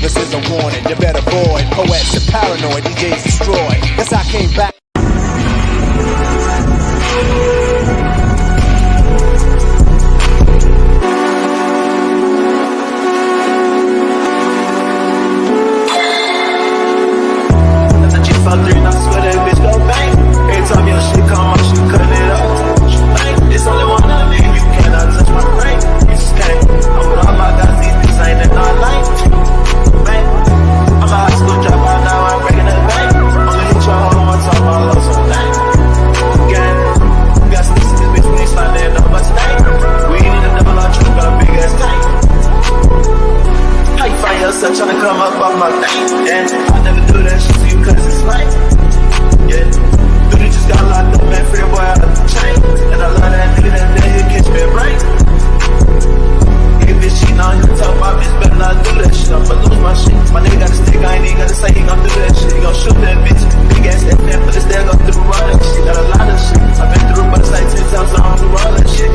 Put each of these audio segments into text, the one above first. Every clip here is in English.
This is a warning, you better avoid. Poets are paranoid, DJs destroy. Yes, I came back. Time your shit come out, she cut it up. It's only one of me, you cannot touch my brain. You just can't. I'm with all my guys, these bitches ain't in our life. Man, I'm a high school dropout, now I'm breaking the bank. I'ma hit your home one time, I'll love some thing. Gang, we got some this bitch, we ain't sliding in no mistake. We ain't in a double R truck, got a big ass tank. How you find yourself trying to come up off my thing? And I never do that shit to you cause it's like, yeah. Got locked up, man, free boy out of the chain. And I love that nigga that day, he catch me a break. Nigga bitch cheating on you, talk about bitch, better not do that shit. I'ma lose my shit. My nigga got a stick, I ain't even gotta say he gon' do that shit. He gon' shoot that bitch. Big ass FM, but it's there, go through the run that shit. Got a lot of shit. I've been through, but it's like 10 times I don't do all that shit.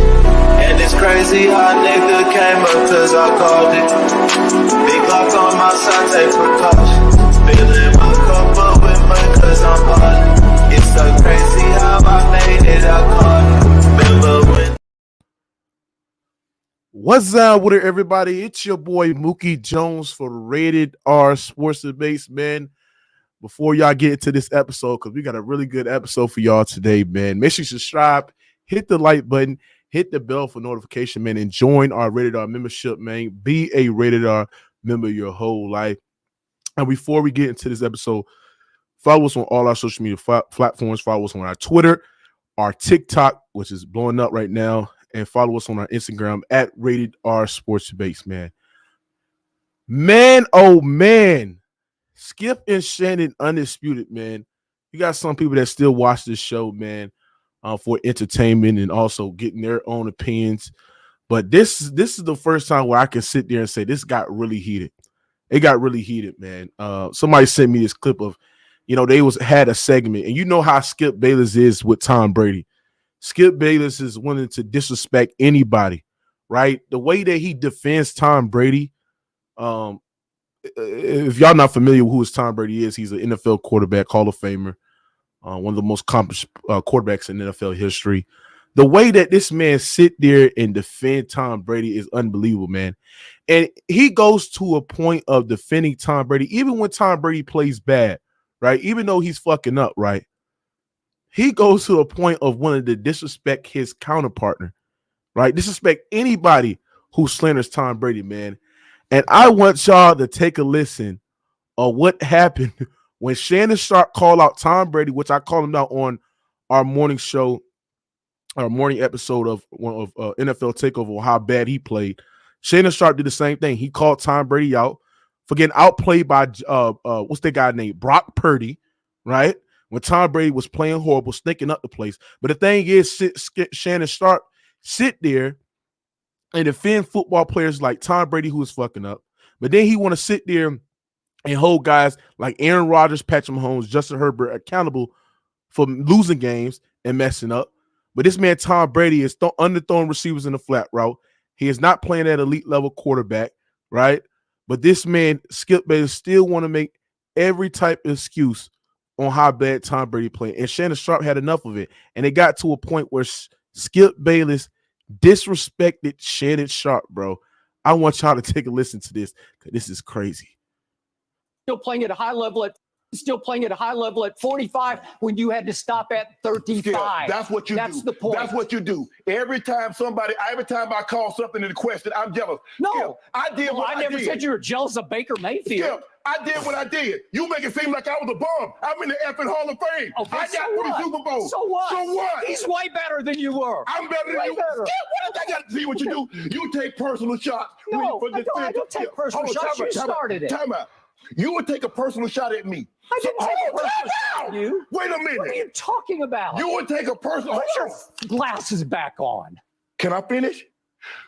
And it's crazy how a nigga came up cause I called it. Big lock on my side, take precautions. Filling my cup up with mud cause I'm ballin'. It's so crazy how I made it, I caught it. Remember when. What's up with it, everybody? It's your boy Mookie Jones for Rated R Sports Debates, man. Before y'all get into this episode, because we got a really good episode for y'all today, man. Make sure you subscribe, hit the like button, hit the bell for notification, man, and join our Rated R membership, man. Be a Rated R member your whole life. And before we get into this episode, follow us on all our social media platforms. Follow us on our Twitter, our TikTok, which is blowing up right now, and follow us on our Instagram at Rated R Sports Debates, man. Man, oh man, Skip and Shannon Undisputed, man. You got some people that still watch this show, man, for entertainment and also getting their own opinions. But this is the first time where I can sit there and say this got really heated. It got really heated, man. Somebody sent me this clip of, they had a segment, and you know how Skip Bayless is with Tom Brady. Skip Bayless is willing to disrespect anybody, right? The way that he defends Tom Brady, if y'all not familiar with who Tom Brady is, he's an NFL quarterback, Hall of Famer, one of the most accomplished quarterbacks in NFL history. The way that this man sit there and defend Tom Brady is unbelievable, man. And he goes to a point of defending Tom Brady, even when Tom Brady plays bad, right? Even though he's fucking up, right? He goes to a point of wanting to disrespect his counterpartner, right? Disrespect anybody who slanders Tom Brady, man. And I want y'all to take a listen of what happened when Shannon Sharpe called out Tom Brady, which I called him out on our morning show, our morning episode of NFL TakeOver, how bad he played. Shannon Sharpe did the same thing. He called Tom Brady out for getting outplayed by what's that guy named Brock Purdy, right? When Tom Brady was playing horrible, stinking up the place. But the thing is, Shannon Sharpe sit there and defend football players like Tom Brady, who is fucking up. But then he want to sit there and hold guys like Aaron Rodgers, Patrick Mahomes, Justin Herbert accountable for losing games and messing up. But this man, Tom Brady, is underthrowing receivers in the flat route. He is not playing at elite level quarterback, right? But this man, Skip Bayless, still want to make every type of excuse on how bad Tom Brady played. And Shannon Sharpe had enough of it. And it got to a point where Skip Bayless disrespected Shannon Sharpe, bro. I want y'all to take a listen to this, because this is crazy. Still playing at a high level at 45 when you had to stop at 35. Skip, that's what you do. That's the point. That's what you do. Every time I call something into question, I'm jealous. No, Skip, I did what I did. I never said you were jealous of Baker Mayfield. Skip, I did what I did. You make it seem like I was a bum. I'm in the effing Hall of Fame. Okay, I got 3 Super Bowls. So what? So what? He's way better than you were. I'm better than you. Better. Skip, what does I got to see what you do? You take personal shots. No, I don't take personal shots. You started it. Time out. You would take a personal shot at me. I didn't take a personal shot at you. Wait a minute. What are you talking about? You would take a personal. Put your glasses back on. Can I finish?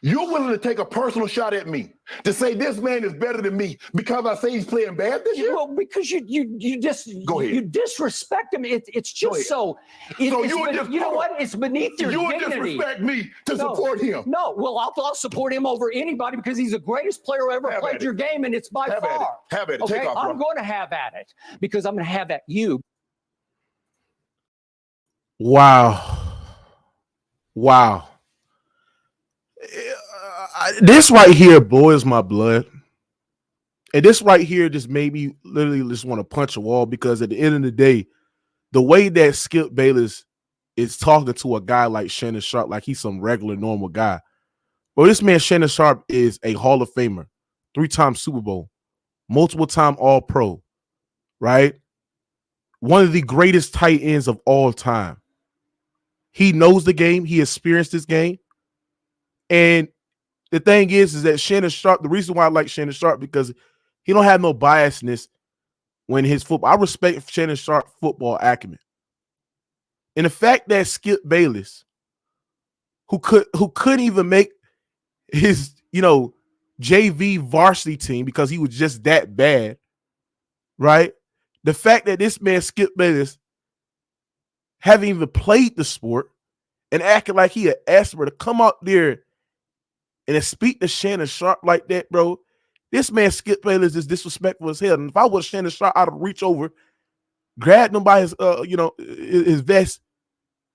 You're willing to take a personal shot at me to say this man is better than me because I say he's playing bad this year? Well, because you just Go ahead. you disrespect him. It's Go just ahead. so. You know what? It's beneath your You would dignity. disrespect me to support him. No, well, I'll support him over anybody because he's the greatest player who ever played your game, and it's by Have at it. far. Have at it. Okay, Take off, I'm bro. going to have at it because I'm going to have at you. Wow. This right here boils my blood. And this right here just made me literally just want to punch a wall because at the end of the day, the way that Skip Bayless is talking to a guy like Shannon Sharpe, like he's some regular, normal guy. Well, this man, Shannon Sharpe, is a Hall of Famer, 3-time Super Bowl, multiple-time All-Pro, right? One of the greatest tight ends of all time. He knows the game. He experienced this game. And the thing is that Shannon Sharpe, the reason why I like Shannon Sharpe, because he don't have no biasness when his football. I respect Shannon Sharpe football acumen. And the fact that Skip Bayless, who couldn't even make his, JV varsity team because he was just that bad, right? The fact that this man, Skip Bayless, haven't even played the sport and acting like he an expert to come out there and speak to Shannon Sharpe like that, bro. This man, Skip Bayless, is disrespectful as hell. And if I was Shannon Sharpe, I'd reach over, grab him by his, his vest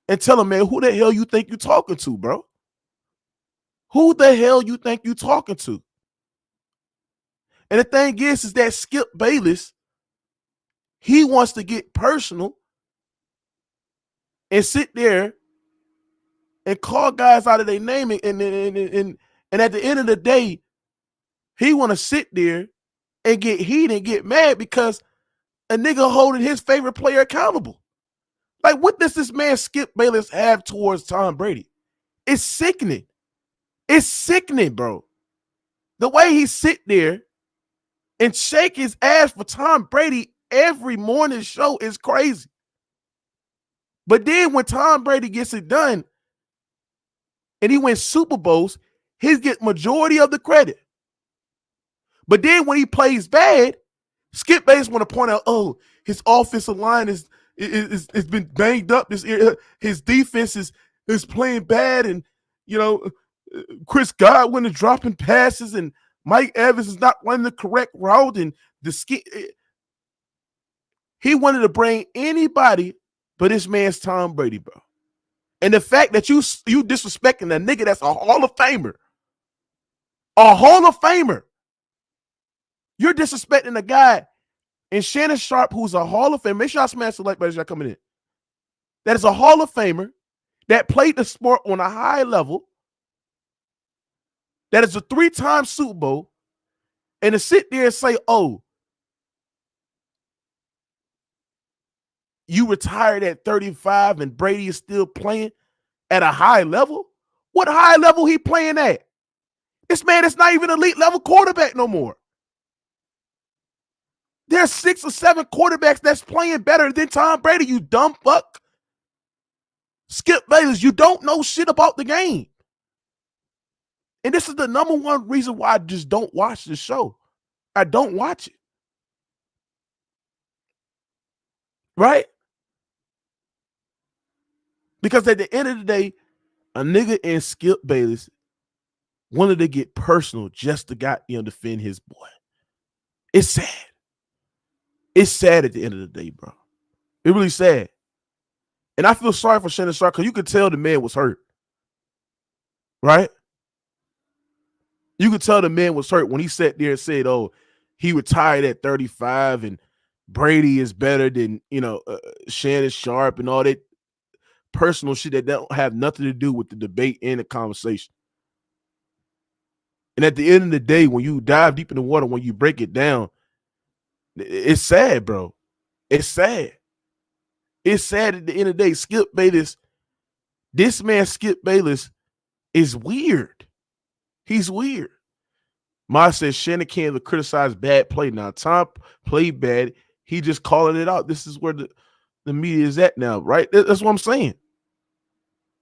and tell him, man, who the hell you think you talking to, bro? Who the hell you think you talking to? And the thing is that Skip Bayless, he wants to get personal and sit there and call guys out of their name. And at the end of the day, he want to sit there and get heated and get mad because a nigga holding his favorite player accountable. Like, what does this man Skip Bayless have towards Tom Brady? It's sickening. It's sickening, bro. The way he sit there and shake his ass for Tom Brady every morning show is crazy. But then when Tom Brady gets it done and he wins Super Bowls, he gets majority of the credit. But then when he plays bad, Skip Bayless want to point out, oh, his offensive line is been banged up this year. His defense is playing bad, and Chris Godwin is dropping passes, and Mike Evans is not running the correct route, and he wanted to bring anybody but this man's Tom Brady, bro. And the fact that you disrespecting a nigga that's a Hall of Famer, you're disrespecting a guy in Shannon Sharpe who's a Hall of Famer. Make sure I smash the like button as y'all coming in. That is a Hall of Famer that played the sport on a high level. That is a 3-time Super Bowl. And to sit there and say, oh, you retired at 35 and Brady is still playing at a high level? What high level he playing at? This man is not even an elite level quarterback no more. There's 6 or 7 quarterbacks that's playing better than Tom Brady, you dumb fuck. Skip Bayless, you don't know shit about the game. And this is the number one reason why I just don't watch the show. I don't watch it. Right? Because at the end of the day, a nigga in Skip Bayless wanted to get personal just to defend his boy. It's sad. It's sad at the end of the day, bro. It's really sad. And I feel sorry for Shannon Sharpe because you could tell the man was hurt. Right? You could tell the man was hurt when he sat there and said, oh, he retired at 35 and Brady is better than, Shannon Sharpe and all that personal shit that don't have nothing to do with the debate and the conversation. And at the end of the day, when you dive deep in the water, when you break it down, it's sad, bro. It's sad. It's sad at the end of the day. Skip Bayless, this man Skip Bayless is weird. He's weird. Ma says Shannon can't criticize bad play. Now, Tom played bad. He just calling it out. This is where the media is at now, right? That's what I'm saying.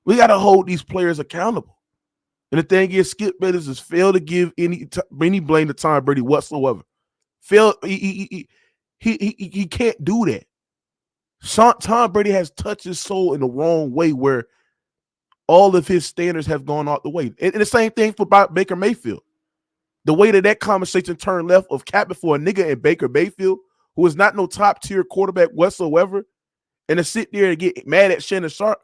We got to hold these players accountable. And the thing is, Skip Bayless has failed to give any blame to Tom Brady whatsoever. He can't do that. Tom Brady has touched his soul in the wrong way where all of his standards have gone out the way. And the same thing for Baker Mayfield. The way that conversation turned left of capping for a nigga in Baker Mayfield, who is not no top tier quarterback whatsoever, and to sit there and get mad at Shannon Sharpe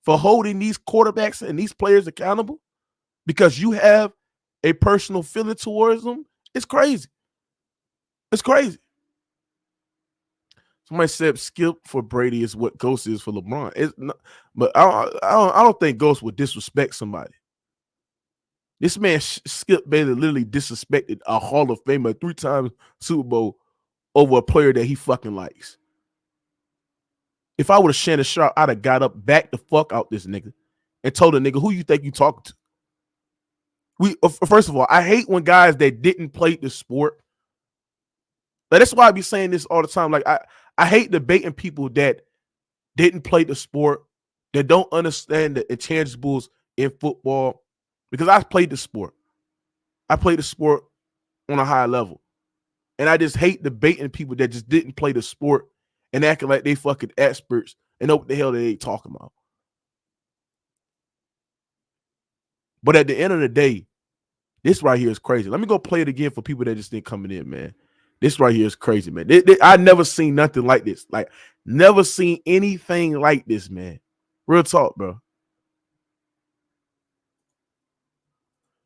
for holding these quarterbacks and these players accountable because you have a personal feeling towards them, it's crazy. It's crazy. Somebody said Skip for Brady is what Ghost is for LeBron. It's not, but I don't think Ghost would disrespect somebody. This man, Skip Bayless, literally disrespected a Hall of Famer 3-time Super Bowl over a player that he fucking likes. If I would have Shannon Sharpe, I'd have got up, backed the fuck out this nigga, and told the nigga, who you think you talking to? First of all, I hate when guys that didn't play the sport. Like, that's why I be saying this all the time. Like, I hate debating people that didn't play the sport, that don't understand the intangibles in football. Because I played the sport. I played the sport on a high level. And I just hate debating people that just didn't play the sport and acting like they fucking experts and know what the hell they talking about. But at the end of the day, this right here is crazy. Let me go play it again for people that just didn't coming in, man. This right here is crazy, man. I never seen nothing like this. Like, never seen anything like this, man. Real talk, bro.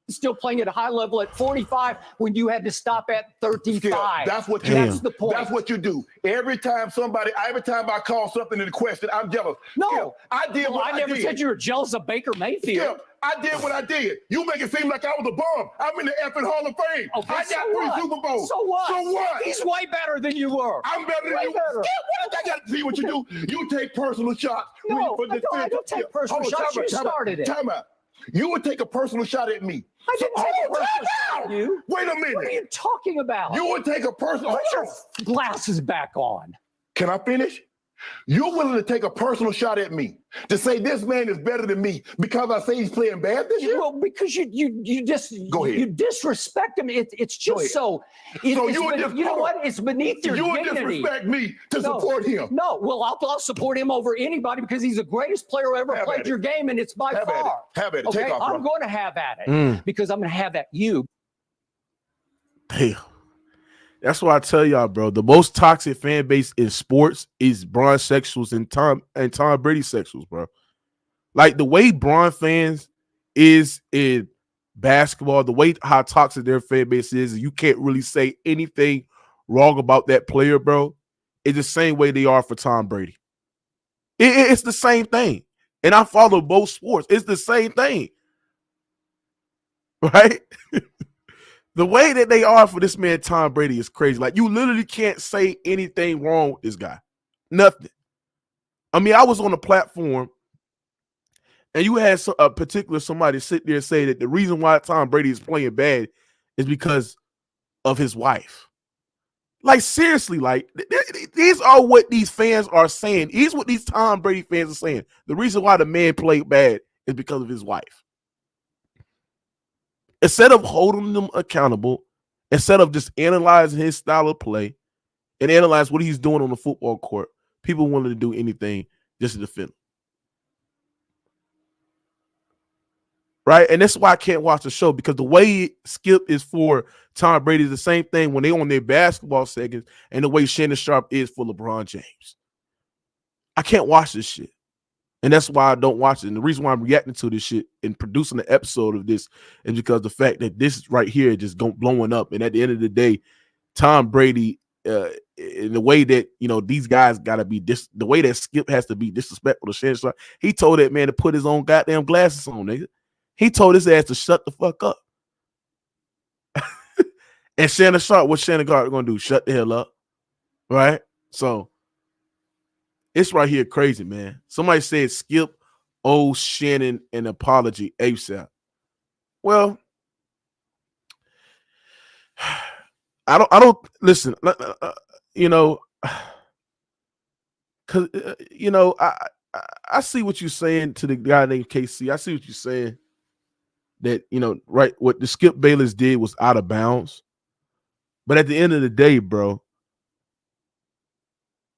Still playing at a high level at 45 when you had to stop at 35. That's what That's the point. That's what you do. Every time I call something in question, I'm jealous. No, Skip, I did what I did. I never said you were jealous of Baker Mayfield. Skip, I did what I did. You make it seem like I was a bum. I'm in the effing Hall of Fame. Okay, I got 3 Super Bowls. So what? So what? He's way better than you were. I'm better than you. Better. Skip, what did I got to see what you do? You take personal shots. No, I don't take personal shots. You started it. Time out. You would take a personal shot at me. I didn't take a personal shot at you. Wait a minute. What are you talking about? You would take a personal. Put your glasses back on. Can I finish? You're willing to take a personal shot at me to say this man is better than me because I say he's playing bad this year? Well, because you just Go ahead. you disrespect him. It's just so. You know what? It's beneath your you dignity. You would disrespect me to support him. No, well, I'll support him over anybody because he's the greatest player who ever played your game, and it's by far. Have at it. Okay, Take off, I'm going to have at it because I'm going to have at you. Damn. That's why I tell y'all, bro. The most toxic fan base in sports is Bron sexuals and Tom Brady sexuals, bro. Like the way Bron fans is in basketball, the way how toxic their fan base is, you can't really say anything wrong about that player, bro. It's the same way they are for Tom Brady. It's the same thing. And I follow both sports. It's the same thing. Right? The way that they are for this man, Tom Brady, is crazy. Like, you literally can't say anything wrong with this guy. Nothing. I mean, I was on a platform, and you had a particular somebody sit there and say that the reason why Tom Brady is playing bad is because of his wife. Like, seriously, like, these are what these fans are saying. These what these Tom Brady fans are saying. The reason why the man played bad is because of his wife. Instead of holding them accountable, instead of just analyzing his style of play and analyze what he's doing on the football court, people wanted to do anything just to defend him. Right? And that's why I can't watch the show, because the way Skip is for Tom Brady is the same thing when they on their basketball segments and the way Shannon Sharpe is for LeBron James. I can't watch this shit. And that's why I don't watch it. And the reason why I'm reacting to this shit and producing an episode of this is because the fact that this right here is just blowing up. And at the end of the day, Tom Brady, in the way that, you know, these guys got to be the way that Skip has to be disrespectful to Shannon Sharpe, he told that man to put his own goddamn glasses on, nigga. He told his ass to shut the fuck up. And Shannon Sharpe, what Shannon Sharpe going to do? Shut the hell up. Right? So, it's right here crazy, man. Somebody said Skip owes Shannon an apology ASAP. Well, I don't listen. You know, because you know, I see what you're saying to the guy named KC. I see what you're saying. that, right, what the Skip Bayless did was out of bounds. But at the end of the day, bro,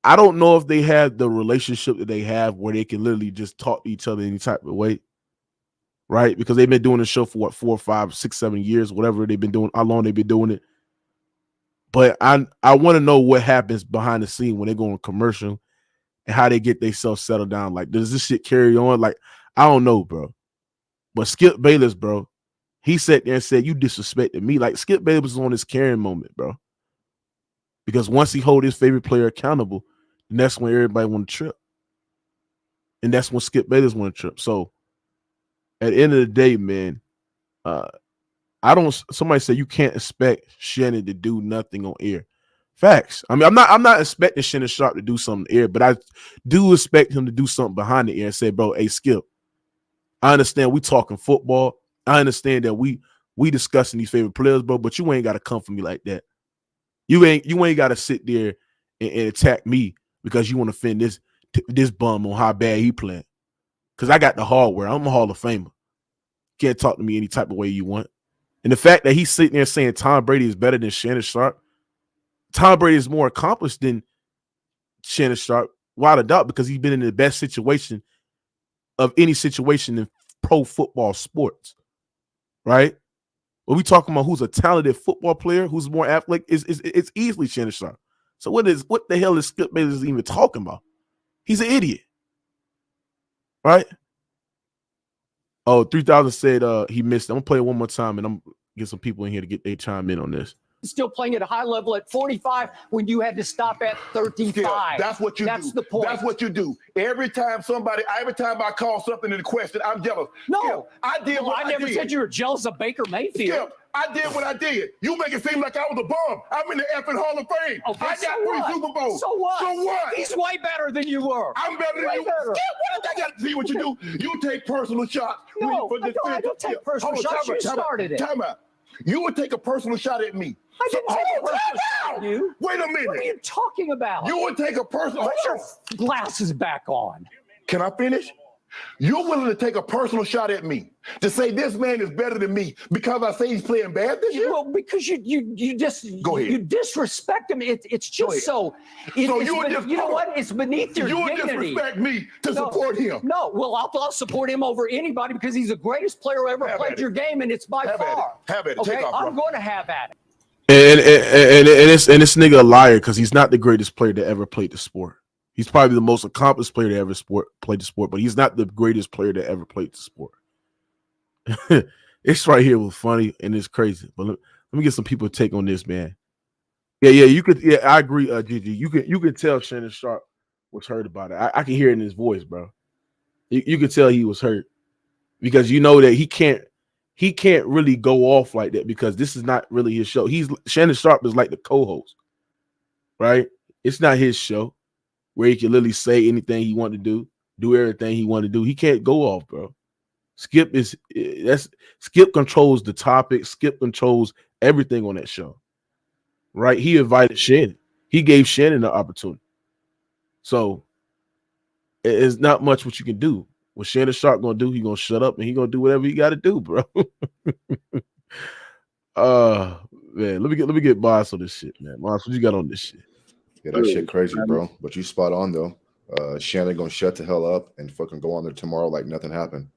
I don't know if they have the relationship that they have where they can literally just talk to each other any type of way, right? Because they've been doing the show for what, 4, 5, 6, 7 years, whatever they've been doing, how long they've been doing it. But I want to know what happens behind the scene when they go on commercial and how they get themselves settled down. Like, does this shit carry on? Like, I don't know, bro. But Skip Bayless, bro, he sat there and said, "You disrespected me." Like, Skip Bayless was on his carrying moment, bro. Because once he hold his favorite player accountable, then that's when everybody want to trip. And that's when Skip Bayless want to trip. So at the end of the day, man, somebody said you can't expect Shannon to do nothing on air. Facts. I mean, I'm not expecting Shannon Sharpe to do something on air, but I do expect him to do something behind the air and say, bro, hey, Skip, I understand we talking football. I understand that we discussing these favorite players, bro, but you ain't got to come for me like that. You ain't got to sit there and attack me because you want to offend this bum on how bad he playing. Because I got the hardware. I'm a Hall of Famer. Can't talk to me any type of way you want. And the fact that he's sitting there saying Tom Brady is better than Shannon Sharpe, Tom Brady is more accomplished than Shannon Sharpe, without a doubt, because he's been in the best situation of any situation in pro football sports, right? When we talking about who's a talented football player, who's more athletic, it's easily Shannon Sharpe. So what the hell is Skip Bayless even talking about? He's an idiot, right? Oh, 3000 said he missed it. I'm gonna play it one more time, and I'm gonna get some people in here to get their chime in on this. Still playing at a high level at 45 when you had to stop at 35. That's what you do. That's the point. That's what you do. Every time I call something into question, I'm jealous. No, Skip, I did what I never did. said you were jealous of Baker Mayfield. Skip, I did what I did. You make it seem like I was a bum. I'm in the effing Hall of Fame. Okay, I got 3 Super Bowls. So what? So what? He's way better than you were. I'm better than you. Better. Skip, what did I got to see what you do? You take personal shots. No, I don't take personal shots. You started it. Time out. You would take a personal shot at me. I didn't take a personal shot at you. Wait a minute. What are you talking about? You would take a personal. Put your glasses back on. Can I finish? You're willing to take a personal shot at me to say this man is better than me because I say he's playing bad this year? Well, because you just Go ahead. you disrespect him. It's just so. You know what? It's beneath your dignity. You would disrespect me to support him. No, well, I'll support him over anybody because he's the greatest player who ever played your game, and it's by far. Have at it. Okay, Take off, I'm going to have at it. And this nigga a liar because he's not the greatest player that ever played the sport. He's probably the most accomplished player to ever played the sport, but he's not the greatest player that ever played the sport. It's right here was funny and it's crazy. But let me get some people to take on this, man. Yeah, you could. Yeah, I agree, Gigi. You can tell Shannon Sharpe was hurt about it. I can hear it in his voice, bro. You could tell he was hurt because you know that he can't really go off like that because this is not really his show. Shannon Sharpe is like the co-host, right? It's not his show where he can literally say anything he want to do everything he want to do. He can't go off, bro. Skip controls the topic. Skip controls everything on that show, right? He invited Shannon. He gave Shannon the opportunity. So it's not much what you can do. What Shannon Sharpe gonna do? He gonna shut up and he gonna do whatever he got to do, bro. Man, let me get Boss on this shit, man. Boss, what you got on this shit? Yeah, that shit crazy, bro. But you spot on though. Shannon gonna shut the hell up and fucking go on there tomorrow like nothing happened.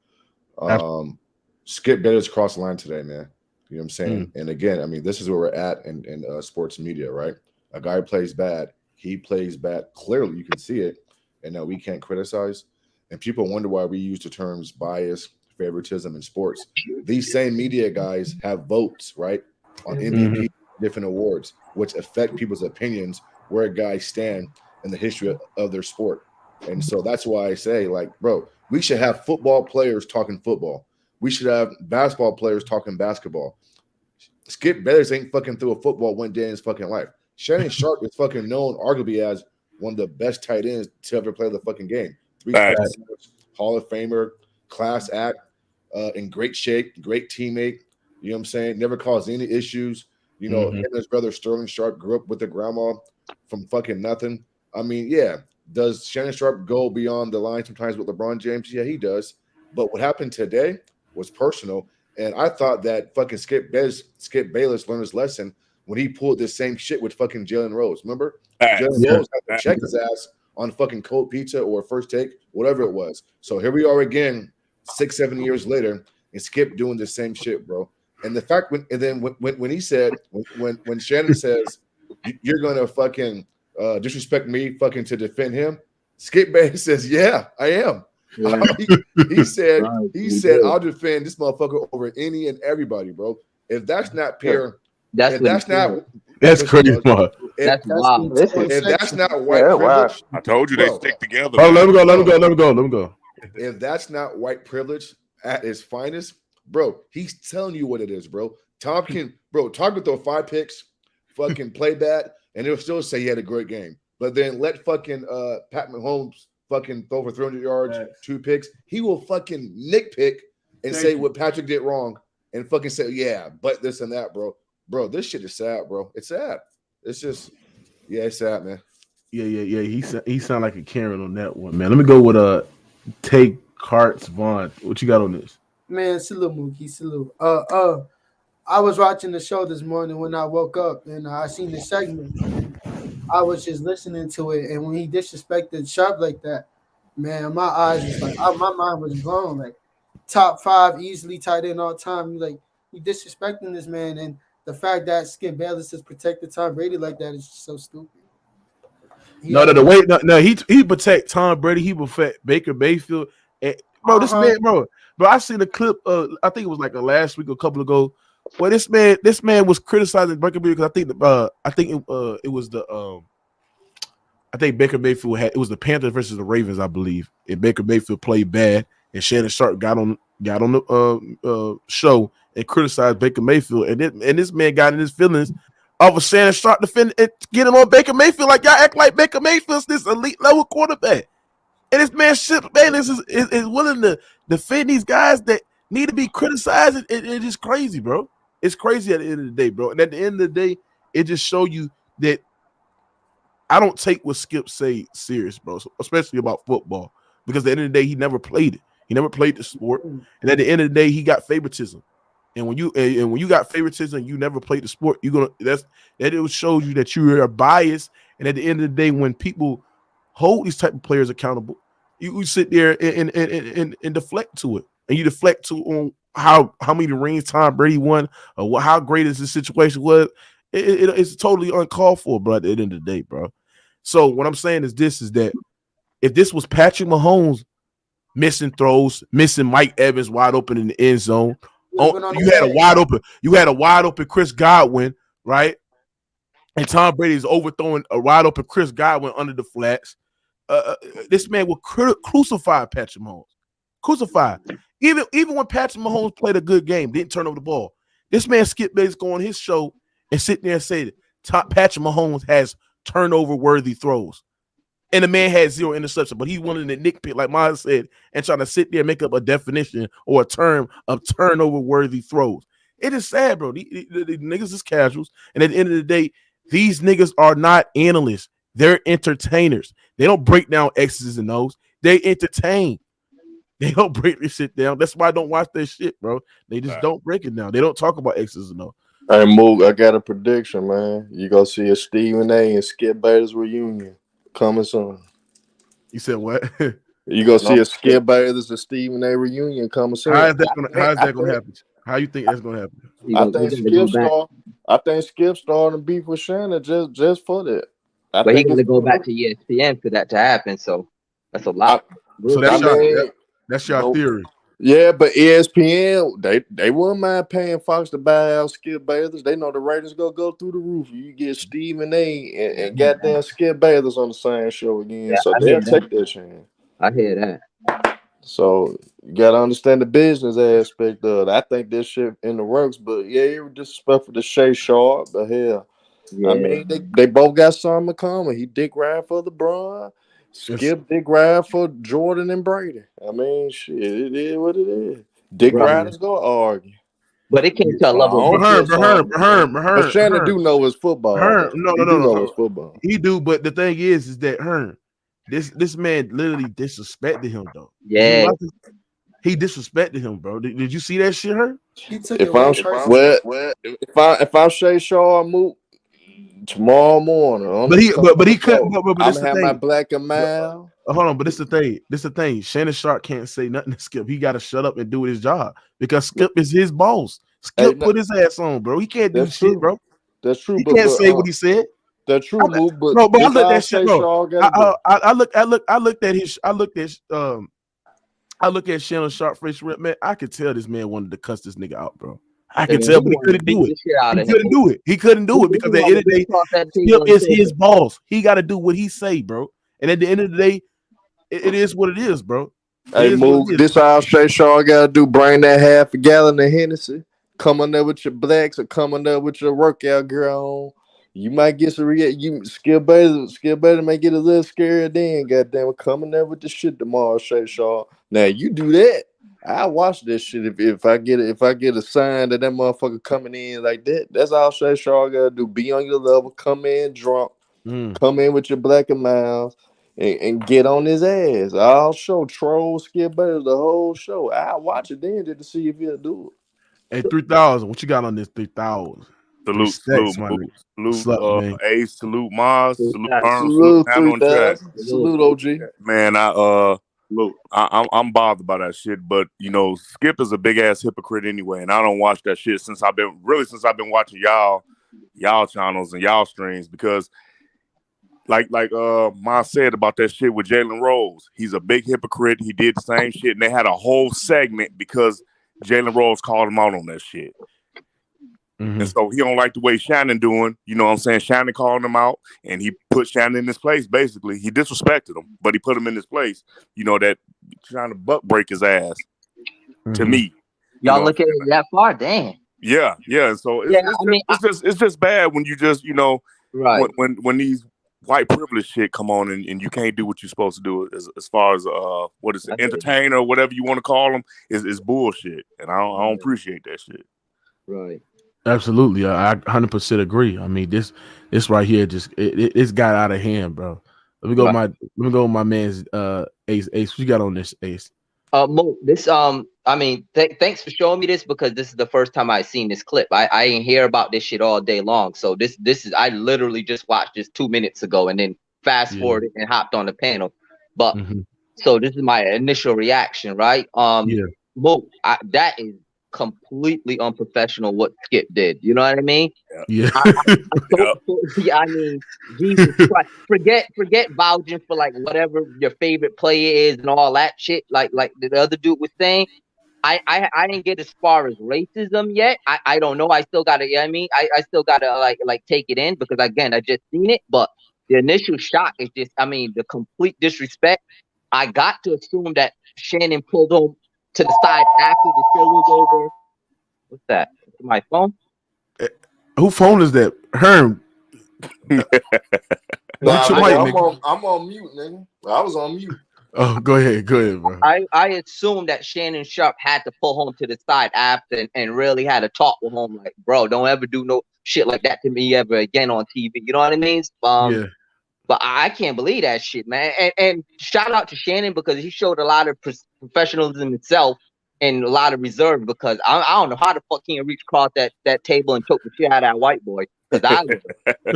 Skip Bayless crossed the line today, man. You know what I'm saying? And again, I mean, this is where we're at in sports media, right? A guy plays bad, he plays bad. Clearly, you can see it, and now we can't criticize. And people wonder why we use the terms bias, favoritism in sports. These same media guys have votes, right, on MVP, different awards, which affect people's opinions where guys stand in the history of their sport. And so that's why I say, like, bro, we should have football players talking football. We should have basketball players talking basketball. Skip Bayless ain't fucking threw a football one day in his fucking life. Shannon Sharpe is fucking known arguably as one of the best tight ends to ever play the fucking game. 3 Hall of Famer, class act, in great shape, great teammate. You know what I'm saying? Never caused any issues. You know, him and his brother Sterling Sharpe grew up with their grandma from fucking nothing. I mean, yeah. Does Shannon Sharpe go beyond the line sometimes with LeBron James? Yeah, he does. But what happened today was personal. And I thought that fucking Skip Bayless learned his lesson when he pulled this same shit with fucking Jalen Rose. Remember? Jalen Rose had to check his ass on fucking cold pizza or first take, whatever it was. So here we are again, 6-7 years later, and Skip doing the same shit, bro. And the fact when he said when Shannon says you're gonna fucking disrespect me fucking to defend him, Skip Bayless says, yeah, I am. Yeah. He said Right, he he said did. I'll defend this motherfucker over any and everybody, bro. If that's not pure, That's if what that's he said. not That's crazy, bro. That's wild. if that's not white Yeah, wow. privilege, I told you bro, they stick together. Oh, man. let me go. if that's not white privilege at its finest, bro, he's telling you what it is, bro. Tom can throw 5 picks, fucking play bad, and he'll still say he had a great game. But then let fucking Pat Mahomes fucking throw for 300 yards, 2 picks. He will fucking nitpick and say what Patrick did wrong and fucking say, yeah, but this and that, bro. Bro, this shit is sad, bro. It's sad. It's just, yeah, it's sad, man. Yeah. He sound like a Karen on that one, man. Let me go with Take Carts Vaughn. What you got on this? Man, salute, Mookie, salute. I was watching the show this morning when I woke up, and I seen the segment. I was just listening to it, and when he disrespected Sharpe like that, man, my eyes was like, my mind was blown. Like, top 5 easily tight end all time. You disrespecting this man, and the fact that Skip Bayless has protected Tom Brady like that is just so stupid. He protect Tom Brady. He protect Baker Mayfield. And, bro, this man, bro, I seen a clip. I think it was like last week, a couple ago. Well, this man was criticizing Baker Mayfield because I think Baker Mayfield it was the Panthers versus the Ravens, I believe, and Baker Mayfield played bad, and Shannon Sharpe got on the show and criticized Baker Mayfield, and this man got in his feelings of a Shannon Sharpe defending and getting on Baker Mayfield like y'all act like Baker Mayfield's this elite level quarterback, and this man is willing to defend these guys that need to be criticized. It is crazy, bro. It's crazy at the end of the day, bro. And at the end of the day, it just show you that I don't take what Skip say serious, bro, especially about football, because at the end of the day, he never played it. He never played the sport, and at the end of the day, he got favoritism. And when you got favoritism, you never played the sport. It shows you that you are biased. And at the end of the day, when people hold these type of players accountable, you sit there and deflect to it, and you deflect to on how many rings Tom Brady won, or how great is the situation was. It's totally uncalled for, bro. At the end of the day, bro. So what I'm saying is that if this was Patrick Mahomes missing throws, missing Mike Evans wide open in the end zone, you had a wide open Chris Godwin, right? And Tom Brady is overthrowing a wide open Chris Godwin under the flats. This man will crucify Patrick Mahomes. Crucify. Even when Patrick Mahomes played a good game, didn't turn over the ball. This man Skip Bayless go on his show and sit there and say that Patrick Mahomes has turnover-worthy throws. And the man had 0 interception, but he wanted to nitpick, like Miles said, and trying to sit there and make up a definition or a term of turnover-worthy throws. It is sad, bro. The niggas is casuals, and at the end of the day, these niggas are not analysts. They're entertainers. They don't break down X's and O's. They entertain. They don't break this shit down. That's why I don't watch that shit, bro. They just don't break it down. They don't talk about X's and O's. Hey, Moog, I got a prediction, man. You gonna see a Stephen A. and Skip Bayless reunion coming soon. You said what? You gonna see a Skip Bayless and Stephen A. reunion coming soon. How is that gonna happen? How you think that's gonna happen? I think Skip starting to beef with Shannon just for that. But he's gonna go back to ESPN for that to happen. So that's a lot. So that's your theory. Yeah, but ESPN, they wouldn't mind paying Fox to buy out Skip Bayless. They know the ratings gonna go through the roof. You get Stephen A. and goddamn Skip Bayless on the same show again. Yeah, so they'll take that chance. I hear that. So you gotta understand the business aspect of it. I think this shit in the works, but yeah, it was disrespectful to Shay Sharpe, but hell, yeah. I mean they both got something in common. He dick ride for LeBron. Skip dick ride for Jordan and Brady. I mean, shit, it is what it is. Dick riders gonna argue. But it came to a level. But Shannon do know his football. No. Football. He do, but the thing is that this man literally disrespected him though. Yeah. He disrespected him, bro. Did you see that shit, Hearn? He took If it way I'm personal. if I'm Shay Shaw, move tomorrow morning. But he couldn't. But I'm this gonna the have my thing. black and mild. Hold on, but this the thing. This the thing. Shannon Sharpe can't say nothing to Skip. He got to shut up and do his job because Skip is his boss. Skip put his ass on, bro. He can't do shit, bro. That's true. He can't say what he said. That's true, Mook. But I this looked all at shit, Shay bro. Shaw gotta do. I looked at Shannon Sharpe face rip, man. I could tell this man wanted to cuss this nigga out, bro. I Yeah, could man, tell, he but he wanted to couldn't beat do it. the shit out He of him. couldn't do it. He couldn't do it because at the end of the day, Skip is his boss. He got to do what he say, bro. And at the end of the day, it is what it is, bro. Hey, Mook, this all Shay Shaw gotta do. Bring that half a gallon of Hennessy. Come on there with your blacks or come on there with your workout gear on. You might get some Skip Bayless may get a little scared then. Goddamn it, coming there with the shit tomorrow, Shay Shaw. Now you do that. I watch this shit if I get a sign that motherfucker coming in like that. That's all Shay Shaw gotta do. Be on your level. Come in drunk. Come in with your black and miles and get on his ass. I'll show troll Skip Bayless the whole show. I'll watch it then just to see if he'll do it. Hey, 3,000. What you got on this 3,000? Salute, Ace, salute Mars, salute Ern, salute Handle and Track. Salute OG. Man, I'm bothered by that shit, but you know, Skip is a big ass hypocrite anyway, and I don't watch that shit since I've been watching y'all channels and y'all streams because like Ma said about that shit with Jalen Rose, he's a big hypocrite. He did the same shit, and they had a whole segment because Jalen Rose called him out on that shit. And so he don't like the way Shannon doing. You know what I'm saying? Shannon called him out, and he put Shannon in his place, basically. He disrespected him, but he put him in his place. You know, that trying to butt break his ass, to me. Y'all look at it that far? Damn. Yeah. And so it's just bad when you just, you know, right. when these white privilege shit come on and you can't do what you're supposed to do as far as, what is it, entertainer or whatever you want to call them, is bullshit. And I don't appreciate that shit. Right. Absolutely, I 100% agree. I mean, this right here it's got out of hand, bro. Let me go with my man's Ace. What you got on this, Ace? Mo, this I mean, thanks for showing me this because this is the first time I seen this clip. I didn't hear about this shit all day long. So this is I literally just watched this 2 minutes ago and then fast forwarded and hopped on the panel. But so this is my initial reaction, right? Mo, that is completely unprofessional what Skip did. You know what I mean? Yeah. I mean, Jesus Christ. Forget vouching for like whatever your favorite player is and all that shit. Like the other dude was saying. I didn't get as far as racism yet. I don't know. I still gotta, you know what I mean? I still gotta like take it in because again, I just seen it, but the initial shock is just, I mean, the complete disrespect. I got to assume that Shannon pulled him to the side after the show was over. What's that? My phone? Who phone is that? Herm. I'm on mute, nigga. I was on mute. Oh, go ahead, bro. I assumed that Shannon Sharpe had to pull home to the side after and really had a talk with him, like, bro, don't ever do no shit like that to me ever again on TV. You know what I mean? Yeah. But I can't believe that shit, man. And shout out to Shannon because he showed a lot of professionalism himself and a lot of reserve because I don't know how the fuck he can reach across that table and choke the shit out of that white boy. Because I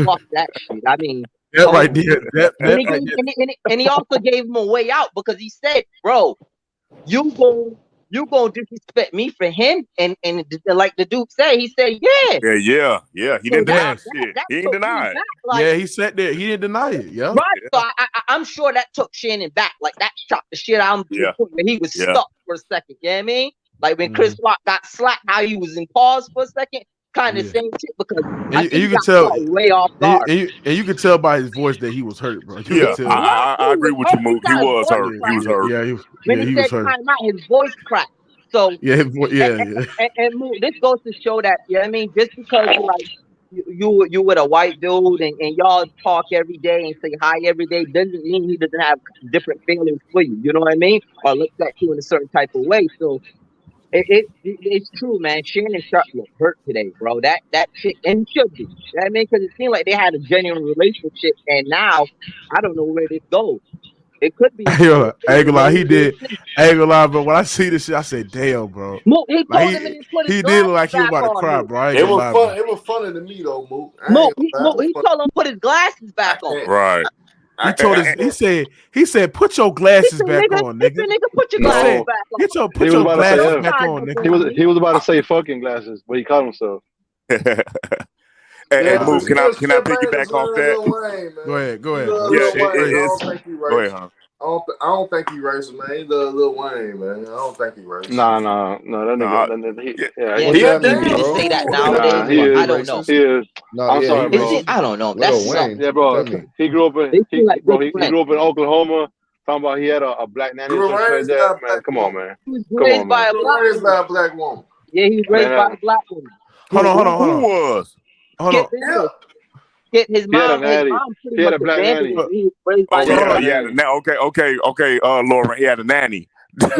fuck that shit. I mean, that right there. And he also gave him a way out because he said, bro, you gonna disrespect me for him? And like the dude said, he said, yeah. He didn't deny shit. He didn't deny it. Yeah, he said that. He didn't deny it. Yeah. Right. So I'm sure that took Shannon back. Like that shot the shit out of him when he was stuck for a second. You know what I mean? Like when Chris Rock got slapped, how he was in pause for a second. Kind of same shit because you can tell way off guard. And you could tell by his voice that he was hurt, bro. I agree with you, Mook. He was hurt. He was hurt. When he said time out, his voice cracked. So And Mook, this goes to show that, you know what I mean? Just because you with a white dude and y'all talk every day and say hi every day doesn't mean he doesn't have different feelings for you. You know what I mean? Or looks at you in a certain type of way. So it's true, man. Shannon Sharpe looked hurt today, bro. That shit, and should be. You know what I mean? Because it seemed like they had a genuine relationship, and now I don't know where this goes. It could be. Yo, I ain't gonna lie, he did. I ain't gonna lie, but when I see this shit, I said, "Damn, bro." Mook, he Like told him and he put his he did glasses look like he was back about to on. cry, Mook. bro. I ain't It gonna was lie, fun. bro. It was funny to me though, Mook. Mook, he told him to put his glasses back on. Right. He told us. He said, "Put your glasses back on, He nigga." said, nigga, put your He glasses said, back on. Put your about to say, glasses yeah. back on, nigga." He was about to say fucking glasses, but he caught himself. Hey, Nah, Mook, man. can I piggyback off that? Go ahead, He bro. love This Lil shit Wayne. crazy. I don't think he Go ahead, racist. huh? I don't think he racist, man. He love Lil Wayne, man. I don't think he racist. Nah. That Nah, nigga. Yeah, What's that people mean, bro? say that That nowadays, don't he but is. I don't know. He is. No, I'm yeah, sorry, he bro. Is it? I don't know. Lil That's Wayne. Yeah, What bro. that mean? He grew up in. They feel like Bro, big he friends. grew up in Oklahoma. Talking about he had a black nanny or Lil some shit like Wayne's that. not Man, black come on, woman. man. He was Come raised on, by man. a Lil black Wayne's woman. not a black woman. Yeah, he was raised by a Man, black woman. Hold on. Who was? Hold Skip on. Bayless. Skip his he had a mom. His nanny. mom pretty He had much a black abandoned nanny. him. He was raised by Oh He his had yeah, a mom. yeah. Okay. Lauren, he had a nanny.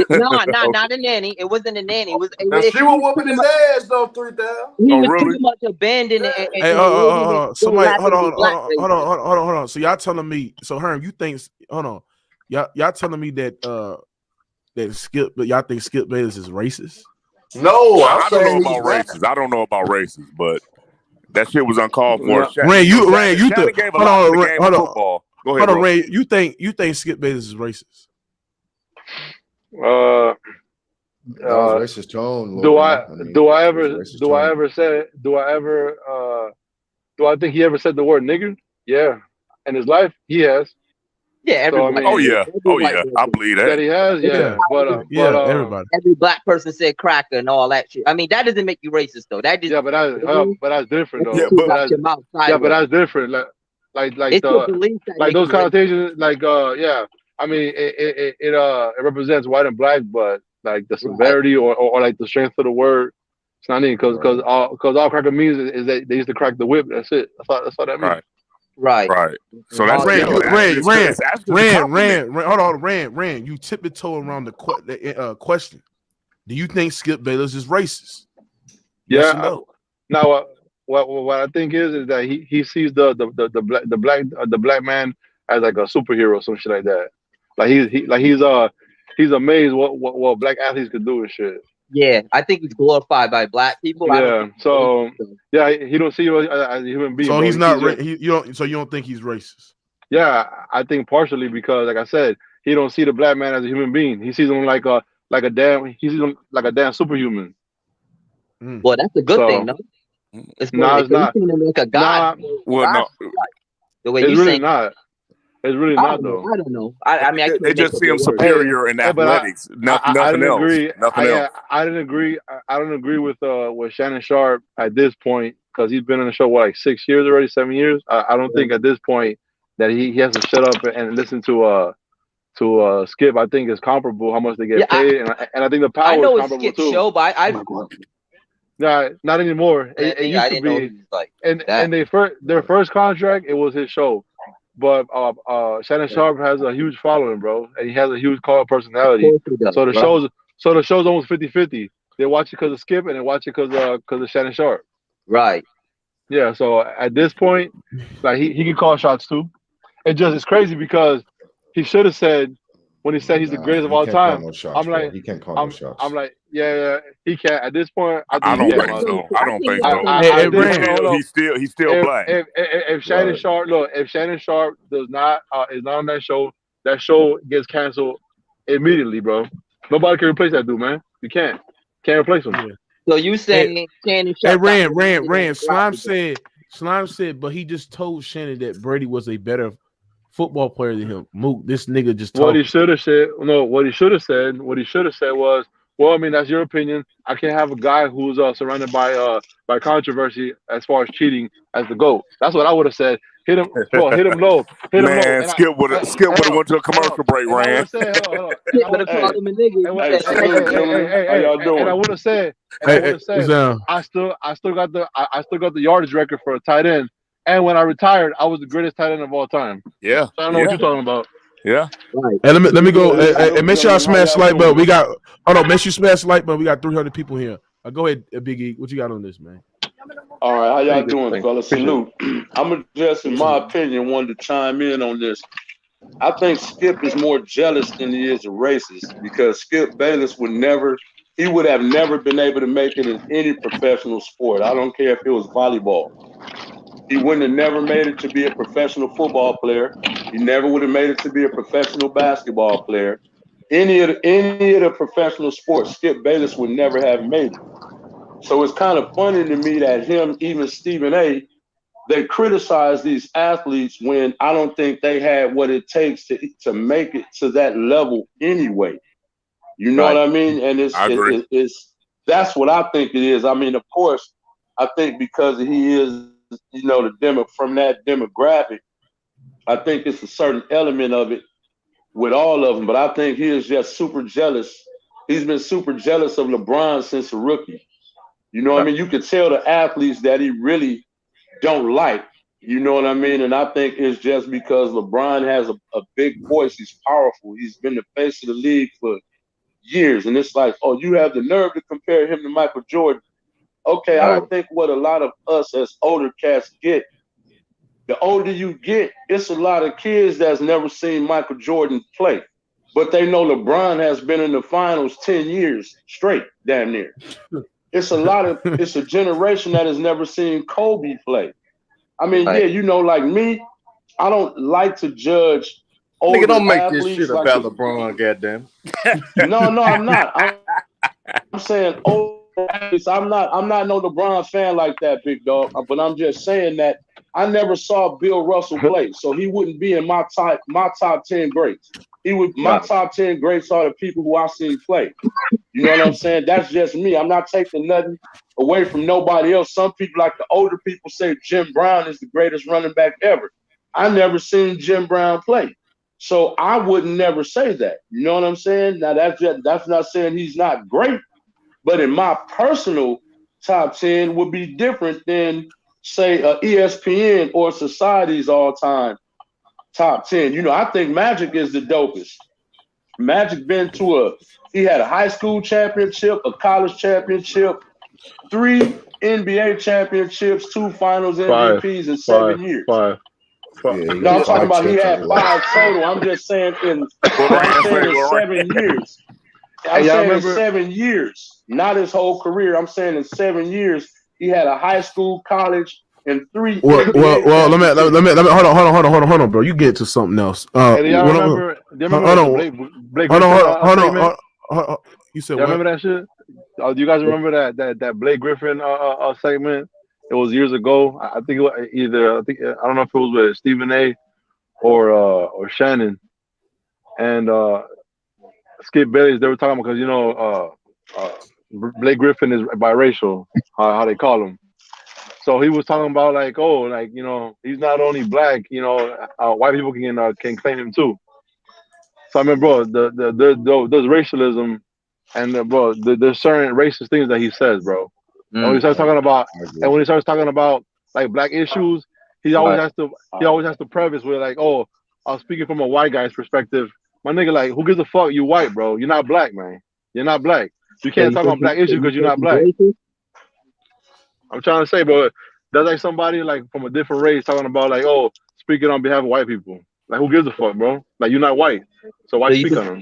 Nah, Okay. not a nanny. It wasn't a nanny. It was. Now she He was was whooping pretty his much. ass though, 3,000. He Oh was really? pretty much abandoned and Hey, living in hold Little somebody, hold Rapids on, with black babies. hold on. So y'all telling me? So Herm, you think? Hold on, y'all telling me that y'all think Skip Bayless is racist? No, I'm I don't know saying he's about black. races. I don't know about races, but that shit was uncalled for. No. Ran, you Shannon think? gave a Hold lot to the on, game hold of on, football. Go ahead, hold on, bro. Ray. You think Skip Bayless is racist? That was racist tone, Do Lord, I man. I mean, do I it was ever racist do I tone. ever say do I think he ever said the word nigger? Yeah, in his life he has. Yeah, every So I white. Oh mean yeah, Every oh white yeah. person. I believe that that. he has, yeah. But Everybody. Every black person said cracker and all that shit. I mean, that doesn't make you racist though. That just yeah, but that's different makes though. you but watch your mouth But sideways. that's different. Like It's your belief that like makes those you racist. connotations. Like yeah. I mean it represents white and black, but like the Right. severity or like the strength of the word. It's not neat because all cracker means is that they used to crack the whip. That's it. That's all that means. Right. Right. So that's Ran, still it's actually a compliment. hold on, Ran. You tiptoe around the question. Do you think Skip Bayless is racist? Yes or no? Now what I think is that he sees the black man as like a superhero, some shit like that. Like he's amazed what black athletes could do and shit. Yeah, I think he's glorified by black people. I don't Yeah. think he's So racist, yeah, he don't see you as a human being. So bro. he's He not. sees you- You don't think he's racist? Yeah, I think partially because, like I said, he don't see the black man as a human being. He sees him like a damn superhuman. Well, that's a good thing, no? It's No, it's not. he's seen him like a god. Well, no, the way it's you really saying. not. It's really not though. I don't know. I mean, I can't they make just up see the him word. superior in but athletics. I Nothing didn't else. agree. Nothing else. I didn't agree. I don't agree with Shannon Sharpe at this point because he's been on the show like 6 years already, 7 years. I don't think at this point that he has to shut up and listen to Skip. I think it's comparable how much they get paid, and I think the power I know is it's comparable Skip's too. show, but Nah, not anymore. It used to be. Like and that. their first contract, it was his show. But Shannon Sharpe has a huge following, bro, and he has a huge call personality. So the show's almost 50-50. They watch it because of Skip, and they watch it because of Shannon Sharpe. Right. Yeah. So at this point, like he can call shots too. It's crazy because he should have said when he said he's the greatest of all time. No shots, I'm like, he can't call no shots. I'm like, yeah, he can't. At this point, I don't think so. I don't think so. He's still black. If Shannon Sharpe, look, if Shannon Sharpe is not on that show gets canceled immediately, bro. Nobody can replace that dude, man. You can't replace him. Yeah. So you saying Shannon Sharpe? Hey, Ran. Slime said, but he just told Shannon that Brady was a better football player than him. Mook, this nigga just talking. What he should have said was, well, I mean, that's your opinion. I can't have a guy who's surrounded by controversy as far as cheating as the GOAT. That's what I would have said. Hit him low. Hit him low. Man, Skip would have went to a commercial break, Ran. And I would have said, I still got the yardage record for a tight end. And when I retired, I was the greatest tight end of all time. Yeah. So I don't know what you're talking about. Yeah. Right. And let me go. And make sure I smash the like button. We got. Make sure you smash the like button. We got 300 people here. Go ahead, Big E. What you got on this, man? All right, how y'all doing, fellas? Salute. I'm just, in my opinion, wanted to chime in on this. I think Skip is more jealous than he is a racist because Skip Bayless he would have never been able to make it in any professional sport. I don't care if it was volleyball. He wouldn't have never made it to be a professional football player. He never would have made it to be a professional basketball player. Any of the professional sports, Skip Bayless would never have made it. So it's kind of funny to me that him, even Stephen A., they criticize these athletes when I don't think they had what it takes to make it to that level anyway. You know what I mean? And it's that's what I think it is. I mean, of course, I think because he is, from that demographic, I think it's a certain element of it with all of them. But I think he is just super jealous. He's been super jealous of LeBron since a rookie. You know what I mean? You could tell the athletes that he really don't like. You know what I mean? And I think it's just because LeBron has a big voice. He's powerful. He's been the face of the league for years. And it's like, oh, you have the nerve to compare him to Michael Jordan. Okay, I don't think what a lot of us as older cats get, the older you get, it's a lot of kids that's never seen Michael Jordan play. But they know LeBron has been in the finals 10 years straight, damn near. It's a generation that has never seen Kobe play. I mean, like me, I don't like to judge older Nigga, don't make athletes this shit like about LeBron, goddamn. No, I'm not. I'm saying older athletes. I'm not no LeBron fan like that, big dog. But I'm just saying that I never saw Bill Russell play, so he wouldn't be in my top 10 greats. My top 10 greats are the people who I've seen play. You know what I'm saying? That's just me. I'm not taking nothing away from nobody else. Some people, like the older people, say Jim Brown is the greatest running back ever. I never seen Jim Brown play. So I would never say that. You know what I'm saying? Now that's not saying he's not great, but in my personal top 10 would be different than say ESPN or Society's all-time top 10. You know, I think Magic is the dopest. Magic he had a high school championship, a college championship, 3 NBA championships, 2 finals MVPs in 7 years. Five. No, I'm talking about he had 5 total. I'm just saying in 7 years. I'm saying in 7 years, not his whole career. I'm saying in 7 years, he had a high school, college, and 3. Well, let me hold on, bro. You get to something else. Hey, do y'all remember? Blake hold on. You said y'all remember that shit? Do you guys remember that Blake Griffin segment? It was years ago. I think it was I don't know if it was with Stephen A. or Shannon and Skip Bayless. They were talking because Blake Griffin is biracial, how they call him. So he was talking about he's not only black, white people can claim him too. So I mean, bro, there's racialism, and there's certain racist things that he says, bro. And when he starts talking about like black issues, he always has to preface with I'm speaking from a white guy's perspective. My nigga, like, who gives a fuck? You white, bro. You're not black, man. You're not black. You can't talk on black issues because you're not black. I'm trying to say, bro, that's like somebody like from a different race talking about speaking on behalf of white people. Like, who gives a fuck, bro? Like, you're not white, so why speak on them?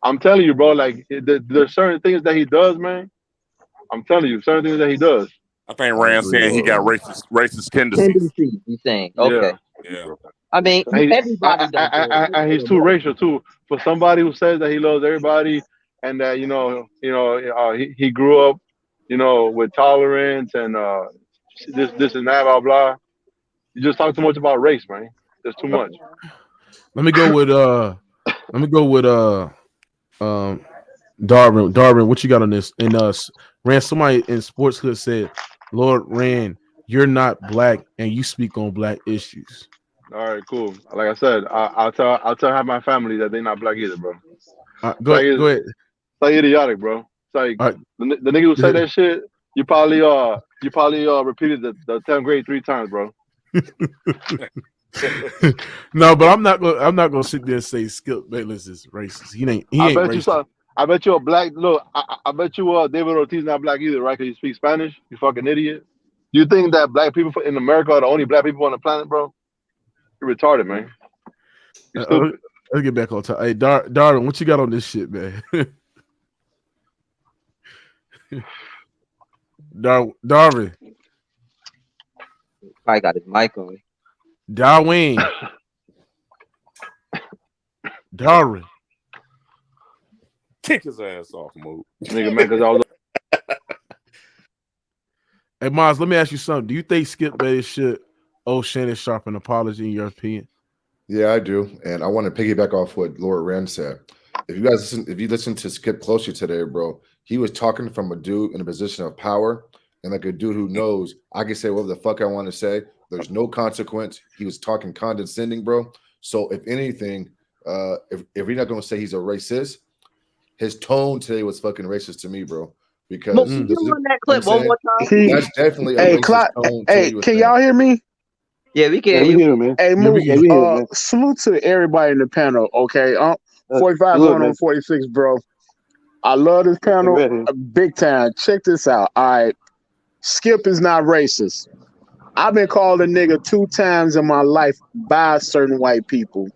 I'm telling you, bro. Like, there's certain things that he does, man. I'm telling you, certain things that he does. I think Rand's saying he got racist tendencies. You saying? Okay. Yeah. I mean, everybody does. And he's too racial too. For somebody who says that he loves everybody and that he grew up, with tolerance and this and that, blah blah. You just talk too much about race, man. There's too much. Let me go with Darwin. Darwin, what you got on this? And Rand, somebody in Sports Hood said, Lord Rand, you're not black and you speak on black issues. All right, cool. Like I said, I'll tell half my family that they're not black either, bro. Go ahead. It's like idiotic, bro. It's like the nigga who said that shit, you probably repeated the 10th grade 3 times, bro. No, but I'm not gonna sit there and say Skip Bayless is racist. He ain't racist. I bet you a black I bet you David Ortiz not black either, right? Because he speaks Spanish. You fucking idiot. Do you think that black people in America are the only black people on the planet, bro? You're retarded, man. Let's get back on time. Hey, Darwin, what you got on this shit, man? Darwin. I got his mic on. Darwin. Kick his ass off, move. Nigga, man, because I was. Hey, Maz, let me ask you something. Do you think Skip Bayless should owe Shannon Sharpe an apology in your opinion? Yeah, I do, and I want to piggyback off what Laura Rand said. If you listen to Skip closely today, bro, he was talking from a dude in a position of power and like a dude who knows I can say whatever the fuck I want to say. There's no consequence. He was talking condescending, bro. So if anything, if we're not gonna say he's a racist, his tone today was fucking racist to me, bro. Because you run that clip one more time. That's definitely a racist tone. Hey, can y'all hear me? Yeah, we can hear you, man. Hey, salute to everybody in the panel. Okay, 45 going on 46, bro. I love this panel big time. Check this out. All right, Skip is not racist. I've been called a nigga 2 times in my life by certain white people.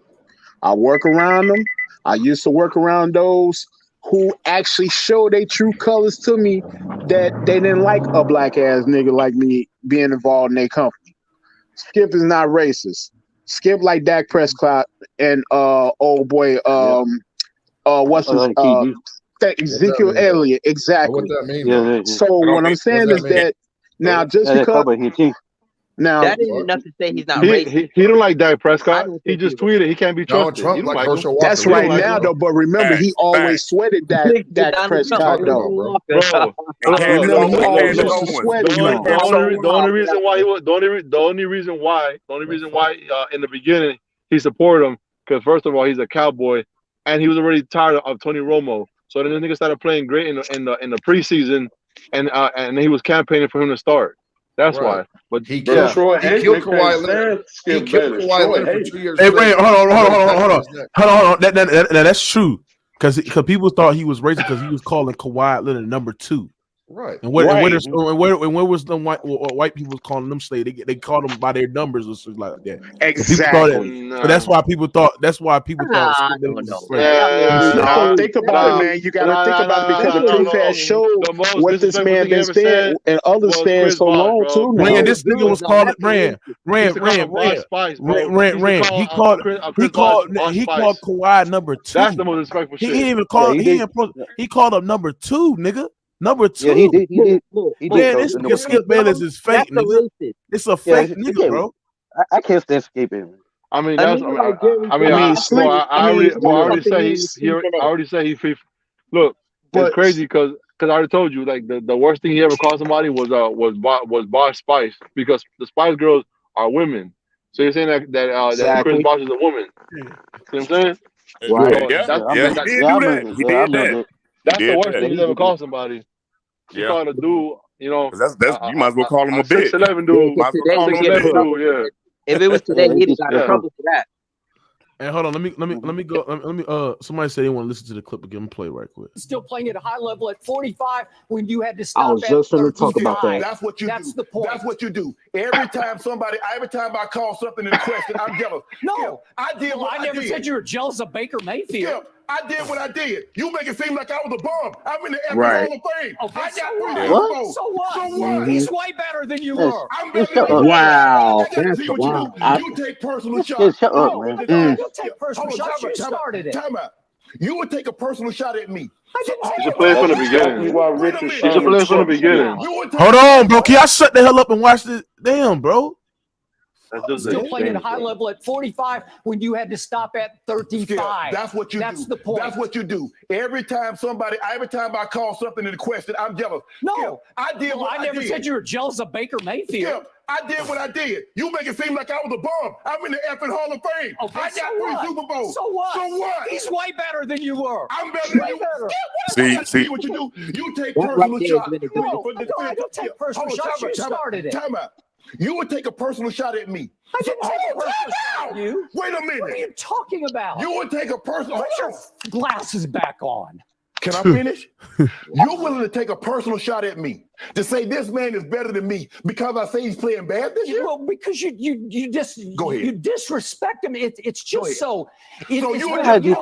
I work around them. I used to work around those who actually show their true colors to me, that they didn't like a black ass nigga like me being involved in their company. Skip is not racist. Skip like Dak Prescott and old boy what's his Ezekiel Elliott, exactly. What that mean? So what I'm saying is that now just because now that isn't enough to say he's not racist. He don't like Dak Prescott. He just tweeted he can't be trusted. Trump like Herschel Walker. That's right now though, but remember he always sweated Dak Prescott though. Bro, the only reason why in the beginning he supported him, because first of all he's a Cowboy and he was already tired of Tony Romo. So then the nigga started playing great in the preseason, and he was campaigning for him to start. That's why. But he killed Kawhi Leonard. He killed Kawhi Leonard for 2 years. Hey, wait, hold on. That's true. Because people thought he was racist because he was calling Kawhi Leonard number 2. Right. And where was the white people calling them slave? They called them by their numbers or something like that. Exactly. So that's why people thought. That's why people thought. Think about it, man. You got to think about it because the truth has showed what this man been saying and others saying so long too. Man, this nigga was calling Rand. He called Kawhi number 2. That's the most respectful shit. He even called. He called him number 2, nigga. Number 2. Yeah, he did. Man, this nigga Skip Bayless is fake, nigga. It's a fake nigga, bro. I can't stand Skip Bayless. I mean, that's. I already say he. Look, it's crazy because I already told you, like the worst thing he ever called somebody was Bosch Spice, because the Spice Girls are women. So you're saying that Chris Bosh is a woman? See what I'm saying? Right. He did that. That's the worst thing he's ever called somebody. He called a dude, you know. That's you might as well call him a bitch. 6'11" dude. Might as well call him a bitch. Yeah. If it was today, he'd have got in trouble for that. Hey, hold on. Let me go. Somebody said they want to listen to the clip again. Play right quick. Still playing at a high level at 45 when you had to stop. I was just going to talk about that. That's what you do. The point. That's what you do. Every time I call something in question, I'm jealous. No, I did what I never did. said you were jealous of Baker Mayfield. I did what I did. You make it seem like I was a bum. I'm in the Hall of Fame. Okay, I got what? So what? He's way better than you were. I'm better than you. Wow. You take personal shots. Shut up, man. Don't take personal shots. You started it. Time out. You would take a personal shot at me. You should play from the beginning. You should play from the beginning. Hold on, bro. Can y'all shut the hell up and watch this? Damn, bro. Still playing at a high level at 45 when you had to stop at 35. That's what you do. That's the point. That's what you do. Every time I call something in question, I'm jealous. No, I did what I did. never said you were jealous of Baker Mayfield. I did what I did. You make it seem like I was a bum. I'm in the Hall of Fame. Okay, I got 3 Super Bowls. So what? So what? He's way better than you were. I'm better than you. See what you do? You take personal shots. No, I don't take personal shots. You started it. Time out. You would take a personal shot at me. I didn't take a personal shot at you. Wait a minute. What are you talking about? You would take a personal. Put your glasses back on. Can I finish? You're willing to take a personal shot at me. to say this man is better than me because I say he's playing bad this year? Well, because you just Go ahead. you disrespect him. It's Go just ahead. you So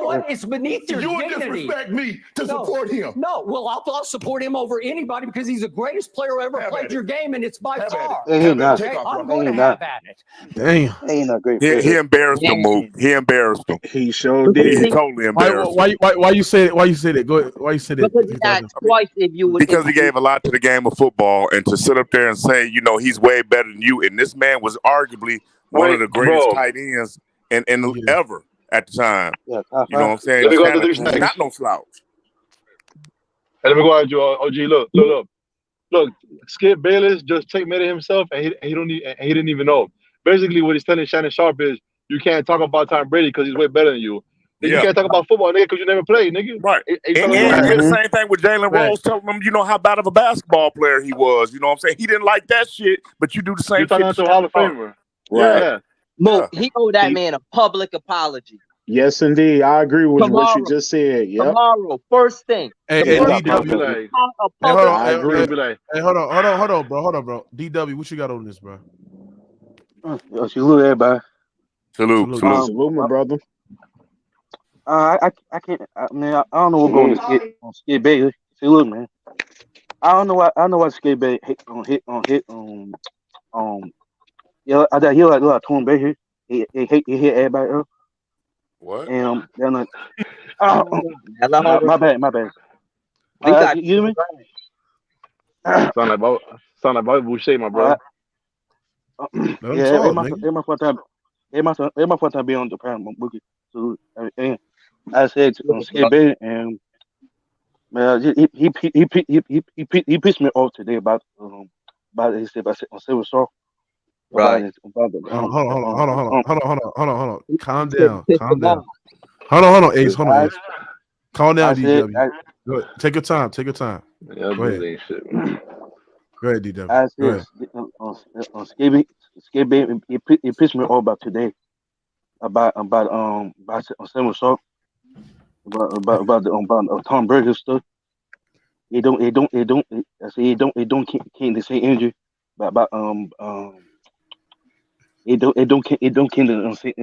know what? It's beneath your you would dignity. disrespect me to support him. No, well, I'll support him over anybody because he's the greatest player who ever played your game, and it's by far. He not. Okay? I'm He going to not. have at it. Damn. He ain't not great. He embarrassed him, Mook. He embarrassed him. He sure He did. totally embarrassed him. Why you say it? Why you say that? Go ahead. Why you say that? Because he asked twice if you would. Because he gave a lot to the game of football, and to sit up there and say, you know, he's way better than you, and this man was arguably one of the greatest tight ends in ever at the time. Yeah, you know what I'm saying? Let me go to Shannon the next. not no slouch. Hey, let me go at you, OG. Look. Skip Bayless just checkmated himself, and he didn't even know. Basically, what he's telling Shannon Sharpe is, you can't talk about Tom Brady because he's way better than you. Then you can't talk about football, nigga, because you never played, nigga. Right. And he did the same thing with Jalen Rose, telling him, you know, how bad of a basketball player he was. You know what I'm saying? He didn't like that shit, but you do the same You're shit. talking to a Hall of Famer. Right. Yeah. Mo, he owed that man a public apology. Yes, indeed. I agree with what Tomorrow. you just said. Yep. Tomorrow, first thing. Hey, The first DW. thing, Hold on. I agree. Hey, hold on, bro. DW, what you got on this, bro? Salute everybody. Salute. Salute, my brother. I can't. I don't know what's going on Skip Bayless. Salute, man. I don't know why Skip Bayless hit. Yeah, I got like Tom Brady. He hit everybody else. What? And then my bad. You hear me? Sound like Bobby Boucher, my bro. Yeah, it my first time. It my first time being on the panel, Bookie. So, and I said to Skip Bayless, and he pissed me off today about he said on Silver Star. Right. Hold on. Calm down. Hold on, Ace. Calm down, DW. Go ahead. Take your time. Yeah, Go ahead. Go ahead, DW. I said on Skip Bayless, he pissed me off about today. About on Silver Star. About Tom Brady stuff. It don't can't they say injury, but about it don't can't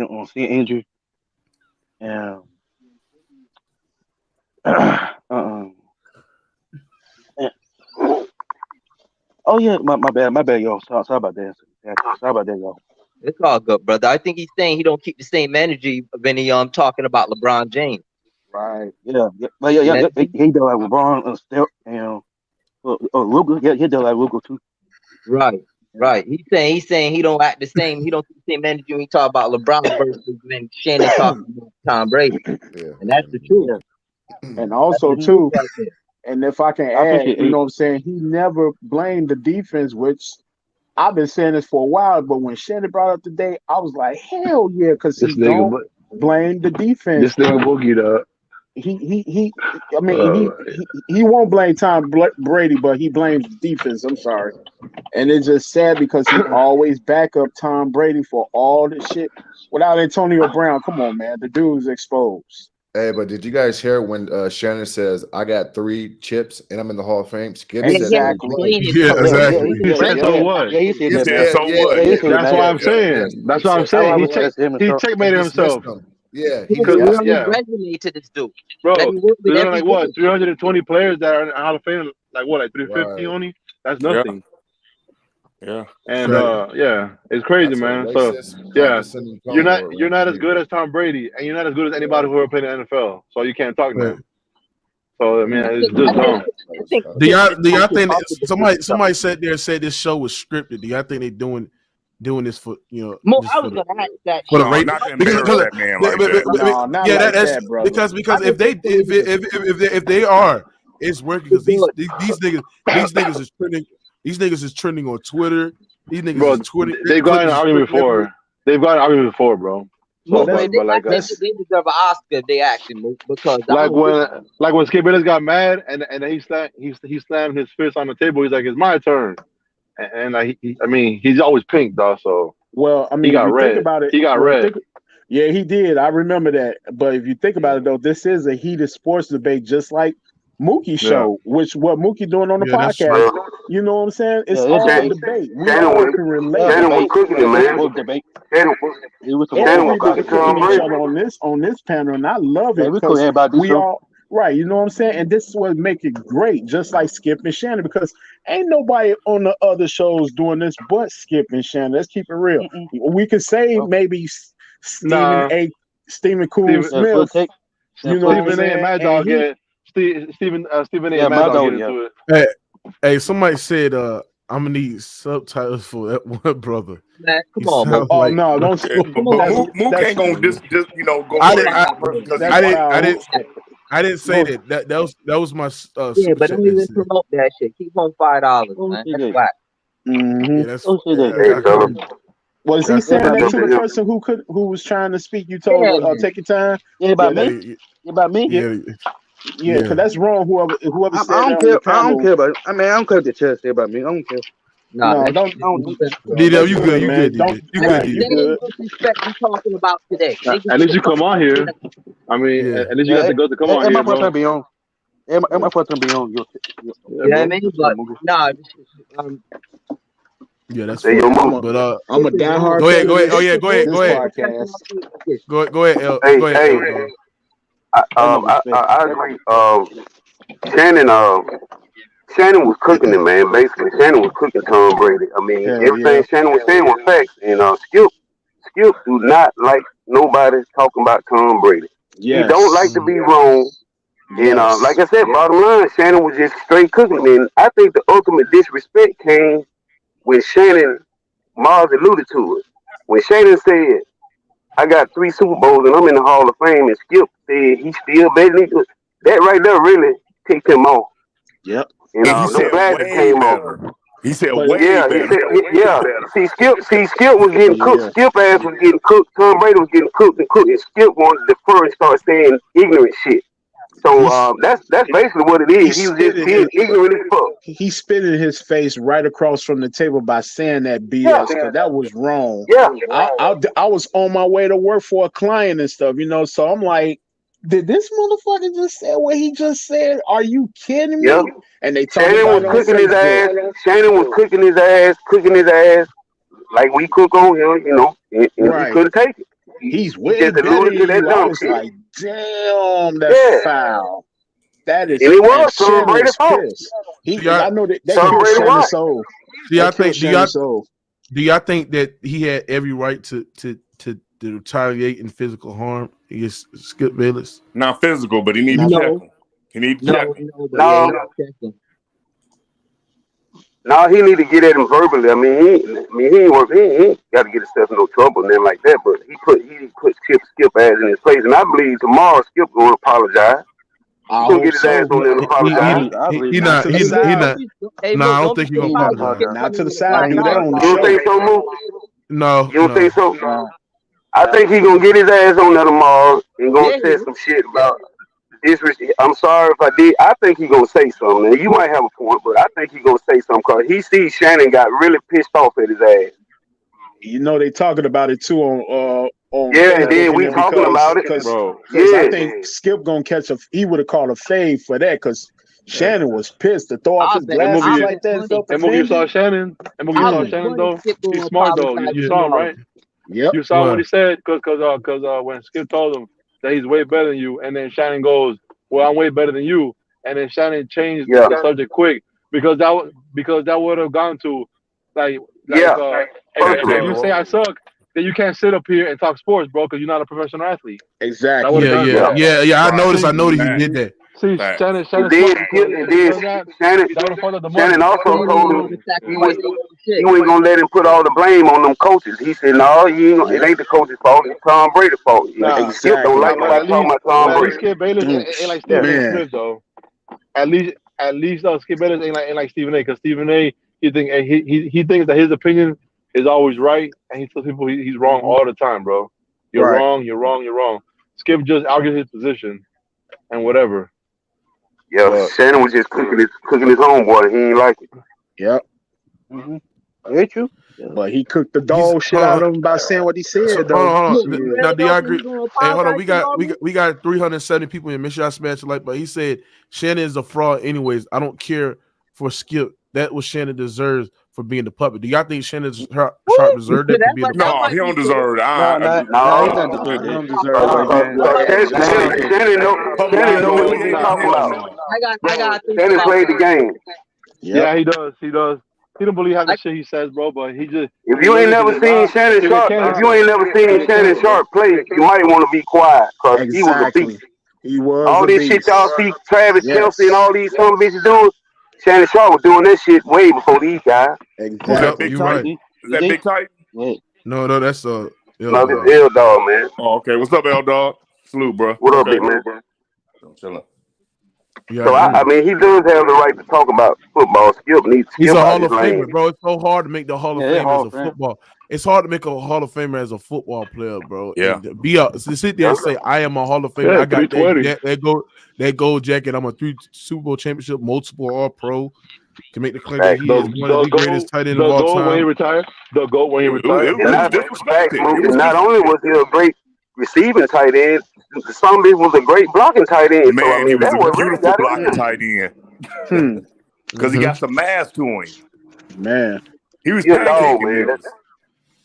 on see injury. Oh yeah, my bad, y'all. Sorry about that. Sorry about that, y'all. It's all good, brother. I think he's saying he don't keep the same energy when he talking about LeBron James. Right. Yeah. But he did like LeBron and Luka. He did like Luka too. Right. He's saying he don't act the same. He don't keep the same energy when he talk about LeBron versus when Shannon talking about Tom Brady. And that's the truth. And also too, and if I can add, you know what I'm saying, he never blamed the defense, which I've been saying this for a while, but when Shannon brought up today, I was like, hell yeah, because he don't blame the defense. This nigga Boogie, dog. He won't blame Tom Brady, but he blames the defense. I'm sorry. And it's just sad because he always back up Tom Brady for all this shit. Without Antonio Brown, come on, man. The dude's exposed. Hey, but did you guys hear when Shannon says, I got 3 chips and I'm in the Hall of Fame? Skip said exactly. Exactly. He said so what? Yeah, he said so what? That's what I'm saying. That's what I'm saying. He checkmated himself. Yeah, he resume to this dude. Bro, there's like what, 320 players that are in the Hall of Fame, like what, like 350 only? That's nothing. Yeah. And it's crazy, man. So you're not as good as Tom Brady, and you're not as good as anybody who ever played in the NFL. So you can't talk to him. So I mean, it's just dumb. Do y'all think somebody sat there and said this show was scripted? Do y'all think they doing this for I was gonna ask that. For the not to embarrass that man like that. That's because if they are, it's working because these niggas is trending. These niggas is trending on Twitter. These niggas is Twitter. They've got an argument before. Bro. So, they deserve an Oscar if they actually move because when Skip Bayless got mad and he slammed his fist on the table. He's like, "It's my turn," and he's always pink, dog. So he got red. Think about it, he got red. Yeah, he did. I remember that. But if you think about it, though, this is a heated sports debate, just like Mookie show, which what Mookie doing on the Yeah, that's true. podcast. You know what I'm saying? It's Yeah, all debate. debate. We Shannon all was can relate. Shannon was cooking it, man. Both debate. Shannon was Everybody cooking Tom cooking each Brady. other on this panel, and I love Yeah, it we cook because everybody we show. all right. You know what I'm saying? And this is what make it great, just like Skip and Shannon, because ain't nobody on the other shows doing this but Skip and Shannon. Let's keep it real. We could say maybe Nah, Stephen Cool Smith. You know what I'm Stephen A. saying? and Mad Dog, yeah. Stephen A. and Mad Dog get into it. Hey, somebody said I'm gonna need subtitles for that one brother. Man, He come on, bro. sounds Oh like- no, don't. But Mook ain't gonna just go I for didn't. because I didn't say that. That was my Yeah, super but chat don't even message. promote that shit. Keep on $5, man. That's whack. Mm-hmm. Yeah, that's Don't say that. Hey, fella. Was he That's saying that look to at the him. person who was trying to speak? You told take your time. Yeah, about yeah, me. About me. Yeah, because that's wrong. Whoever said I that don't on the care. I panel. don't care about. I mean, I don't care what the church say about me. I don't care. No, don't. DW, you good? You man. good? Don't. You Right, good? you good. Disrespect we talking about today. At least you come on here. I mean, at least you got the guts to come on here, my bro. person be on. My person be on. You know what I mean? But nah, Yeah, that's Hey, fine. yo, But I'm a diehard. go ahead. fan of Oh yeah, this go ahead. podcast. Go ahead. L. Hey, Go ahead, hey, L. Dog. I agree. Shannon was cooking it, man. Basically, Shannon was cooking Tom Brady. I mean, everything Shannon was saying was facts. And Skip do not like nobody talking about Tom Brady. Yes. He don't like to be wrong. And like I said, bottom line, Shannon was just straight cooking. And I think the ultimate disrespect came when Mars alluded to it. When Shannon said, I got 3 Super Bowls and I'm in the Hall of Fame, and Skip said he's still better than me. That right there really ticked him off. Yep. And he said glasses way came better. off. He said But way better. See, Skip was getting cooked. Skip ass was getting cooked. Tom Brady was getting cooked, and Skip wanted to defer and start saying ignorant shit. So that's basically what it is. He was just being ignorant as fuck. He spit in his face right across from the table by saying that BS because that was wrong. Yeah. I was on my way to work for a client and stuff, so I'm like, did this motherfucker just say what he just said? Are you kidding me? Yeah. And they talking Shannon was about it on cooking his ass. Facebook. Shannon was cooking his ass like we cook on him, and he couldn't take it. He's He way just better alluded than to that you. I dumb was shit. like, damn, that's foul. That is. And it was and Tom Shannon Brady's was fault. pissed. I know that Tom killed Brady Shannon's was. soul. Do y'all That killed think? Shannon's soul. Do y'all think that he had every right to retaliate in physical harm against Skip Bayless? Not physical, but he needs to check him. He needs to check him. No, he need to get at him verbally. I mean, he ain't got to get himself in no trouble and then like that. But he put Skip ass in his place, and I believe tomorrow Skip gonna apologize. He's gonna get his ass on there and apologize. He not. No, I don't think he gonna apologize. Not to the side. Do that on the You don't think show. so, Mo? No. You don't think so? I think he gonna get his ass on there tomorrow and gonna say some shit about disrespect. I'm sorry if I did. I think he gonna say something. And you might have a point, but I think he gonna say something because he sees Shannon got really pissed off at his ass. They talking about it too on yeah, and then we talking about it, bro. Because I think Skip gonna catch he would have called a fade for that because Shannon was pissed to throw off his glasses like that. And Mookie, you saw Shannon. And Mookie, you saw Shannon though. He's smart though. You saw him, right? Yep. You saw what he said because when Skip told him that he's way better than you, and then Shannon goes, "Well, I'm way better than you," and then Shannon changed the subject quick because that would have gone to like if you say I suck, then you can't sit up here and talk sports, bro, because you're not a professional athlete. Exactly. Yeah. I noticed he did that. See, Shannon also told him he wasn't gonna let him put all the blame on them coaches. He said, "No, it ain't the coach's fault. It's Tom Brady's fault." Skip don't like nobody talking about Tom Brady. Skip Bayless ain't like Stephen Smith though. At least Skip Bayless ain't like Stephen A. Because Stephen A. he thinks that his opinion is always right, and he tells people he's wrong all the time, bro. You're wrong. Skip just argues his position and whatever. Yeah, Shannon was just cooking his homeboy. He ain't like it. Yep. Very true. But he cooked the dog shit out of him by saying what he said, So, though. hold on. Shit. Now, do y'all agree? Hey, hold on. We got 370 people in. Make sure I smash the like. But he said Shannon is a fraud. Anyways, I don't care for Skip. That was Shannon deserves for being the puppet. Do y'all think Shannon Sharpe deserved that to be the puppet? No, he don't deserve it. No, he doesn't deserve it. He don't deserve it, man. Shannon know what he's talking about. I got. Shannon played the game. Yeah, he does. He does. He don't believe half the shit he says, bro. But he just. If you ain't never seen Shannon Sharpe play, you might want to be quiet because he was a beast. He was all this shit y'all see Travis Kelce and all these some bitches doing. Shannon Sharpe was doing this shit way before these guys. Exactly. You're right. Is that Big Tight? No, that's no, this L Dog, man. Oh, okay. What's up, L Dog? Salute, bro. What up, big man? Chilling. Yeah, so I mean, he does have the right to talk about football. Skip needs. He's Skip a out Hall his of lane. Famer, bro. It's so hard to make the Hall of Fame as a football. It's hard to make a Hall of Famer as a football player, bro. Yeah. And to sit there and say I am a Hall of Famer. I got that gold jacket. I'm a 3 Super Bowl championship, multiple All Pro. Can make the claim that he is one of the greatest tight ends of all time. When he retired, the GOAT when he retired. Not only was he a great receiving tight end, some people was a great blocking tight end. Man, so, I mean, he was that a was beautiful blocking tight end. Because he got some mass to him. Man. He was a dog, man.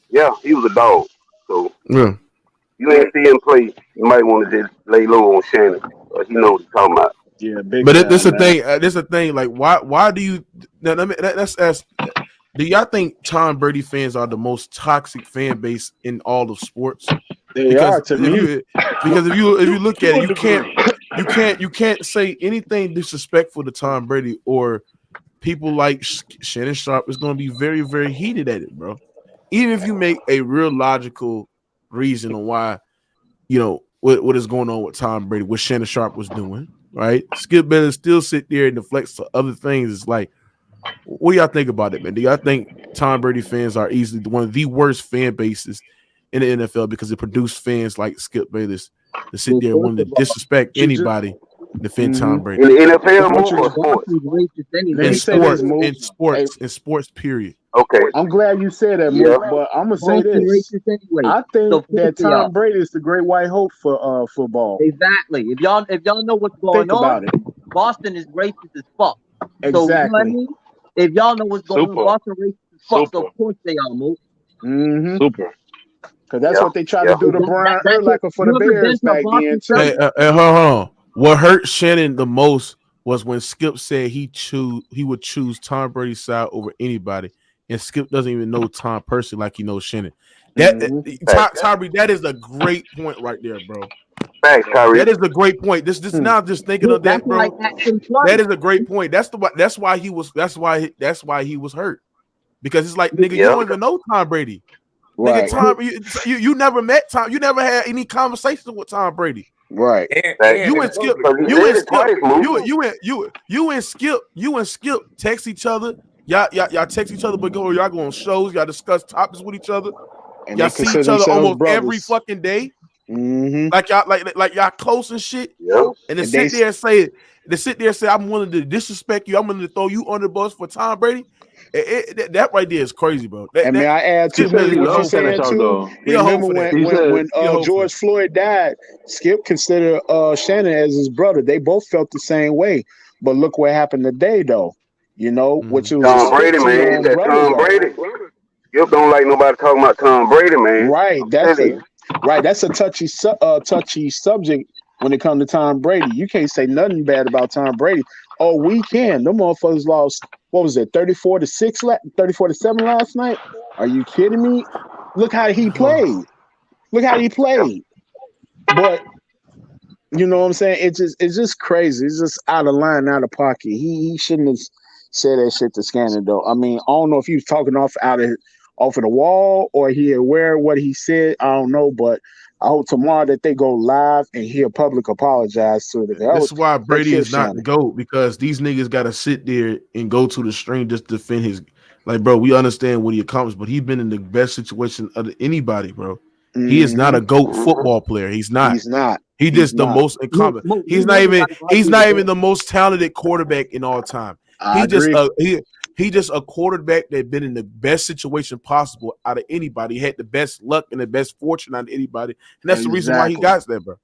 Yeah, he was a dog. So you ain't see him play, you might want to just lay low on Shannon. He knows what he's talking about. Yeah, big but this is the thing. This is the thing. Like, why do you? Now, let's ask. Do y'all think Tom Brady fans are the most toxic fan base in all of sports? They are to me. Because if you look at it, you can't say anything disrespectful to Tom Brady, or people like Shannon Sharpe is going to be very, very heated at it, bro. Even if you make a real logical reason on why, what is going on with Tom Brady, what Shannon Sharpe was doing. Right, Skip Bayless still sit there and deflects to other things. It's like, what do y'all think about it, man? Do y'all think Tom Brady fans are easily one of the worst fan bases in the NFL because it produced fans like Skip Bayless to sit there and want to disrespect anybody, defend Tom Brady? In the NFL, in sports, period. Okay, I'm glad you said that, but I'm gonna say this. I think that Tom Brady is the great white hope for football. Exactly. If y'all know what's going on, Boston is racist as fuck. Exactly. So, you know what I mean? If y'all know what's going on, Boston racist as fuck. So of course they are, Mo. Super. Because that's what they tried to do to Brian Urlacher for the Bears back then too. Hey, hold on. What hurt Shannon the most was when Skip said he would choose Tom Brady's side over anybody. And Skip doesn't even know Tom personally like he knows Shannon. Tyree, that is a great point right there, bro. Thanks, Tyree. That is a great point. This now just thinking of that, bro. That is a great point. That's why he was hurt. Because it's like, nigga, you don't even know Tom Brady. Right. Nigga, Tom, you never met Tom. You never had any conversation with Tom Brady. Right. You and Skip text each other. Y'all text each other, but y'all go on shows, y'all discuss topics with each other. And y'all see each other almost every fucking day. Mm-hmm. Like y'all close and shit. Yep. And to sit there and say, I'm willing to disrespect you, I'm willing to throw you under the bus for Tom Brady. That right there is crazy, bro. May I add to what you're saying too? Remember when George Floyd died, Skip considered Shannon as his brother. They both felt the same way. But look what happened today, though. Which was Tom Brady, man. Tom Brady. Skip don't like nobody talking about Tom Brady, man. Right. That's a touchy subject when it comes to Tom Brady. You can't say nothing bad about Tom Brady. Oh, we can. Them motherfuckers lost, what was it, 34-7 last night? Are you kidding me? Look how he played. But you know what I'm saying? It's just crazy. It's just out of line, out of pocket. He shouldn't have said that shit to Scanner, though. I mean, I don't know if he was talking off of the wall or he aware of what he said. I don't know, but I hope tomorrow that they go live and hear public apologize to the guy. That's why Brady is not the GOAT, because these niggas got to sit there and go to the string just to defend his. Like, bro, we understand what he accomplished, but he's been in the best situation of anybody, bro. Mm-hmm. He is not a GOAT football player. He's not. He's just the most incompetent. He's not even the most talented quarterback in all time. He He just a quarterback that been in the best situation possible out of anybody. He had the best luck and the best fortune out of anybody, and that's the reason why he got there, bro.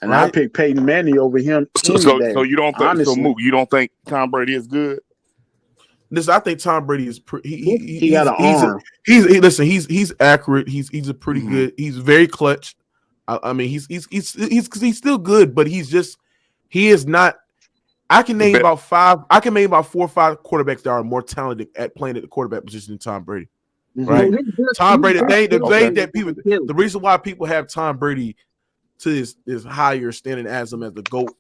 And I picked Peyton Manning over him any day. So you don't think honestly. so, Mook? You don't think Tom Brady is good? Listen, I think Tom Brady is he got an arm. He's accurate. He's a pretty good. He's very clutch. I mean, he's still good, but he is not. I can name about 4 or 5 quarterbacks that are more talented at playing at the quarterback position than Tom Brady. Right? Tom Brady. The reason why people have Tom Brady to this higher standing as him as the GOAT,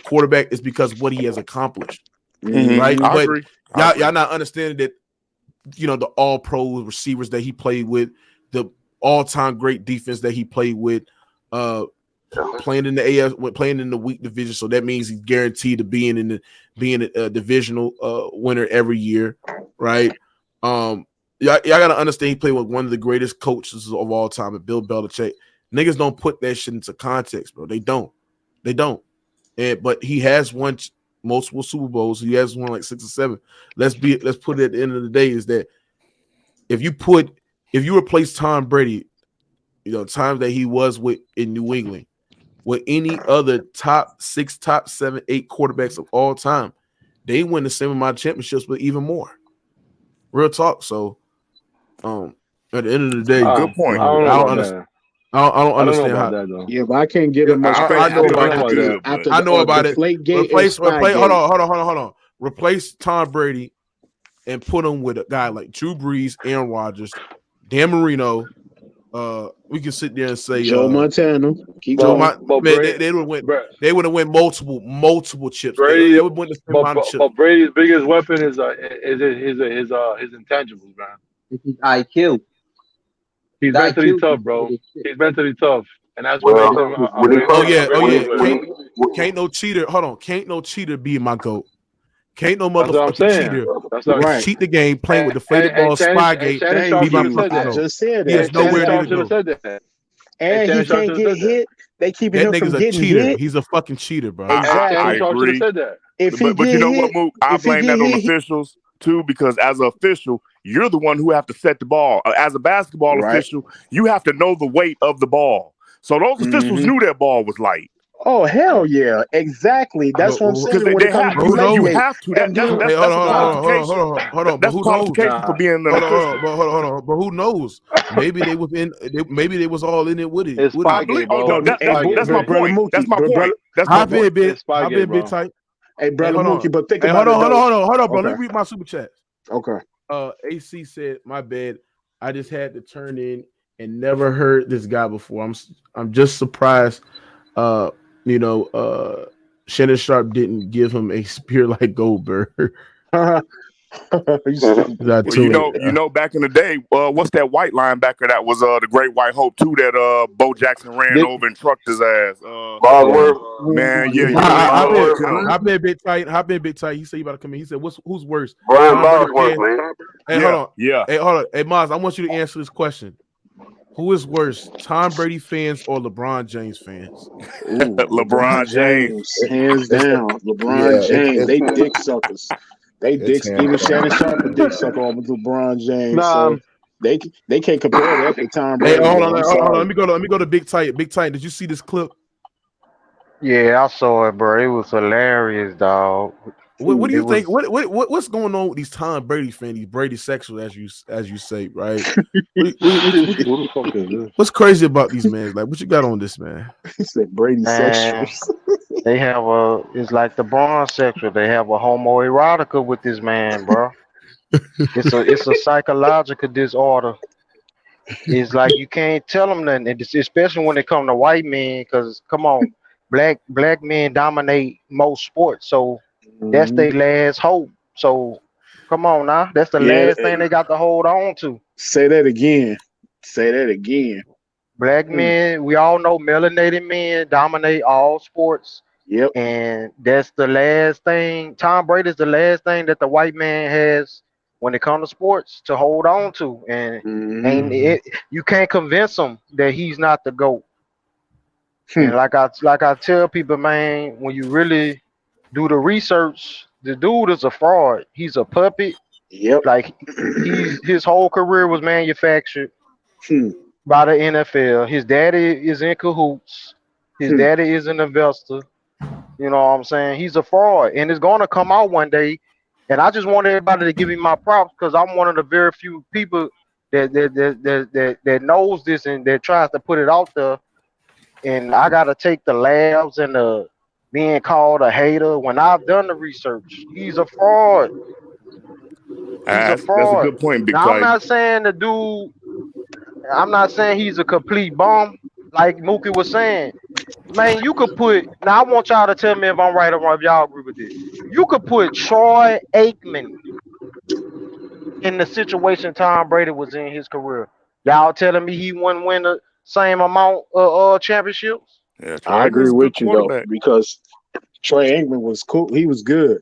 quarterback is because what he has accomplished. Right? I But agree. y'all not understanding that, the all pro receivers that he played with, the all-time great defense that he played with, playing in the AF, playing in the weak division. So that means he's guaranteed to being a divisional winner every year. Right. Y'all gotta understand he played with one of the greatest coaches of all time, at Bill Belichick. Niggas don't put that shit into context, bro. They don't. But he has won multiple Super Bowls. He has won like 6 or 7. Let's put it at the end of the day is that if you replace Tom Brady, times that he was in New England, with any other top 6, top 7, 8 quarterbacks of all time, they win the same amount of championships, but even more. Real talk. So, at the end of the day, good point. I don't understand. I don't understand know how. about that, though. Yeah, but I can't get him much. I know about it. I know about it. Replace. Hold on. Replace Tom Brady and put him with a guy like Drew Brees, Aaron Rodgers, Dan Marino. We can sit there and say Joe Montana. They would have won multiple chips. Brady, they would win the same amount of chips. But Brady's biggest weapon is his intangibles, man. IQ. He's mentally tough, bro. He's mentally tough, and that's what makes him. Can't no cheater. Hold on. Can't no cheater be my GOAT. Can't no motherfucking cheater. That's right. Cheat the game, playing with deflated ball, Spygate. I just said that. He has nowhere near to go. And he can't get hit. They keep him from getting cheater. hit. He's a fucking cheater, bro. Exactly. I agree. But you know what, Mook? I blame that on officials too, because as an official, you're the one who have to set the ball. As a basketball official, you have to know the weight of the ball. So those officials knew that ball was light. Oh, hell yeah. Exactly. That's what I'm saying. You have to. Hold on. That's a qualification for being an official. Hold on. But who knows? Maybe they was maybe they was all in it with it. It's Spygate, bro. That's my point. That's my point. I've been bit tight. Hey, brother Mookie, but think about it. Hold on, bro. Let me read my super chat. Okay. AC said, "My bad. I just had to turn in and never heard this guy before. I'm just surprised. Shannon Sharpe didn't give him a spear like Goldberg." Back in the day, what's that white linebacker that was the Great White Hope too? That Bo Jackson ran over and trucked his ass. Man, I've been a bit tight. He said you about to come in. He said, "Who's worse?" Brian Bosworth, man. Hey, hold on. Yeah. Hey, hold on. Hey, Maz, I want you to answer this question. Who is worse, Tom Brady fans or LeBron James fans? LeBron James. Hands down. LeBron James. They dick suckers. They dick. Even Shannon Sharpe a dick sucker over LeBron James. So they can't compare that to Tom Brady. Hey, hold on. Let me go to Big Tight. Big Tight, did you see this clip? Yeah, I saw it, bro. It was hilarious, dog. What do you think? What's going on with these Tom Brady fans? These Brady sexuals, as you say, right? What's crazy about these men? Like, what you got on this, man? He said Brady sexuals. They have it's like the Braun sexual. They have a homoerotica with this man, bro. It's a psychological disorder. It's like you can't tell them nothing, especially when it comes to white men. Because come on, black men dominate most sports, so. That's their last hope. So, come on now. That's the last thing they got to hold on to. Say that again. Black men, we all know melanated men dominate all sports. Yep. And that's the last thing. Tom Brady is the last thing that the white man has when it comes to sports to hold on to. And you can't convince him that he's not the GOAT. And like I tell people, man, when you really do the research, the dude is a fraud. He's a puppet. Yep. Like his whole career was manufactured by the NFL. His daddy is in cahoots. His daddy is an investor. You know what I'm saying? He's a fraud, and it's going to come out one day. And I just want everybody to give me my props because I'm one of the very few people that knows this and that tries to put it out there. And I got to take the labs and the being called a hater when I've done the research. He's a fraud. He's a That's a fraud. good point, Big Now I'm Tight. not saying the dude. I'm not saying he's a complete bum, like Mookie was saying. Man, you could put. Now I want y'all to tell me if I'm right or wrong. If y'all agree with this, you could put Troy Aikman in the situation Tom Brady was in his career. Y'all telling me he wouldn't win the same amount of championships? Yeah, I Troy agree Aikman's a good with you though, quarterback. because Troy Aikman was cool. He was good.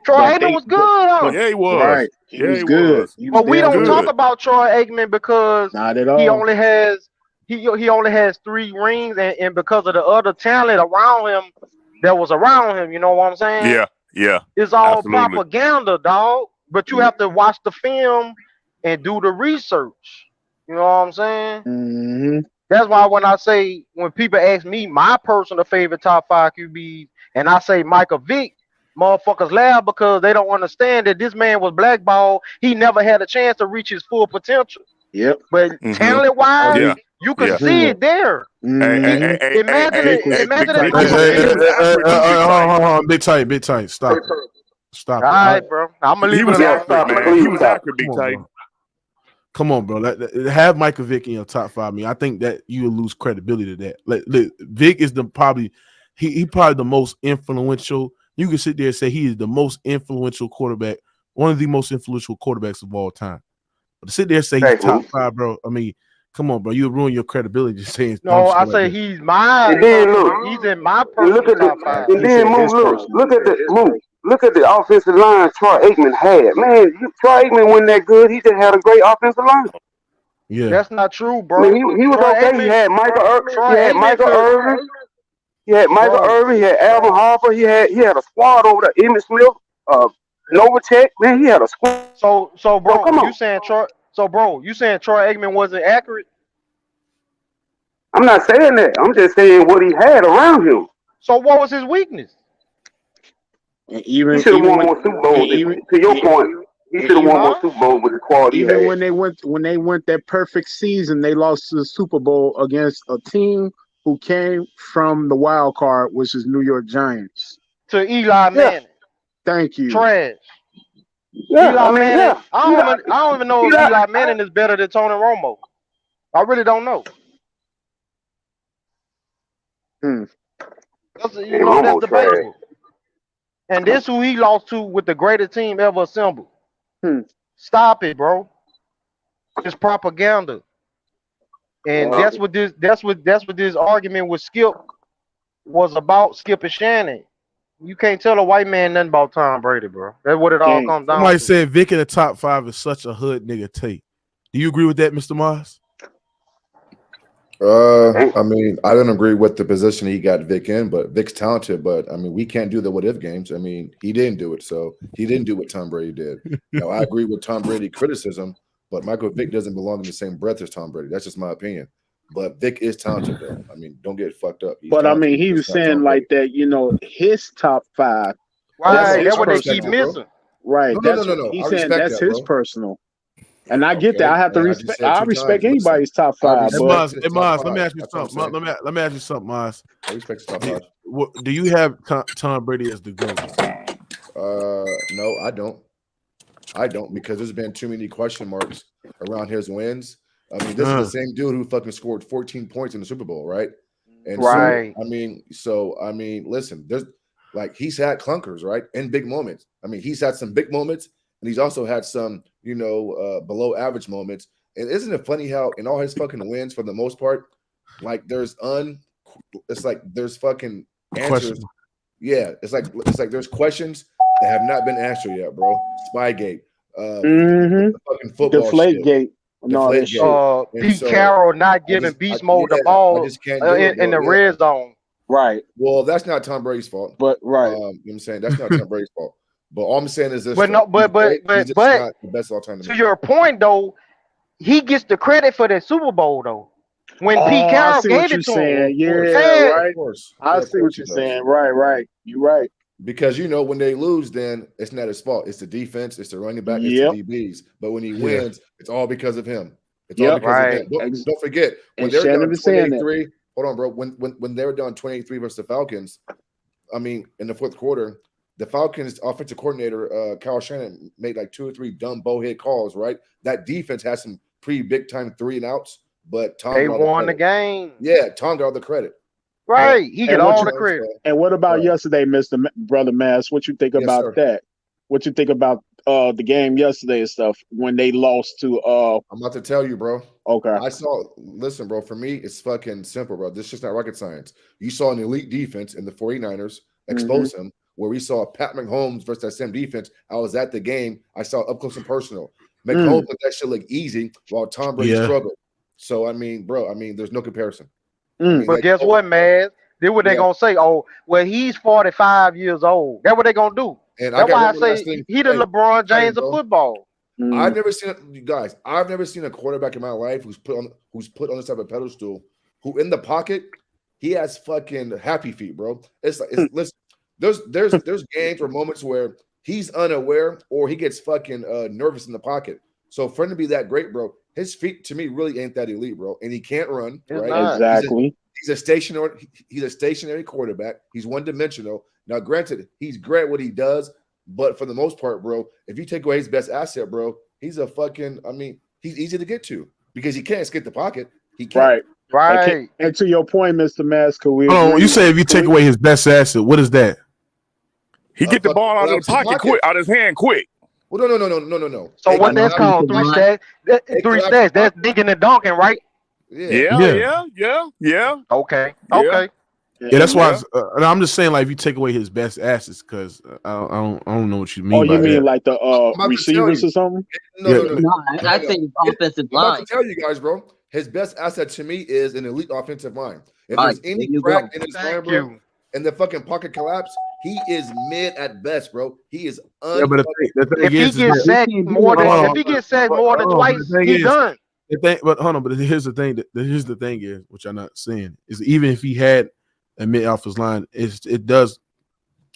Troy Aikman was good, though. Yeah, he was. Right. He Yeah, was he good. was. He was But we damn don't good. talk about Troy Aikman because Not at he all. only has he only has 3 rings, and because of the other talent around him that was around him. You know what I'm saying? Yeah, It's all absolutely. propaganda, dog. But you have to watch the film and do the research. You know what I'm saying? Mm-hmm. That's why when people ask me my personal favorite top 5 QBs, and I say Michael Vick, motherfuckers laugh because they don't understand that this man was blackballed. He never had a chance to reach his full potential. Yep. But talent wise, Yeah. you could Yeah. see it there. Imagine if Michael Vick. Big tight. Stop. All right, bro. I'm gonna He leave was it alone. accurate, man. He was accurate, Big Come on, Tight. bro. Come on, bro. Have Michael Vick in your top 5. I mean, I think that you will lose credibility to that. Look, Vick is probably the most influential. You can sit there and say he is the most influential quarterback, one of the most influential quarterbacks of all time. But to sit there and say he's top 5, bro. I mean, come on, bro. You ruin your credibility just saying. No, I say he's my. And then look, he's in my and look personal at top 5. and then look at the offensive line Troy Aikman had. Man, Troy Aikman wasn't that good. He just had a great offensive line. Yeah, that's not true, I bro. mean, he was Troy okay. Aikman, He had Michael Irvin. He had Alvin Harper. He had a squad over there. Emmitt Smith, Novacek. Man, he had a squad. So bro, come on. you saying Troy Aikman wasn't accurate? I'm not saying that. I'm just saying what he had around him. So what was his weakness? He should have won more Super Bowls. To your point, he should have won more Super Bowls with the squad he had. When they went that perfect season, they lost to the Super Bowl against a team who came from the wild card, which is New York Giants. To Eli Manning. Thank you. Trash. Yeah, Eli Manning. yeah. I don't even know if Eli Manning is better than Tony Romo. I really don't know. That's debatable. And this who he lost to with the greatest team ever assembled. Stop it, bro. It's propaganda. And that's what this argument with Skip was about. Skip and Shannon. You can't tell a white man nothing about Tom Brady, bro. That's what it all comes down Somebody to. said Vick in the top 5 is such a hood nigga take. Do you agree with that, Mr. Mars? I mean, I don't agree with the position he got Vic in, but Vic's talented. But I mean, we can't do the what if games. I mean, he didn't do it, so he didn't do what Tom Brady did. Now, I agree with Tom Brady criticism, but Michael Vick doesn't belong in the same breath as Tom Brady. That's just my opinion. But Vic is talented, though. I mean, don't get fucked up. He's but talented. I mean, he was saying like that. You know, his top 5. Right, that's what they keep missing. Right. No. He's saying that's his personal. And I get that. I have to respect. I respect anybody's top 5. Mars, let me ask you something. Let me ask you something, Mars. I respect top 5. Do you have Tom Brady as the GOAT? No, I don't. I don't, because there's been too many question marks around his wins. I mean, this is the same dude who fucking scored 14 points in the Super Bowl, right? And so I mean, listen, there's he's had clunkers, right? In big moments. I mean, he's had some big moments, and he's also had some, below average moments. And isn't it funny how in all his fucking wins, for the most part, there's fucking answers. Yeah, it's like there's questions that have not been answered yet, bro. Spygate, the fucking football Deflategate. shit. No, Pete Carroll not giving Beast Mode the ball in the red zone. Right. Well, that's not Tom Brady's fault. But right. You know what I'm saying? That's not Tom Brady's fault. But all I'm saying is this. But no, but he's just not the best all time. To your point though, he gets the credit for that Super Bowl though. When Pete Carroll gave it to him. Yeah, right. I see what you're saying. Right. You're right. Because when they lose, then it's not his fault. It's the defense, it's the running back, it's the DBs. But when he wins, it's all because of him. It's all because of him. Don't forget when they're down 23. Hold on, bro. When they were down 23 versus the Falcons, I mean, in the fourth quarter, the Falcons offensive coordinator, Kyle Shannon, made like 2 or 3 dumb bowhead calls, right? That defense has some pretty big time 3 and outs, but Tom won the game. Yeah, Tom got all the credit. Right. He got all the credit. And what about yesterday, Mr. Brother Mass? What you think about that? What you think about the game yesterday and stuff when they lost to I'm about to tell you, bro. Okay. Listen, bro, for me, it's fucking simple, bro. This is just not rocket science. You saw an elite defense in the 49ers expose him, where we saw Pat McHolmes versus that same defense. I was at the game. I saw up close and personal. McHolmes let that shit look easy while Tom Brady struggled. So, I mean, bro, there's no comparison. But guess what, man? Then what they gonna say? Oh, well, he's 45 years old. That's what they gonna do. And that's why I say he the LeBron James of football. I've never seen you guys. I've never seen a quarterback in my life who's put on this type of pedestal. Who in the pocket, he has fucking happy feet, bro. It's like listen. There's games or moments where he's unaware or he gets fucking nervous in the pocket. So for him to be that great, bro, his feet to me really ain't that elite, bro. And he can't run, right? Exactly. He's a stationary quarterback. He's one-dimensional. Now, granted, he's great at what he does, but for the most part, bro, if you take away his best asset, bro, he's a fucking. He's easy to get to because he can't skip the pocket. He can't. Right. And to your point, Mr. Masker, you say if you take away his best asset, what is that? He get the ball out of the pocket quick, out of his hand quick. Well, no. So what that's called? 3 stacks. 3 stacks. That's digging and dunking, right? Yeah. Okay. Yeah, that's why I'm just saying, like, if you take away his best assets, because I don't know what you mean. Oh, you mean like the receivers or something? No, I think offensive line. I'm about to tell you guys, bro. His best asset to me is an elite offensive line. If there's any crack in his line, bro, and the fucking pocket collapse, he is mid at best, bro. He is but the thing if he gets sacked more than twice, he's done. But hold on, but here's the thing. Here's the thing is, which I'm not saying, is even if he had a mid offensive line, it does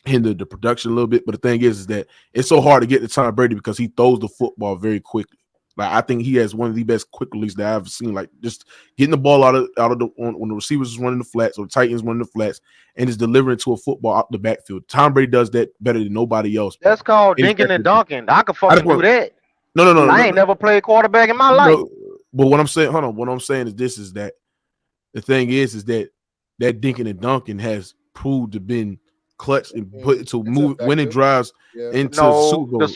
hinder the production a little bit. But the thing is that it's so hard to get to Tom Brady because he throws the football very quickly. Like, I think he has one of the best quick release that I've seen. Like, just getting the ball out of the when the receivers is running the flats or the tight ends running the flats and just delivering to a football out the backfield. Tom Brady does that better than nobody else. That's called dinking and dunking. I could fucking do that. No. I ain't never played quarterback in my life. But what I'm saying, hold on. What I'm saying is that the thing is that dinking and dunking has proved to been clutch and put to move winning drives into Super Bowl. The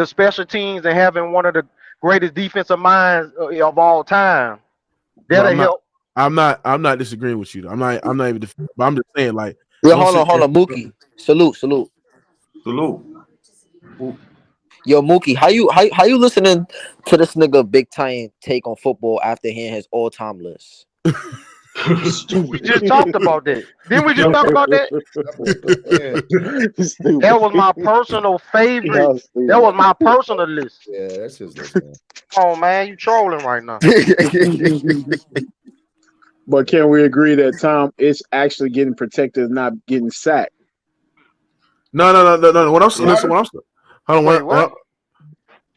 special teams and having one of the greatest defensive minds of all time. That'll help. I'm not disagreeing with you. I'm not even. But I'm just saying, like, hold on, Mookie. Salute. Yo, Mookie, how you listening to this nigga Big Time take on football after hearing his all-time list? We just talked about that. Didn't we just talk about that? That was my personal favorite. That was my personal list. Yeah, that's his list, man. Oh man, you trolling right now. But can we agree that Tom is actually getting protected, not getting sacked? No. What I'm saying,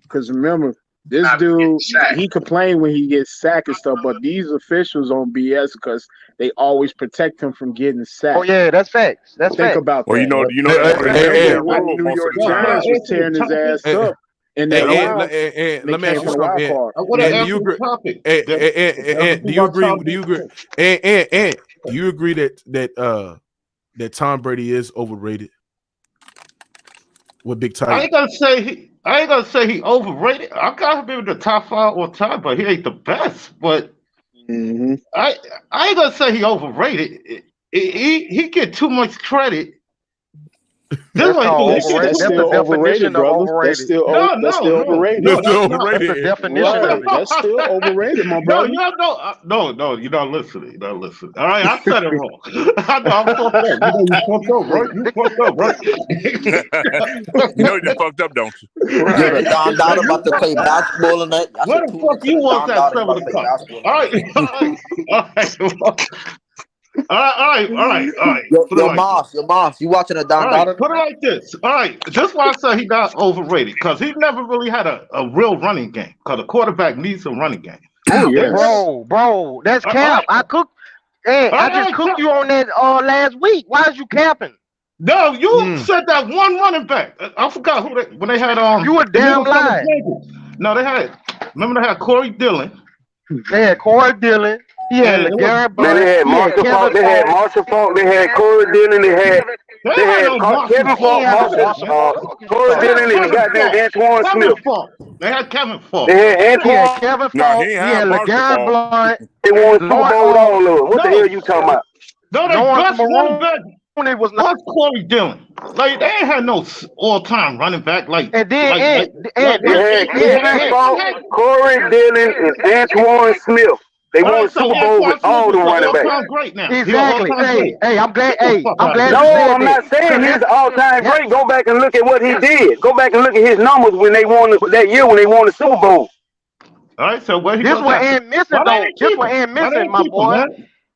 because remember, this dude, he complained when he gets sacked and stuff, but these officials on BS because they always protect him from getting sacked. Oh yeah, that's facts. Think about that. Well, you know, New York Giants was tearing his ass up. And let me ask you something. Do you agree? Do you agree that Tom Brady is overrated? With Big Time, I ain't gonna say he overrated. I got him in the top 5 all time, but he ain't the best. But I ain't gonna say he overrated. He get too much credit This way, That's still overrated, brother. That's still overrated. That's still overrated. That's the definition of it. That's still overrated, my No, brother. you no, you're not listening. You're not listening. All right, I said it wrong. I know I'm fucked up. You fucked up, right? You fucked up, right? You know you fucked up, don't you? You're the Don Dada about to play basketball in that. Where the fuck you was at 7 o'clock? All right. Your mom, you watching a Don All right, Dada? put it like this. All right, this why I say he got overrated because he never really had a real running game. Because a quarterback needs a running game. Oh yeah, bro, that's cap. I cooked. Hey, I just cooked you on that last week. Why is you capping? No, you said that one running back. I forgot who they when they had You a damn lie. No, they had. Remember they had Corey Dillon. They had Corey Dillon. He had LeGarrette Blount. They had Marshall Falk. They had Marshall Falk. They had Corey Dillon. They had Kevin Falk. Corey Dillon and goddamn Antoine Smith. They had Kevin Falk. They had Antoine. Kevin No, Falk. he He ain't had have Marshall LeGarrette Falk. Blount. They won Super Bowl all of them. What the hell you talking about? No, they Lawrence best running back Maroon was not. was Corey Dillon. Like they ain't had no all-time running back like. And then They had Kevin Falk, Corey Dillon, and Antoine Smith. They won Super Bowl with all the running backs. Great now. Exactly. Hey, I'm glad. Hey, I'm glad. No, I'm not saying he's all-time great. Go back and look at what he did. Go back and look at his numbers when they won that year when they won the Super Bowl. All right, so where he This goes what at? ain't missing though. This what ain't missing, my boy.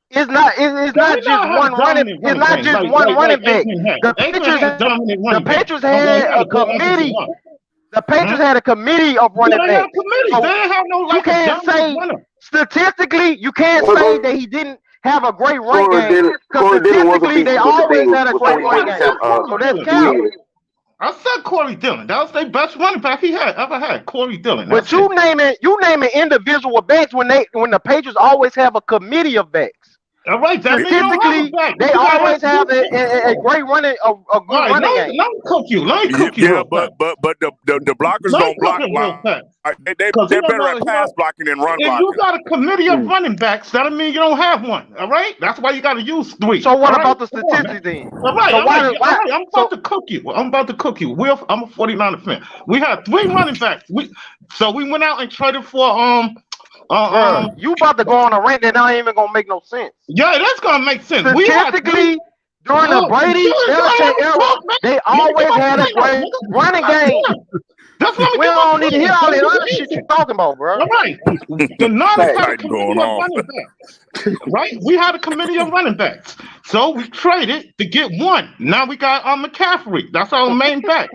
It's not. It's not just one running. It's not just one running back. The Patriots had a committee. The Patriots had a committee of running backs. So you can't say statistically. You can't say that he didn't have a great run game. Because statistically, they always had a great run game. So that's cap. I said Corey Dillon. That was their best running back he had ever had. Corey Dillon. But you naming individual backs when the Patriots always have a committee of backs. All right, that statistically, they always have a great running, a good running game. Let me cook you. Let me cook you. Yeah, but the blockers don't block. They're better at pass blocking than run blocking. If you got a committee of running backs, that mean you don't have one. All right, that's why you got to use 3. So what about the statistics then? All right, I'm about to cook you. I'm about to cook you. I'm a 49er fan. We had 3 running backs. So we went out and traded for you about to go on a rant that not even gonna make no sense. Yeah, that's gonna make sense. Statistically, during the Brady Belichick era, they always had a great running game. We don't need to hear all that other shit you talking about, bro. All right, the Niners had a committee of running backs. Right, we had a committee of running backs, so we traded to get one. Now we got McCaffrey. That's our main back.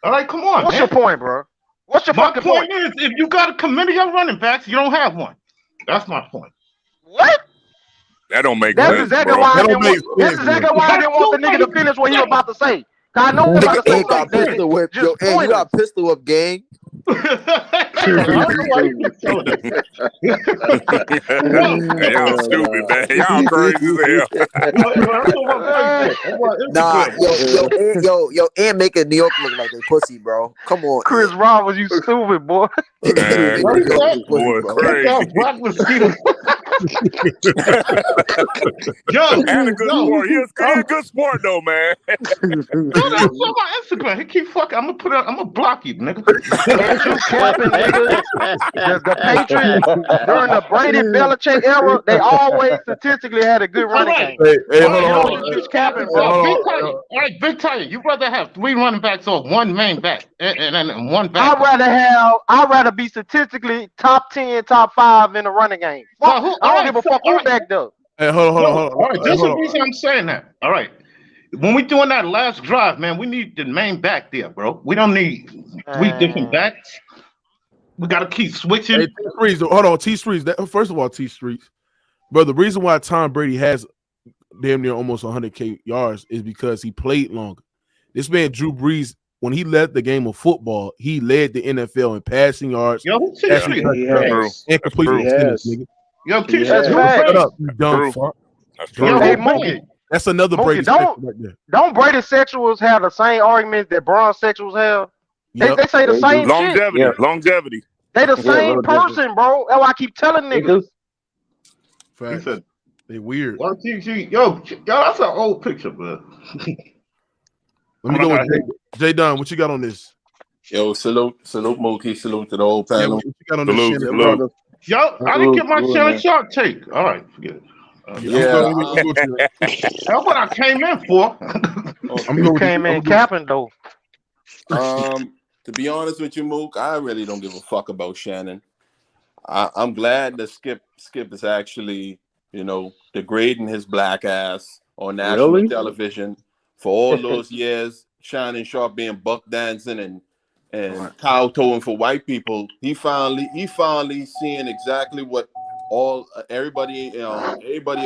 All right, come on. What's your point, bro? What's your fucking point? My point is, if you got a committee of running backs, you don't have one. That's my point. What? That don't make That's sense, exactly bro. why I didn't want. That's exactly why I didn't want the nigga to finish what he was about to say. I know he about to say got pistol whip. Yo, hey, you got pistol whip, gang. Hey, y'all stupid, man. Y'all crazy as hell. Nah, yo, and making New York look like a pussy, bro. Come on, Chris Roberts, you stupid boy. Man, boy, crazy. Black mosquito. And a good sport. He a good sport though, man. No, that's on my Instagram. He keep fucking. I'm gonna block you, nigga. You capping, nigga. The Patriots during the Brady Belichick era, they always statistically had a good running game. Hey, hold on. Just capping, All bro. right, Big Tiger, you rather have 3 running backs or 1 main back and 1 back? I'd rather be statistically top 10, top 5 in the running game. I don't give a fuck who back though. Hey, hold on. All right, this is the reason I'm saying that. All right. When we doing that last drive, man, we need the main back there, bro. We don't need 3 different backs. We got to keep switching. Hey, T-Streets, hold on, T-Streets. First of all, T-Streets, bro, the reason why Tom Brady has damn near almost 100K yards is because he played longer. This man, Drew Brees, when he led the game of football, he led the NFL in passing yards, and completion percentage, nigga. Yo, shut up, you dumb fuck. Hey, Mookie. That's another Brady don't, right there. Don't Brady sexuals have the same arguments that Braun sexuals have? They say the same longevity, shit. Longevity. They the same person, bro. That's why I keep telling niggas. Facts. They weird. Yo, that's an old picture, bro. Let me go with Jay Dunn. What you got on this? Yo, salute Mookie, salute to the whole panel. What you got on this, Shannon? Brother. Yo, I didn't get my Shannon Sharpe take. All right, forget it. That's what I came in for. You came in capping though. To be honest with you, Mook, I really don't give a fuck about Shannon. I'm glad that Skip is actually, degrading his black ass on national television for all those years. Shannon Sharpe being buck dancing and kowtowing for white people. He finally seeing exactly what everybody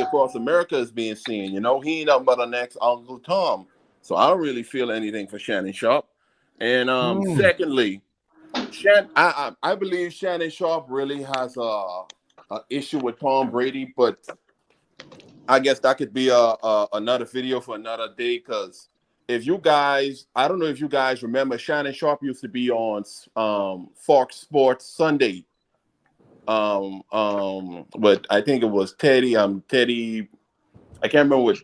across America is being seen. He ain't nothing but an ex Uncle Tom. So I don't really feel anything for Shannon Sharpe. And secondly, I believe Shannon Sharpe really has a issue with Tom Brady, but I guess that could be another video for another day. Because if you guys, I don't know if you guys remember, Shannon Sharpe used to be on Fox Sports Sunday. But I think it was Teddy. I can't remember what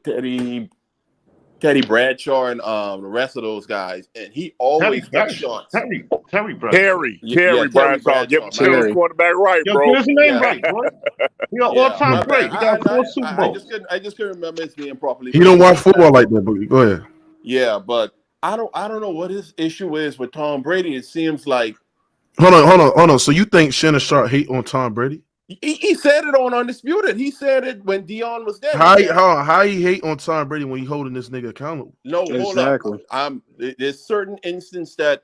Teddy Bradshaw and the rest of those guys, and he always got shots. Terry Bradshaw. Terry Bradshaw. Get the quarterback right, bro. Get his name right, bro. He an all-time great. He got 4 Super Bowls. I just couldn't remember his name properly. He don't watch football like that, but go ahead. Yeah, but I don't know what his issue is with Tom Brady. It seems like hold on. So you think Shannon Sharpe hate on Tom Brady? He said it on Undisputed. He said it when Dion was there. How he hate on Tom Brady when he holding this nigga accountable? No, hold up. There's certain instance that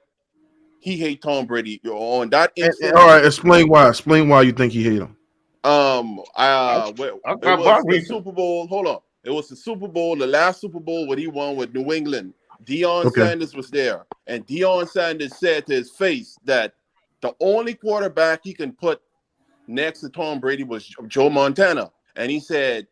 he hate Tom Brady on that instance. All right, explain why. Explain why you think he hate him. It was the Super Bowl. Hold on. It was the Super Bowl, the last Super Bowl what he won with New England. Deion Sanders was there, and Deion Sanders said to his face that the only quarterback he can put next to Tom Brady was Joe Montana. And he said,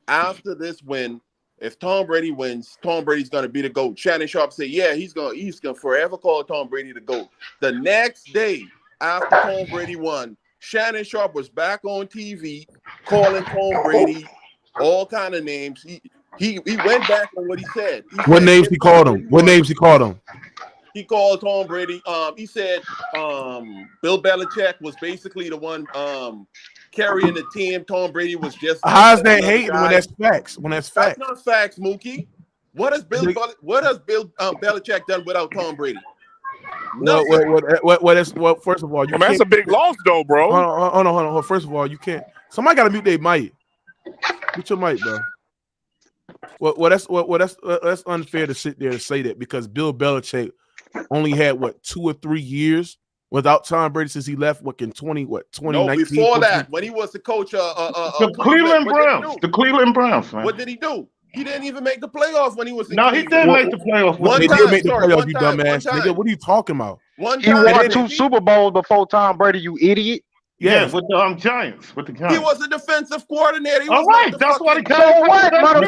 after this win, if Tom Brady wins, Tom Brady's going to be the GOAT. Shannon Sharpe said, yeah, he's going to forever call Tom Brady the GOAT. The next day after Tom Brady won, Shannon Sharpe was back on TV calling Tom Brady all kind of names. He went back on what he said. What names he called him? What names he called him? He called Tom Brady. He said Bill Belichick was basically the one carrying the team. Tom Brady was just. How's that hating when that's facts? That's not facts, Mookie. What has Bill Belichick done without Tom Brady? Well, first of all, that's a big loss, though, bro. Hold on. First of all, you can't. Somebody got to mute their mic. Mute your mic, bro. That's unfair to sit there and say that because Bill Belichick only had 2 or 3 years without Tom Brady since he left. 2019? No, before that, when he was the coach the Cleveland Browns. The Cleveland Browns, man. What did he do? He didn't even make the playoffs when he was in Cleveland. He did make the playoffs. He did make the playoffs, you dumbass nigga. What are you talking about? He won 2 Super Bowls before Tom Brady, you idiot. Yeah, with the Giants. With the Giants. He was a defensive coordinator. All right, that's what he did. So what, motherfucker?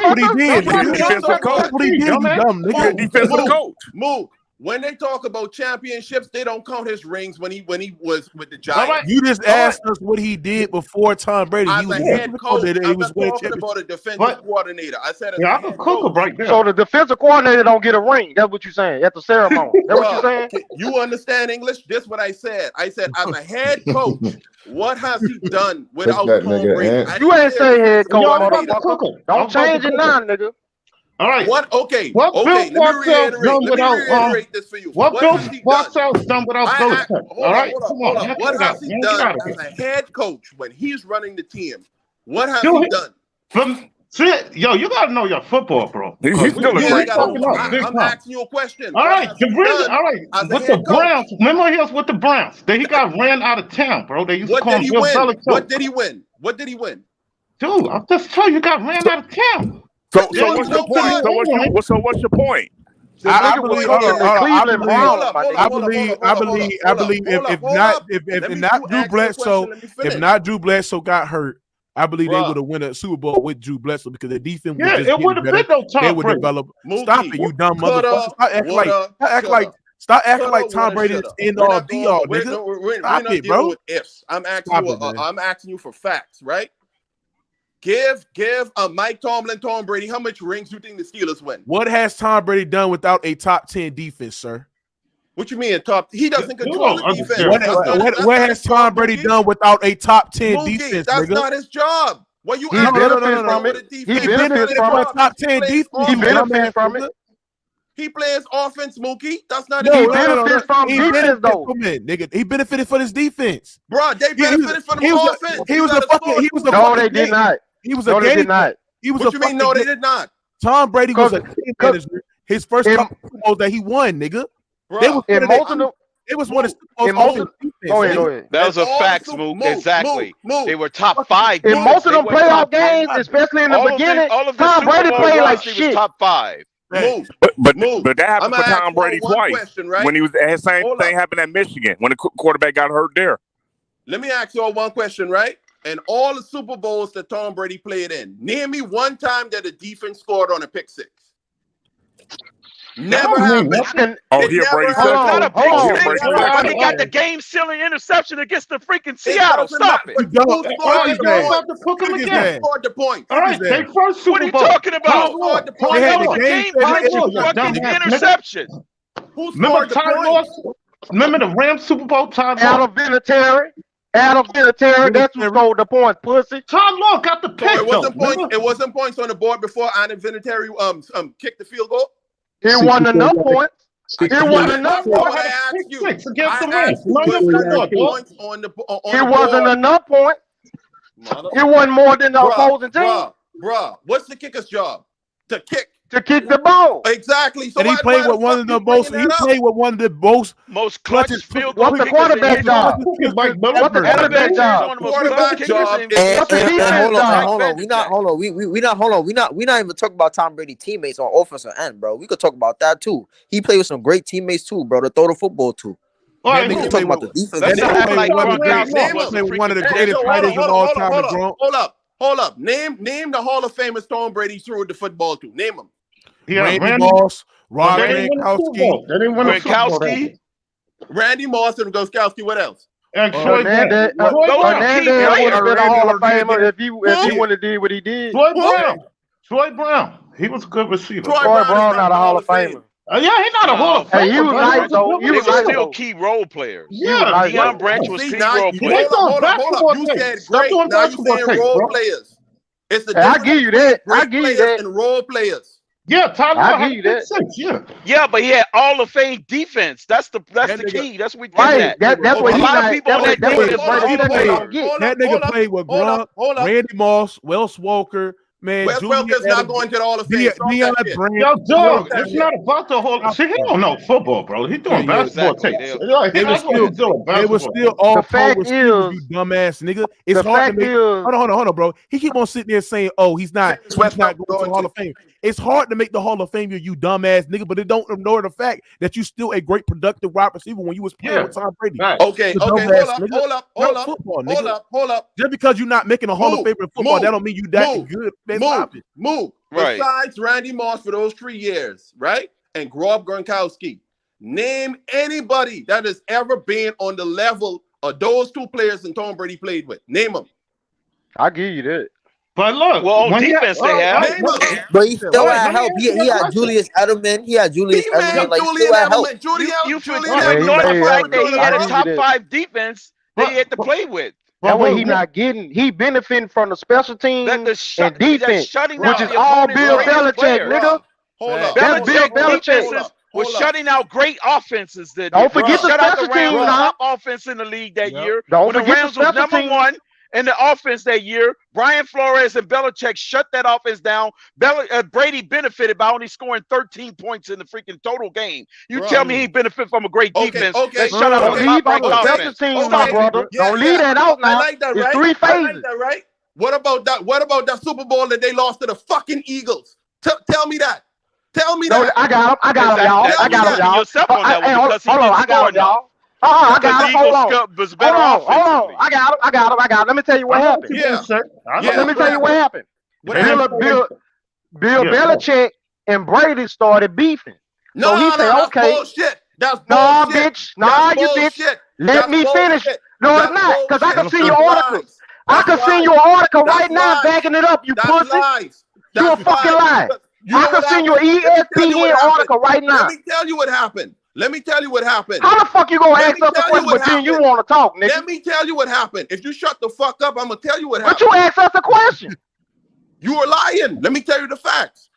That's what he did. You dumb nigga. Defensive coach. Move. When they talk about championships, they don't count his rings when he was with the Giants. Right. You just asked us what he did before Tom Brady. As a head coach, I'm not talking about a defensive coordinator. I said I can cook him right there. So the defensive coordinator don't get a ring. That's what you're saying at the ceremony. That's what you're saying? You understand English? This is what I said. I said, as a head coach, what has he done without Tom Brady? You ain't say head coach, motherfucker. Don't change it now, nigga. All right. Okay. What Let me reiterate this for you. What Bill Parcells done without Belichick? All right. Hold on. What has he done as a head coach when he's running the team? What has he done? Yo, you gotta know your football, bro. He's still a great coach. I'm asking you a question. All right. With the Browns. Remember he was with the Browns. Then he got ran out of town, bro. They used to call him Bill Belichick. What did he win? What did he win? Dude, I'm just telling you, got ran out of town. So what's your point? So what's your point? I believe if not Drew Bledsoe got hurt, I believe they would have won a Super Bowl with Drew Bledsoe because the defense was just getting better. They would develop. Stop it, you dumb motherfucker! Stop acting like Tom Brady is end all be all, nigga. Stop it, bro. I'm asking you for facts, right? Give Mike Tomlin, Tom Brady, how much rings do you think the Steelers win? What has Tom Brady done without a top 10 defense, sir? What you mean top? He doesn't control the defense. What has Tom Brady done without a top 10 defense, That's nigga? not his job. What you He benefits from it. He benefits from a top 10 defense. He benefits from it. He plays offense, Mookie. That's not No, his he job. benefits from defense, though. Nigga, he benefited for his defense. Bro, they benefited from the offense. He was a fucking. He was a. No, they did not. He was a. No, they did not. He was What a. you mean? No, they did not. Tom Brady was a game manager. His first couple Super Bowls that he won, nigga. They was in most of them. It was one of the in most of go ahead. That was a fact, Mook. Exactly. They were top 5. In most of them playoff games, especially in the beginning, Tom Brady played like shit. Top 5. But that happened for Tom Brady twice. Question, right? When he was the same thing happened at Michigan when the quarterback got hurt there. Let me ask you all one question, right? And all the Super Bowls that Tom Brady played in, name me one time that the defense scored on a pick six. Never happened. Here Brady said not a big six. He got the game-sealing interception against the freaking Seattle. Stop it. Who scored the point? All right, take first Super Bowl. What are you talking about? Who scored the point? That was a game-breaking fucking interception. Who Remember scored the Ty point? Loss? Remember the Rams Super Bowl? Ty Loss? Adam Vinatieri, that's who scored the point, pussy. Ty Law got the pick. It wasn't points on the board before Adam Vinatieri kicked the field goal. It wasn't enough points. It wasn't enough points. I asked you. Against the I Rams. asked you points on the It wasn't enough points. It wasn't more than the opposing team. Bruh, what's the kicker's job? To kick the ball. Exactly. So and he played with one of the most. He played with one of the most clutch field goal. What's the quarterback job? What's the quarterback job? Quarterback job. Hold on. We not even talking about Tom Brady teammates on offensive end, bro. We could talk about that too. He played with some great teammates too, bro. To throw the football too. We can talk about the defense. One of the greatest fighters of all time. Hold up. Name the Hall of Famers Tom Brady threw the football to. Name them. Randy Moss, Rob Gronkowski. Randy Moss and Gronkowski. What else? And Hernandez would have been a Hall of Famer if he would have did what he did. Troy Brown. He was a good receiver. Troy Brown not a Hall of Famer. Yeah, he's not a Hall of Famer. Hey, he was nice though. He was still key role players. Yeah, Deion Branch was key role players. Hold up. You said great. Now you saying role players. It's the I give you that. I give you that. And role players. Yeah, Tyler. I give you that. Yeah, but he had all of fame defense. That's the key. That's what we get at. That's what a lot of people on that team. That nigga played with Gronk, Randy Moss, Wes Welker. Man, Wes Welker's not going to the Hall of Fame. Deion Branch. Yo, dog, it's not about the whole. See, he don't know football, bro. He doing basketball takes. They were still all pro receivers, you dumbass nigga. It's hard to make. Hold on, bro. He keep on sitting there saying, "Oh, he's not going to the Hall of Fame." It's hard to make the Hall of Fame, you dumbass nigga, but it don't ignore the fact that you still a great productive wide receiver when you was playing with Tom Brady. Okay, hold up. Just because you're not making a Hall of Fame in football, that don't mean you that good. Move. Right. Besides Randy Moss for those 3 years, right? And Rob Gronkowski, name anybody that has ever been on the level of those two players that Tom Brady played with. Name them. I give you that. But look, well, on defense they have. But he still had help. He had Julius Edelman. He had Julius Edelman. Like still had help. You forgot the fact that he had a top 5 defense that he had to play with. That way he not getting. He benefiting from the special teams and defense, which is all Bill Belichick, nigga. Hold up. That's Bill Belichick. Was shutting out great offenses. Don't forget the special teams now. Offense in the league that year. Don't when the Rams was number 1 in the offense that year, Brian Flores and Belichick shut that offense down. Brady benefited by only scoring 13 points in the freaking total game. You tell me he benefited from a great defense. Okay. Shut out the special teams, my brother. Don't leave that out now. I like that, right? It's 3 phases. I like that, right? What about that Super Bowl that they lost to the fucking Eagles? Tell me that. Tell me that. I got him, y'all. I got him, y'all. Hold on, I got him, y'all. I got him. Hold on. I got him. Let me tell you what happened. Let me tell you what happened. Bill Belichick and Brady started beefing. So he said, okay. Bullshit. That's bullshit. Nah, you bitch. Let me finish. No, it's not. Because I can see your articles. I could send you an article right now backing it up, you pussy. Lies. You a fucking lie. I could send you an ESPN article right now. Let me tell you what happened. How the fuck you gonna ask us a question, but then you want to talk, nigga? Let me tell you what happened. If you shut the fuck up, I'm gonna tell you what happened. But you asked us a question. You were lying. Let me tell you the facts.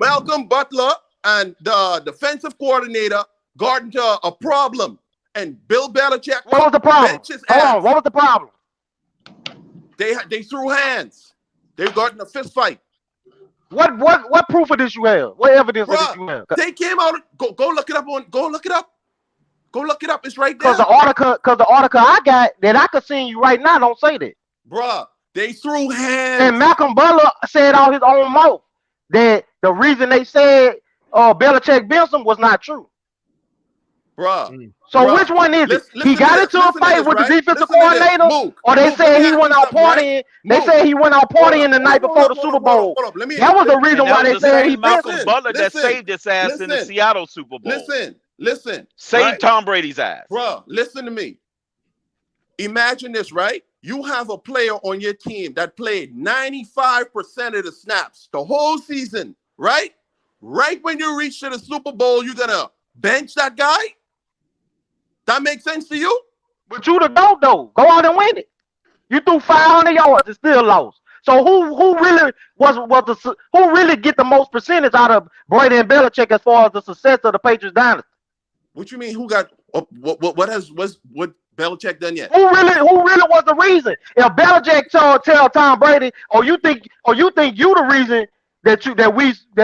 Malcolm Butler and the defensive coordinator got into a problem, and Bill Belichick. What was the problem? Hold on. What was the problem? They threw hands. They got in a fist fight. What proof of this you have? What evidence of this you have? They came out. Go look it up. Go look it up. Go look it up. It's right there. Because the article I got that I could send you right now don't say that. Bruh, they threw hands. And Malcolm Butler said out his own mouth that the reason they said Belichick Benson was not true. Bruh. So which one is it? He got into a fight with the defensive coordinator, or they said he went out partying. They said he went out partying the night before the Super Bowl. That was the reason why they said he Malcolm Butler that saved his ass in the Seattle Super Bowl. Listen. Saved Tom Brady's ass. Bruh, listen to me. Imagine this, right? You have a player on your team that played 95% of the snaps the whole season, right? Right when you reach to the Super Bowl, you're gonna bench that guy? That makes sense to you? But you the GOAT though. Go out and win it. You threw 500 yards and still lost. So who really who really get the most percentage out of Brady and Belichick as far as the success of the Patriots dynasty? What you mean? Who got what Belichick done yet? Who really was the reason? If Belichick tell Tom Brady, or you think you the reason that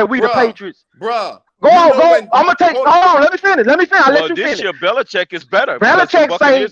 we the Patriots? Bruh. Go. I'm gonna take. Hold on, let me finish. I'll let you finish. This year Belichick is better. Belichick say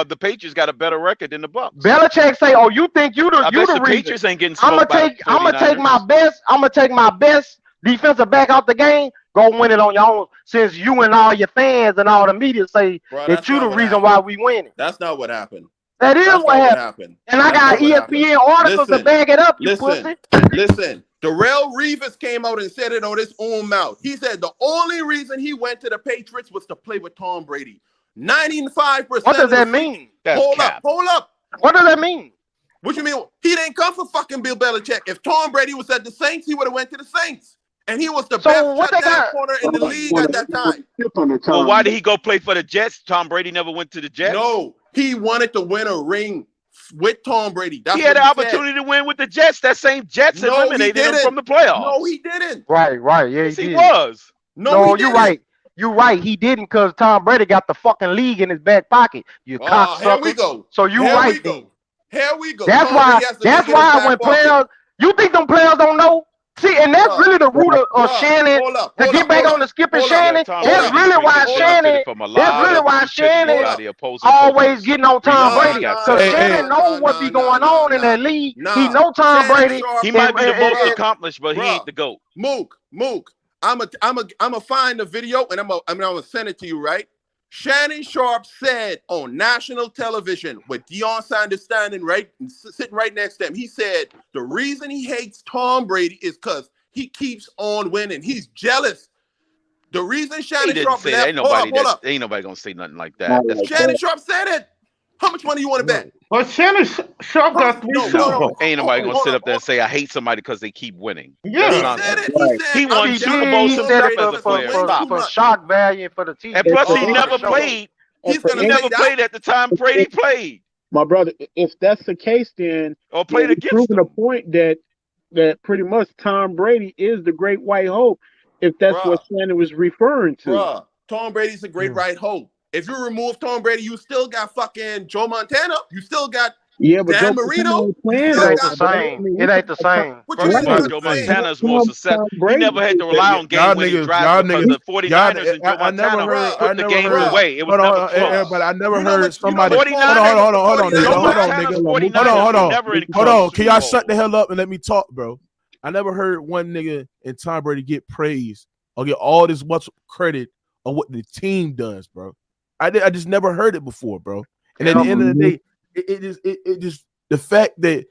the Patriots got a better record than the Bucs. Belichick say, "Oh, you think you the reason?" Patriots ain't getting. I'm gonna take my best defensive back out the game. Go win it on your own. Since you and all your fans and all the media say that you the reason why we winning. That's not what happened. That is what happened. And I got ESPN articles to back it up. You pussy. Listen. Darrell Reeves came out and said it on his own mouth. He said the only reason he went to the Patriots was to play with Tom Brady. 95%. What does that mean? Hold up. What does that mean? What you mean? He didn't come for fucking Bill Belichick. If Tom Brady was at the Saints, he would have went to the Saints. And he was the best shutdown corner in the league at that time. Well, why did he go play for the Jets? Tom Brady never went to the Jets. No, he wanted to win a ring with Tom Brady. That's he had an opportunity to win with the Jets. That same Jets eliminated him from the playoffs. No, he didn't. Right. Yeah, yes, he was. No, you're right. You're right. He didn't because Tom Brady got the fucking league in his back pocket. You cocksucker. Here we go. So you right then. Here we go. That's why when players, you think them players don't know? See, and that's really the root of Shannon. To get back on the Skip and Shannon, that's really why Shannon always getting on Tom Brady. Because Shannon knows what be going on in that league. He know Tom Brady. He might be the most accomplished, but he ain't the GOAT. Mook. I'ma find the video and I'm gonna send it to you, right? Shannon Sharpe said on national television with Deion Sanders sitting right next to him, he said the reason he hates Tom Brady is because he keeps on winning. He's jealous. The reason Shannon Sharpe say that. Ain't nobody gonna say nothing like that. Shannon Sharpe said it. How much money you want to bet? Well, Shannon Sharpe got 3 Super Ain't nobody gonna sit up there and say I hate somebody because they keep winning. Yeah, he won Super Bowls for shock value for the team. And plus, he never played. He never played at the time Brady played. My brother, if that's the case, then played against proving a point that pretty much Tom Brady is the great white hope. If that's what Shannon was referring to, Tom Brady's a great white hope. If you remove Tom Brady, you still got fucking Joe Montana. You still got Dan Marino. It ain't the same. It ain't the same. Joe Montana's more successful. He never had to rely on game-winning drives because the 49ers and Joe Montana put the game away. It was never close. But I never heard somebody. Hold on. Can y'all shut the hell up and let me talk, bro? I never heard one nigga in Tom Brady get praise or get all this much credit of what the team does, bro. I just never heard it before, bro. And at the end of the day, it just the fact that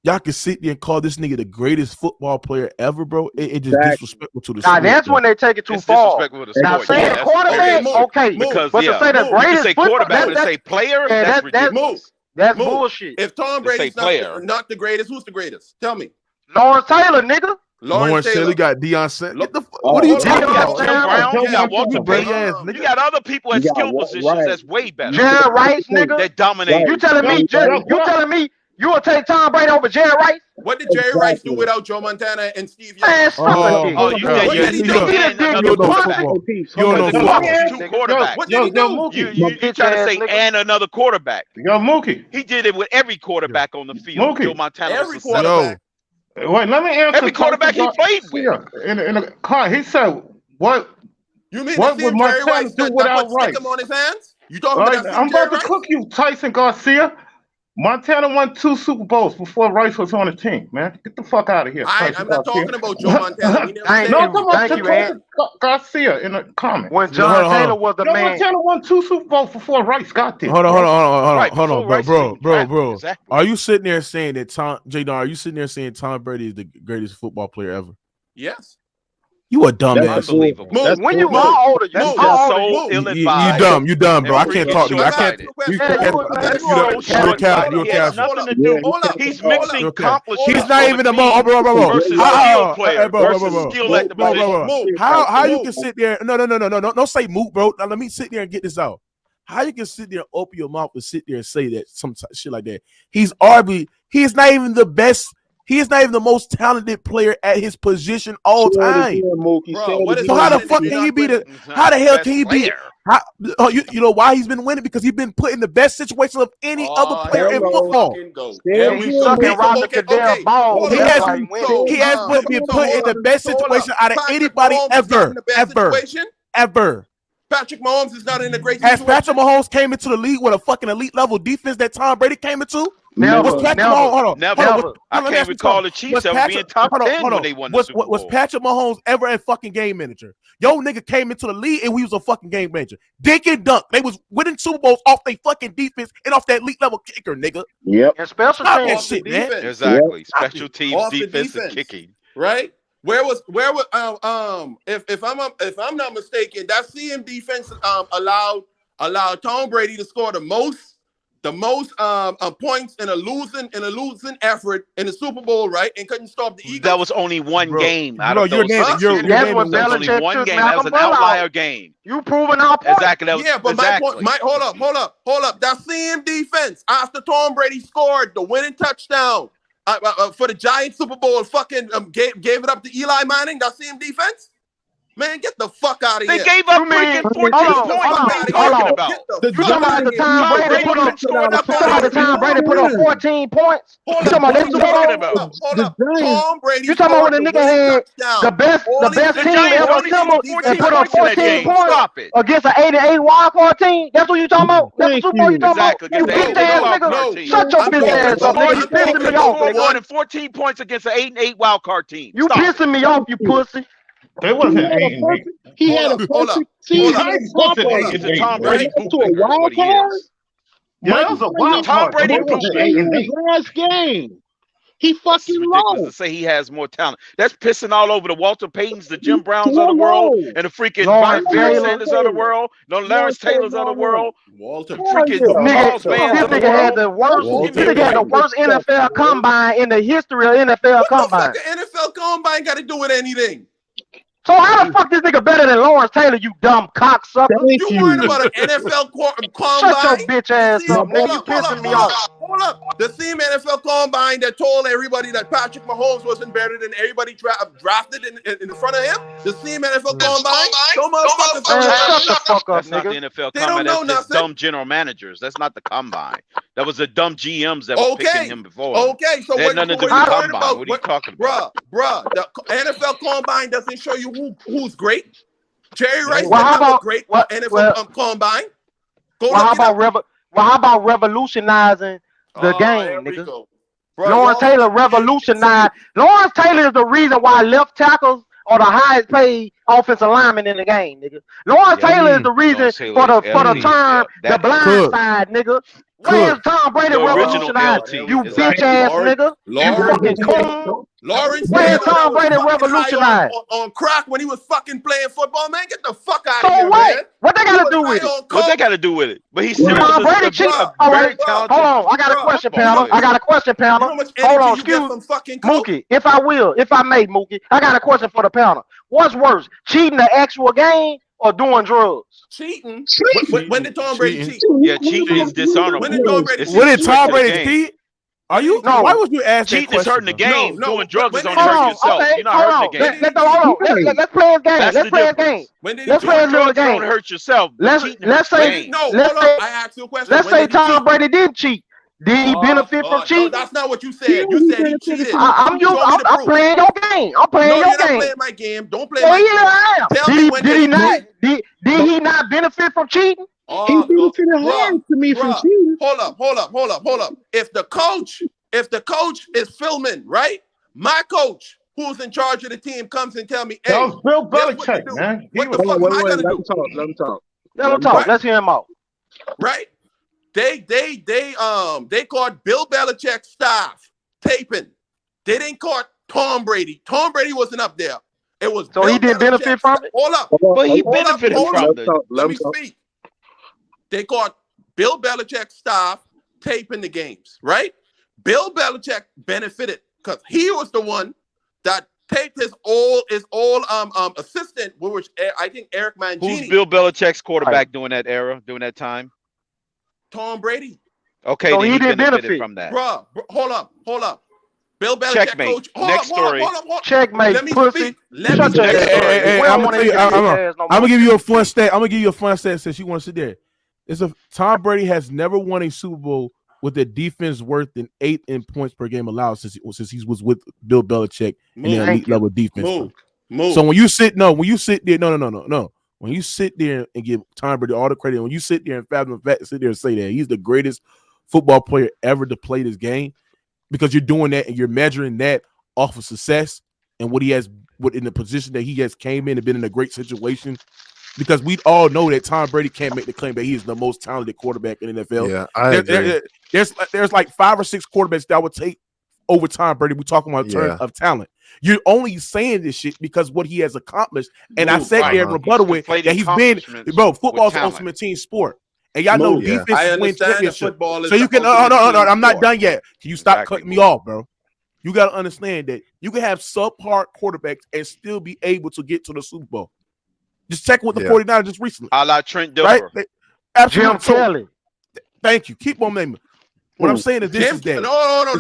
y'all can sit there and call this nigga the greatest football player ever, bro. It just disrespectful to the sport. That's when they take it too far. Now saying quarterback, okay, because but to say the greatest quarterback, to say player, that's ridiculous. That's Mook, bullshit. if Tom This Brady's ain't player. not the greatest, who's the greatest? Tell me. Lawrence Taylor, nigga. Lawrence Taylor got Deion Sanders. Get the what are You you talking got about? Jim Brown. You got Walter Brady Payton. ass You nigga. got other people at skill positions that's way better. Jerry Rice, nigga. That dominate. You telling me? You telling me you will take Tom Brady over Jerry Rice? What did Jerry Rice do without Joe Montana and Steve Young? Man, suck a dick. Oh, you said you and another quarterback. You don't know Because football. it was two quarterbacks. What did he do? You try to say and another quarterback. Yo, Mookie. He did it with every quarterback on the field. Mookie. Joe Montana Every was the quarterback. Wait, let me answer. Every quarterback he played with. Yeah, in the car, he said, "What? You mean What the would same Jerry Montana Rice do that without put Rice?" stick him on his hands? You talking about that same I'm Jerry about to Rice? cook you, Tyson Garcia. Montana won 2 Super Bowls before Rice was on the team, man. Get the fuck out of here. I'm not talking about Joe Montana. We never Thank said you. No, I'm Thank you, Ed. Garcia in the comment. When John Taylor was the Joe man. Montana won 2 Super Bowls before Rice got there. Hold on, Right, hold on, before Rice was even bro. drafted, exactly. Are you sitting there saying that Are you sitting there saying Tom Brady is the greatest football player ever? Yes. You a dumbass. Unbelievable. When you how old are you? That's How just old are so you? ill-advised. You dumb, bro. I can't talk to you. I can't. He's mixing accomplishments. He's not even the most, bro. Versus skill player. Versus Bro. skill at the position. How you can sit there? No. Don't say moot, bro. Now let me sit there and get this out. How you can sit there and open your mouth and sit there and say that some shit like that? He's not even the best. He is not even the most talented player at his position all time. So how the fuck can he be how the hell can he be? You know why he's been winning? Because he's been put in the best situation of any other player in football. He has been put in the best situation out of anybody ever. Patrick Mahomes is not in a great situation. Has Patrick Mahomes came into the league with a fucking elite level defense that Tom Brady came into? Never. Was Patrick Mahomes, Never. I can't recall the Chiefs ever being top 10 when they won the Super Bowl. Was Patrick Mahomes ever a fucking game manager? Yo, nigga came into the league and we was a fucking game manager. Dink and dunk. They was winning Super Bowls off their fucking defense and off that elite level kicker, nigga. Yep. And special teams. Shit, man. Exactly. Special teams, defense, and kicking. Right? Where was if I'm not mistaken, that CM defense allowed Tom Brady to score the most points in a losing effort in the Super Bowl, right? And couldn't stop the Eagles. That was only one game out of those. That's what only Belichick one took game. That was an outlier game. You proving our point. Exactly. That was, yeah, but exactly. my point. Hold up. That CM defense after Tom Brady scored the winning touchdown for the Giants Super Bowl, fucking gave it up to Eli Manning. That same defense, man, get the fuck out of here. They gave up freaking 14 points. What are you talking about? You talking about the time Brady put up 14 points? You talking about that Super Bowl? Tom Brady. You talking about when the nigga had the best team ever assembled and put up 14 points against an 8-8 wild card team? That's what you talking about? That's the Super Bowl you talking about? You bitch ass nigga. Shut your bitch ass up, nigga. You pissing me off. They won 14 points against an 8-8 wild card team. You pissing me off, you pussy. They wasn't 8-8. He had a perfect season. It's a Tom Brady bootlicker, what he is. Yeah, that was a wild Tom card. Brady The last game. He fucking ridiculous lost. to say he has more talent. That's pissing all over the Walter Paytons, the Jim Browns of the world, and the freaking Barry Sanders of the world, the Lawrence Taylors of the world. Walter This nigga had the worst NFL combine in the history of NFL combine. What the fuck the NFL combine got to do with anything? So how the fuck this nigga better than Lawrence Taylor, you dumb cocksucker? You worried about an NFL combine? Shut your bitch ass up, nigga. You pissing me off. Hold up. The same NFL combine that told everybody that Patrick Mahomes wasn't better than everybody drafted in front of him. The same NFL combine. Shut the fuck up, That's not the NFL combine. That's just dumb general managers. That's not the combine. That was the dumb GMs that were picking him before. Okay, so they had nothing to do with the combine. What are you talking about? Bruh, the NFL combine doesn't show you who's great. Jerry Rice Well, how about great NFL combine. How about revolutionizing the game, nigga? Lawrence Taylor revolutionized. Lawrence Taylor is the reason why left tackles are the highest paid offensive lineman in the game, nigga. Lawrence Taylor is the reason for the term the blind side, nigga. Where is Tom Brady revolutionized? You bitch ass nigga. You fucking coon. Lawrence When Taylor Tom was Brady fucking high revolutionized. on crack when he was fucking playing football. Man, get the fuck out So of here, what? man. What they He got to was do high with it? on What they coke. got to do with it? But he still was Tom Brady a cheat. bruh, All very right, talented hold on. I got a bruh, question, football panel. player. I got a question, You know panel. how much Hold energy on, you get excuse from fucking coke? Mookie. If I may, Mookie, I got a question for the panel. What's worse, cheating the actual game or doing drugs? Cheating? When did Tom Brady cheat? Yeah, cheating is dishonorable. When did Tom Brady It's cheat? When did disrespect Tom to the Brady game. cheat? Are you? Why would you ask that Cheating is hurting question? the Bro? game. Doing drugs is when only did he hurting cheat? yourself. Okay, You're not hold hurting on. the game. Let's play his game. That's Let's the play his difference. game. When did he Let's cheat? play Doing his little drugs don't game. hurt yourself, but cheating hurts the game. No, Let's hold say up. I asked you a question. let's When say did he cheat? Tom Brady didn't cheat. Did he benefit from No, cheating? that's not what you said. You said he cheated. I'm Show me the I'm proof. playing your game. I'm playing No, your you're not game. playing my game. Don't play Yeah, my yeah, game. I am. Tell me when Did he not? cheat. Did he not benefit from cheating? Oh, bruh. Hold up. If the coach is filming, right? My coach, who's in charge of the team, comes and tell me, That hey, was Bill guess what to Belichick, do? man. What the fuck am I gonna do? Let him talk. Let him talk. Let's hear him out. Right? They caught Bill Belichick's staff taping. They didn't caught Tom Brady. Tom Brady wasn't up there. It was So he didn't benefit from it? Hold up. But he Hold up. benefited Hold from up. it. Let me speak. They caught Bill Belichick's staff taping the games, right? Bill Belichick benefited because he was the one that taped his old assistant, which I think Eric Mangini. Who's Bill Belichick's quarterback during that era, during that time? Tom Brady. Okay, So then he he didn't benefited benefit from that. Bruh, hold up. Bill Belichick Checkmate. coach. Next story. Hold up. Checkmate, Let me pussy. speak. Let Shut me your speak. ass up. We don't want to hear your ass no I'm more. gonna give you a fun stat. I'm gonna give you a fun stat since you want to sit there. Tom Brady has never won a Super Bowl with a defense worse than 8 in points per game allowed since he was with Bill Belichick and the elite level defense. Move. So when you sit there, when you sit there and give Tom Brady all the credit, when you sit there and sit there and say that he's the greatest football player ever to play this game, because you're doing that and you're measuring that off of success and what in the position that he has came in and been in a great situation. Because we all know that Tom Brady can't make the claim that he is the most talented quarterback in the NFL. Yeah, I agree. There's like 5 or 6 quarterbacks that would take over Tom Brady. We're talking about in terms of talent. You're only saying this shit because what he has accomplished. And I sat there and rebutted with that he's been, football's an ultimate team sport. And y'all know defense wins championships. So you can, no, I'm not done yet. Can you stop cutting me off, bro? You got to understand that you can have subpar quarterbacks and still be able to get to the Super Bowl. Just check with the 49ers just recently. A la Trent Dilfer. Right? Absolutely. Jim Kelly. Thank you. Keep on naming. What I'm saying is this is that. No.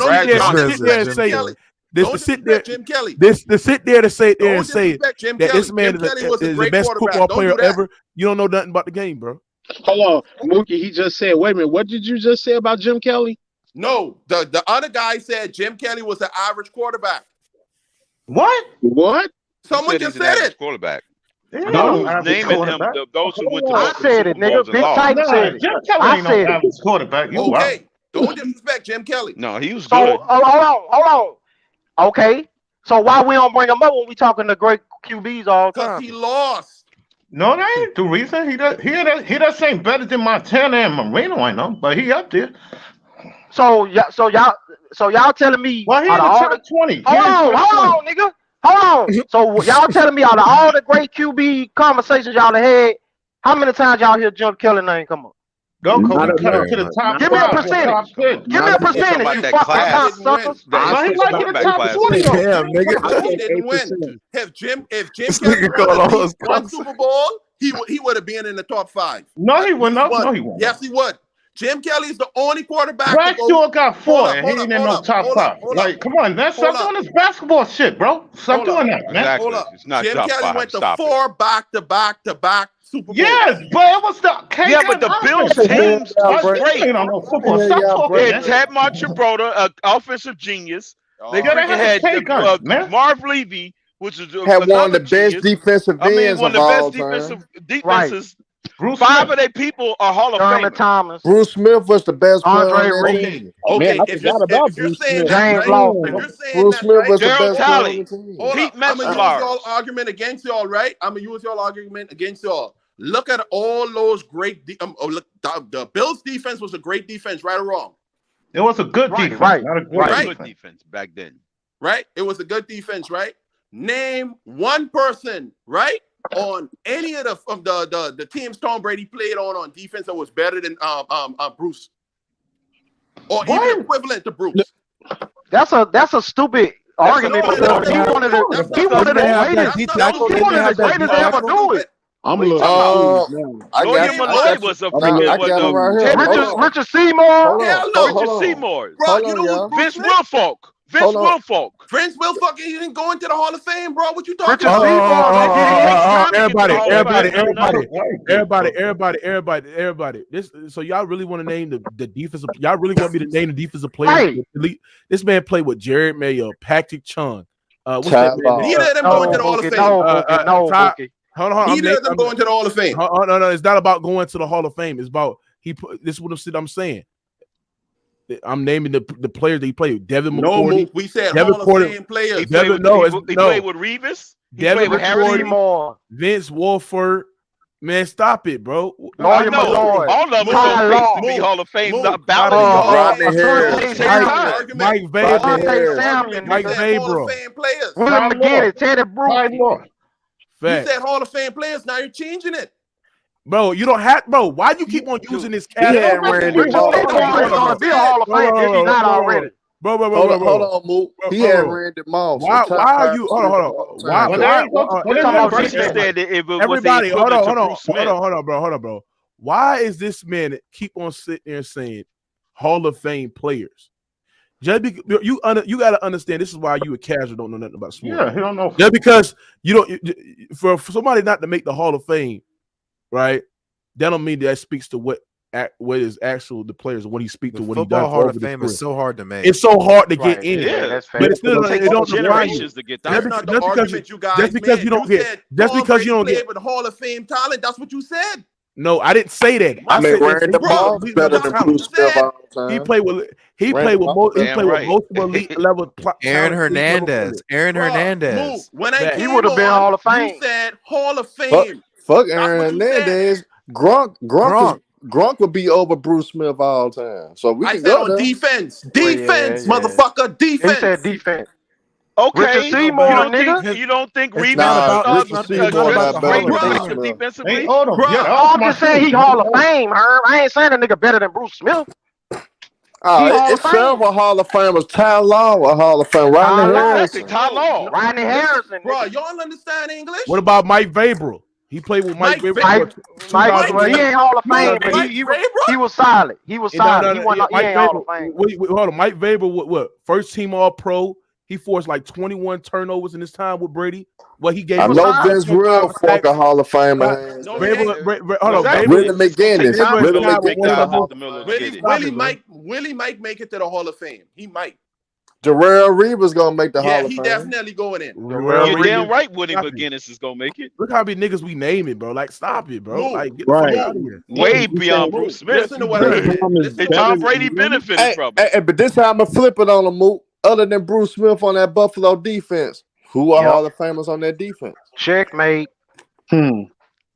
To sit there to say that this man is the best football player ever. You don't know nothing about the game, bro. Hold on, Mookie. He just said, "Wait a minute. What did you just say about Jim Kelly?" No, the other guy said Jim Kelly was an average quarterback. What? Someone just said it. Quarterback. No, naming him those who went to I said it, nigga. Big Tight said it. Jim Kelly ain't no average quarterback. Okay, don't disrespect Jim Kelly. No, he was So good. hold on. Okay. So why we don't bring him up when we talking to great QBs all the time? Because he lost. No, that ain't the reason. He does ain't better than Montana and Marino, I know, but he up there. So y'all telling me Well, he in the top 20. Hold on, nigga. Hold on. So y'all telling me out of all the great QB conversations y'all have had, how many times y'all hear Jim Kelly name come up? Don't cut to the top. Give me a percentage. Give me a percentage. You fucking suckers. He like in the top 20 though. Damn, nigga. He didn't win. If Jim Kelly won Super Bowl, he would have been in the top 5. No, he wouldn't. No, he won't. Yes, he would. Jim Kelly's the only quarterback. Bradshaw got 4, and he ain't in no top 5. Like, come on, man. Stop doing this basketball shit, bro. Stop doing that, man. Hold up. It's not Jim top Kelly 5. went to 4 back-to-back Super Bowls. Yes, but it was the but the Bills teams was great. Ain't on no football. Stop talking, They had man. Ted Marchibroda, an offensive genius. They Yeah, they freaking had had K-Guns, man. Marv Levy, which is Had one of the best genius. defensive ends one of of the all best time. defenses. Bruce 5 Smith. of their people are Hall of Thurman Famers. Thomas. Bruce Smith was the best player Andre on that Reed. team. Okay, Man, I if forgot about you're Bruce saying Smith. that, James right? Lawson. If you're saying Bruce that, Smith right? was the Gerald best player on Talley. the team. Hold Pete up. I'm gonna use Metzelaars. y'all argument against y'all, right? I'm gonna use y'all argument against y'all. Look at all those great. Look, the Bills' defense was a great defense, right or wrong? It was a good defense. Right. Not a great Right. defense. Good defense back then. right? It was a good defense, right? Name one person, right, on any of the teams Tom Brady played on defense that was better than Bruce, or even equivalent to Bruce. That's a stupid argument because he one of the greatest. He one of the greatest to ever do it. I'm a little confused now. William Malloy was a freaking Richard Seymour. Hell no, Richard Seymour. Bro, you know Vince Wilfork. Vince Wilfork. Vince Wilfork, he didn't go into the Hall of Fame, bro. What you talking Richard about? Everybody. So y'all really want to name the defensive? Y'all really want me to name the defensive players? Hey. This man played with Jared Mayo, Patrick Chung. Neither of them go into the Hall of Fame. Hold on. Neither of them go into the Hall of Fame. No. It's not about going to the Hall of Fame. It's about this is what I'm saying. I'm naming the players that he played with. Devin McCourty. We said Devin Hall of Fame players. He played with Revis. He Devin played with Harry McCourty, Vince Wolford. Man, stop it, bro. All of them are to be Hall of Fame. Mike Vaber. Mike Vaber. Willie McGinnis, Teddy Bruschi. You said Hall of Fame players. Now you're changing it. Bro, you don't have, bro. Why you keep on using this category? He's gonna be a Hall of Fame if he's not already. Bro. Hold on, Mook. He had Randy Moss. Why are you? Hold on. Everybody, hold on, bro. Why is this man keep on sitting there saying Hall of Fame players? Just because you got to understand, this is why you a casual don't know nothing about sports. Yeah, he don't know. Just because you don't, for somebody not to make the Hall of Fame, right? That don't mean that speaks to what is actual the players, what he speaks to, what he does. Hall of Fame is so hard to make. It's so hard to get in. Yeah, that's fair. But it's still it don't generations to get. That's not the argument you guys. Just because you don't get. Just because you don't get with Hall of Fame talent. That's what you said. No, I didn't say that. I said Randy Moss better than Bruce Smith all the time. He played with most elite level. Aaron Hernandez. When I he would have been Hall of Fame. You said Hall of Fame. Fuck Aaron Hernandez. Gronk would be over Bruce Smith all the time. So we can go on defense, motherfucker, defense. He said defense. Okay, Richard Seymour, you don't think Revis defensively? I'm just saying he Hall of Fame, Herb. I ain't saying a nigga better than Bruce Smith. It's several Hall of Famers. Ty Law, a Hall of Fame. Rodney Harrison. Bro, y'all understand English? What about Mike Vaber? He played with Mike Vaber. Well, he ain't Hall of Fame, but he was solid. He was solid. He ain't Hall of Fame. Hold on, Mike Vaber, what? First team All Pro. He forced like 21 turnovers in his time with Brady. Well, he gave. I know Vince real fucking Hall of Famer. Willie McGinnis. Willie might make it to the Hall of Fame. He might. Darrell Reeves gonna make the Hall of Fame. Yeah, he definitely going in. You're damn right. Willie McGinnis is gonna make it. Look how many niggas we naming, bro. Like, stop it, bro. Like, get the fuck out of here. Way beyond Bruce Smith. Listen to what and Tom Brady benefited from it. But this time I'm gonna flip it on him, Mook. Other than Bruce Smith on that Buffalo defense, who are Hall of Famers on that defense? Checkmate.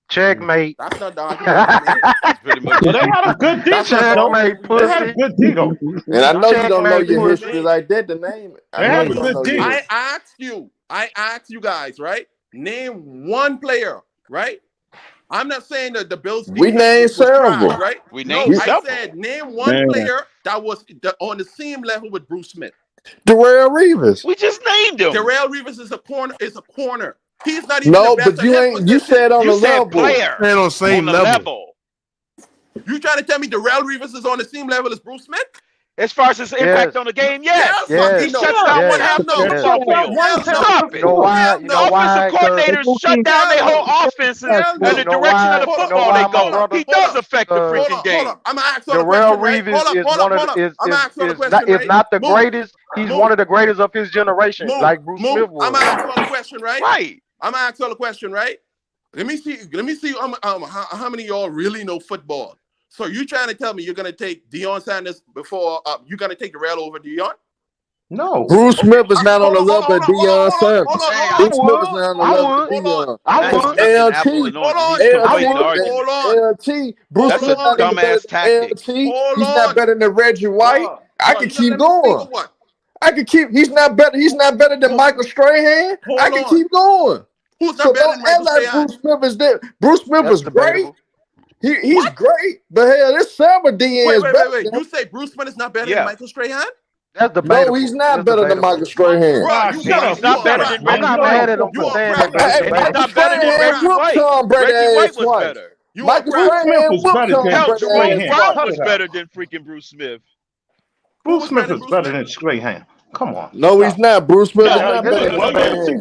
Checkmate. That's not the argument. They had a good defense. Checkmate, They had a good defense. And I know you don't know your history like that to name it. I asked you guys, right? Name one player, right? I'm not saying that the Bills. We named several, right? I said name one player that was on the same level with Bruce Smith. Darrell Reeves. We just named him. Darrell Reeves is a corner. He's not even the best. But you ain't. You said on the level. Player. On the same level. You trying to tell me Darrell Reeves is on the same level as Bruce Smith? As far as his impact on the game, yes. He shuts down one half of the football. Stop it. The offensive coordinators shut down their whole offenses and the direction of the football they go. He does affect the freaking game. I'm gonna ask Darrell Reeves is not the greatest. He's one of the greatest of his generation, like Bruce Smith was. I'm gonna ask you a question, right? Right. I'm gonna ask you a question, right? Let me see how many of y'all really know football. So you trying to tell me you're going to take Deion Sanders before you're going to take Darrell over Deion? No. Bruce Smith is not on the level of Deion Sanders. Bruce Smith is not on the level of Deion. LT. Bruce That's Smith a dumbass tactic. LT. He's not better than Reggie White. I can keep going. I can keep. He's not better. He's not better than Michael Strahan. I can keep going. Who's not better than Michael Strahan? Bruce Smith is there. Bruce Smith is great. He's great, but hell, this Summer DN is better. Wait. You say Bruce Smith is not better than Michael Strahan? That's debatable. No, he's not better than Michael Strahan. Bro, He's not better than Reggie I'm not mad at him for saying that, but it's Michael debatable. Strahan whooped Tom Brady ass twice. better. Michael Strahan whooped Tom Hell, Brady Jerome ass Brown twice. was better than freaking Bruce Smith. Bruce Smith is better than Strahan. Come on. No, he's not. Bruce Smith is Yeah, not better than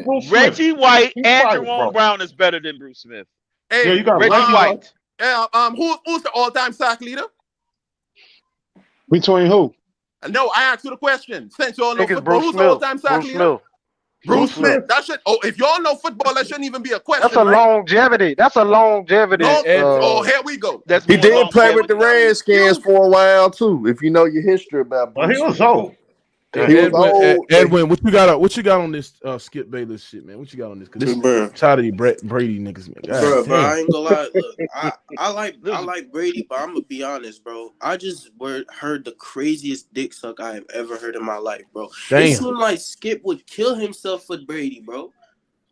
Strahan. Reggie White and Jerome Brown is better than Bruce Smith. Hey, Yeah, you got Reggie White. Who's the all-time sack leader? Between who? No, I asked you the question. Since y'all know Think it's football, Bruce who's the Smith. all-time sack Bruce leader? Smith. Bruce Smith. That should. Oh, if y'all know football, that shouldn't even be a question. That's a right? longevity. That's a longevity. Here we go. He did play with the Redskins for a while too. If you know your history about Bruce. Well, he was old. He was old. Edwin, what you got on this Skip Bayless shit, man? What you got on this? Because I'm tired of these Brady niggas, man. God Bro, damn. I ain't gonna lie. Look, I like Brady, but I'm gonna be honest, bro. I just heard the craziest dick suck I have ever heard in my life, bro. Damn. It seemed like Skip would kill himself for Brady, bro.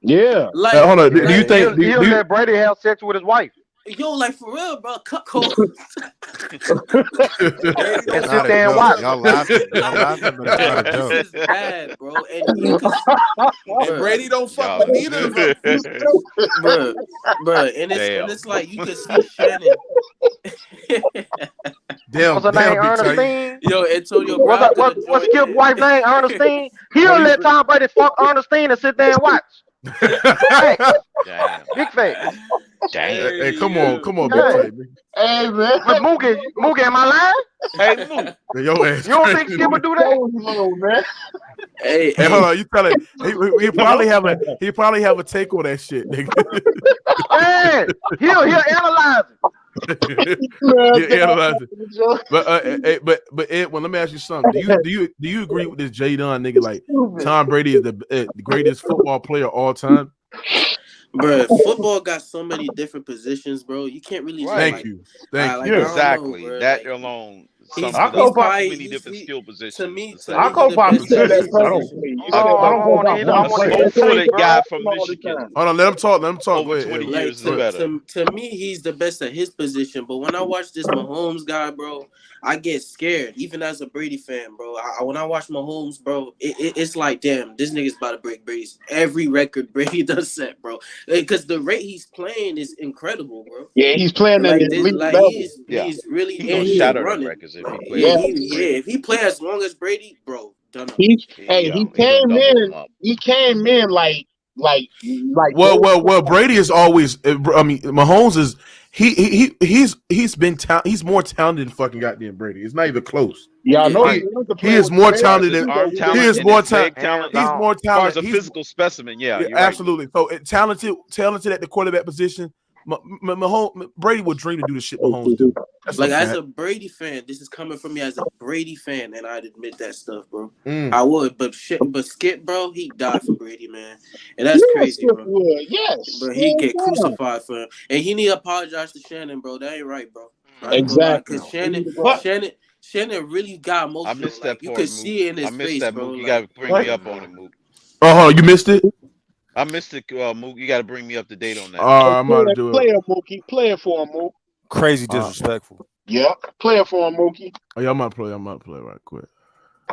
Yeah. Like, hold on. Do you think? He'll let Brady have sex with his wife? Yo, like for real, bro. Cut cold. And sit there and watch. Y'all laughing. Y'all laughing, but it's not a joke. This is bad, bro. And Brady don't fuck with neither of them. Bro, and it's like you can see Shannon. Damn, What's her name? Ernestine? Yo, Antonio Brown. What's Skip's wife's name? Ernestine? He'll let Tom Brady fuck Ernestine and sit there and watch. Damn. Big face. Damn. Hey, come on, big Hey. tight, man. Hey, man. But Mookie, am I lying? Hey, Mook. Yo ass. You don't think Skip would do that? No, man. Hey, Hey, hold on. You tell it. He probably have a take on that shit, nigga. Hey, he'll analyze it. Yeah, analyze it. But Ed, well, let me ask you something. Do you agree with this Jadon nigga? Like Tom Brady is the greatest football player of all time. Bro, football got so many different positions, bro. You can't really. Thank you. Like, I don't Exactly. know, bro. That Like, alone. he's probably many different skill positions. To me, I go by positions. I don't go by one player. Slow-footed guy from Michigan. Hold on, let him talk. Go Over ahead. 20 Ed. years is better. to me, he's the best at his position. But when I watch this Mahomes guy, bro, I get scared. Even as a Brady fan, bro. When I watch Mahomes, bro, it's like, damn, this nigga's about to break Brady's every record Brady does set, bro. Because the rate he's playing is incredible, bro. Yeah, he's playing at the elite level. He's really He gonna he's shatter running. the records if he plays. If he play as long as Brady, bro, done. He came in like Well, Brady is always. I mean, Mahomes is he's more talented than fucking goddamn Brady. It's not even close. Yeah, I know. He is more talented than He is more talented. He's more talented. as a physical specimen. Yeah, you're absolutely. So talented at the quarterback position. Mahomes, Brady would dream to do the shit Mahomes do. That's Like as a Brady fan, this is coming from me as a Brady fan, and I'd admit that stuff, bro. I would, but Skip, bro, he died for Brady, man, and that's crazy, bro. Yes, but he get crucified for him, and he need to apologize to Shannon, bro. That ain't right, bro. Exactly. Because Shannon really got emotional. I missed that part. You could see it in his face, that, bro. Mook. You gotta bring me up on it, Mook. Oh, you missed it. I missed it, Mook. You got to bring me up to date on that. I'm about to do it. Play it, Mookie. Play it for him, Mook. Crazy disrespectful. Yep. Play it for him, Mookie. Oh, yeah, I'm about to play right quick.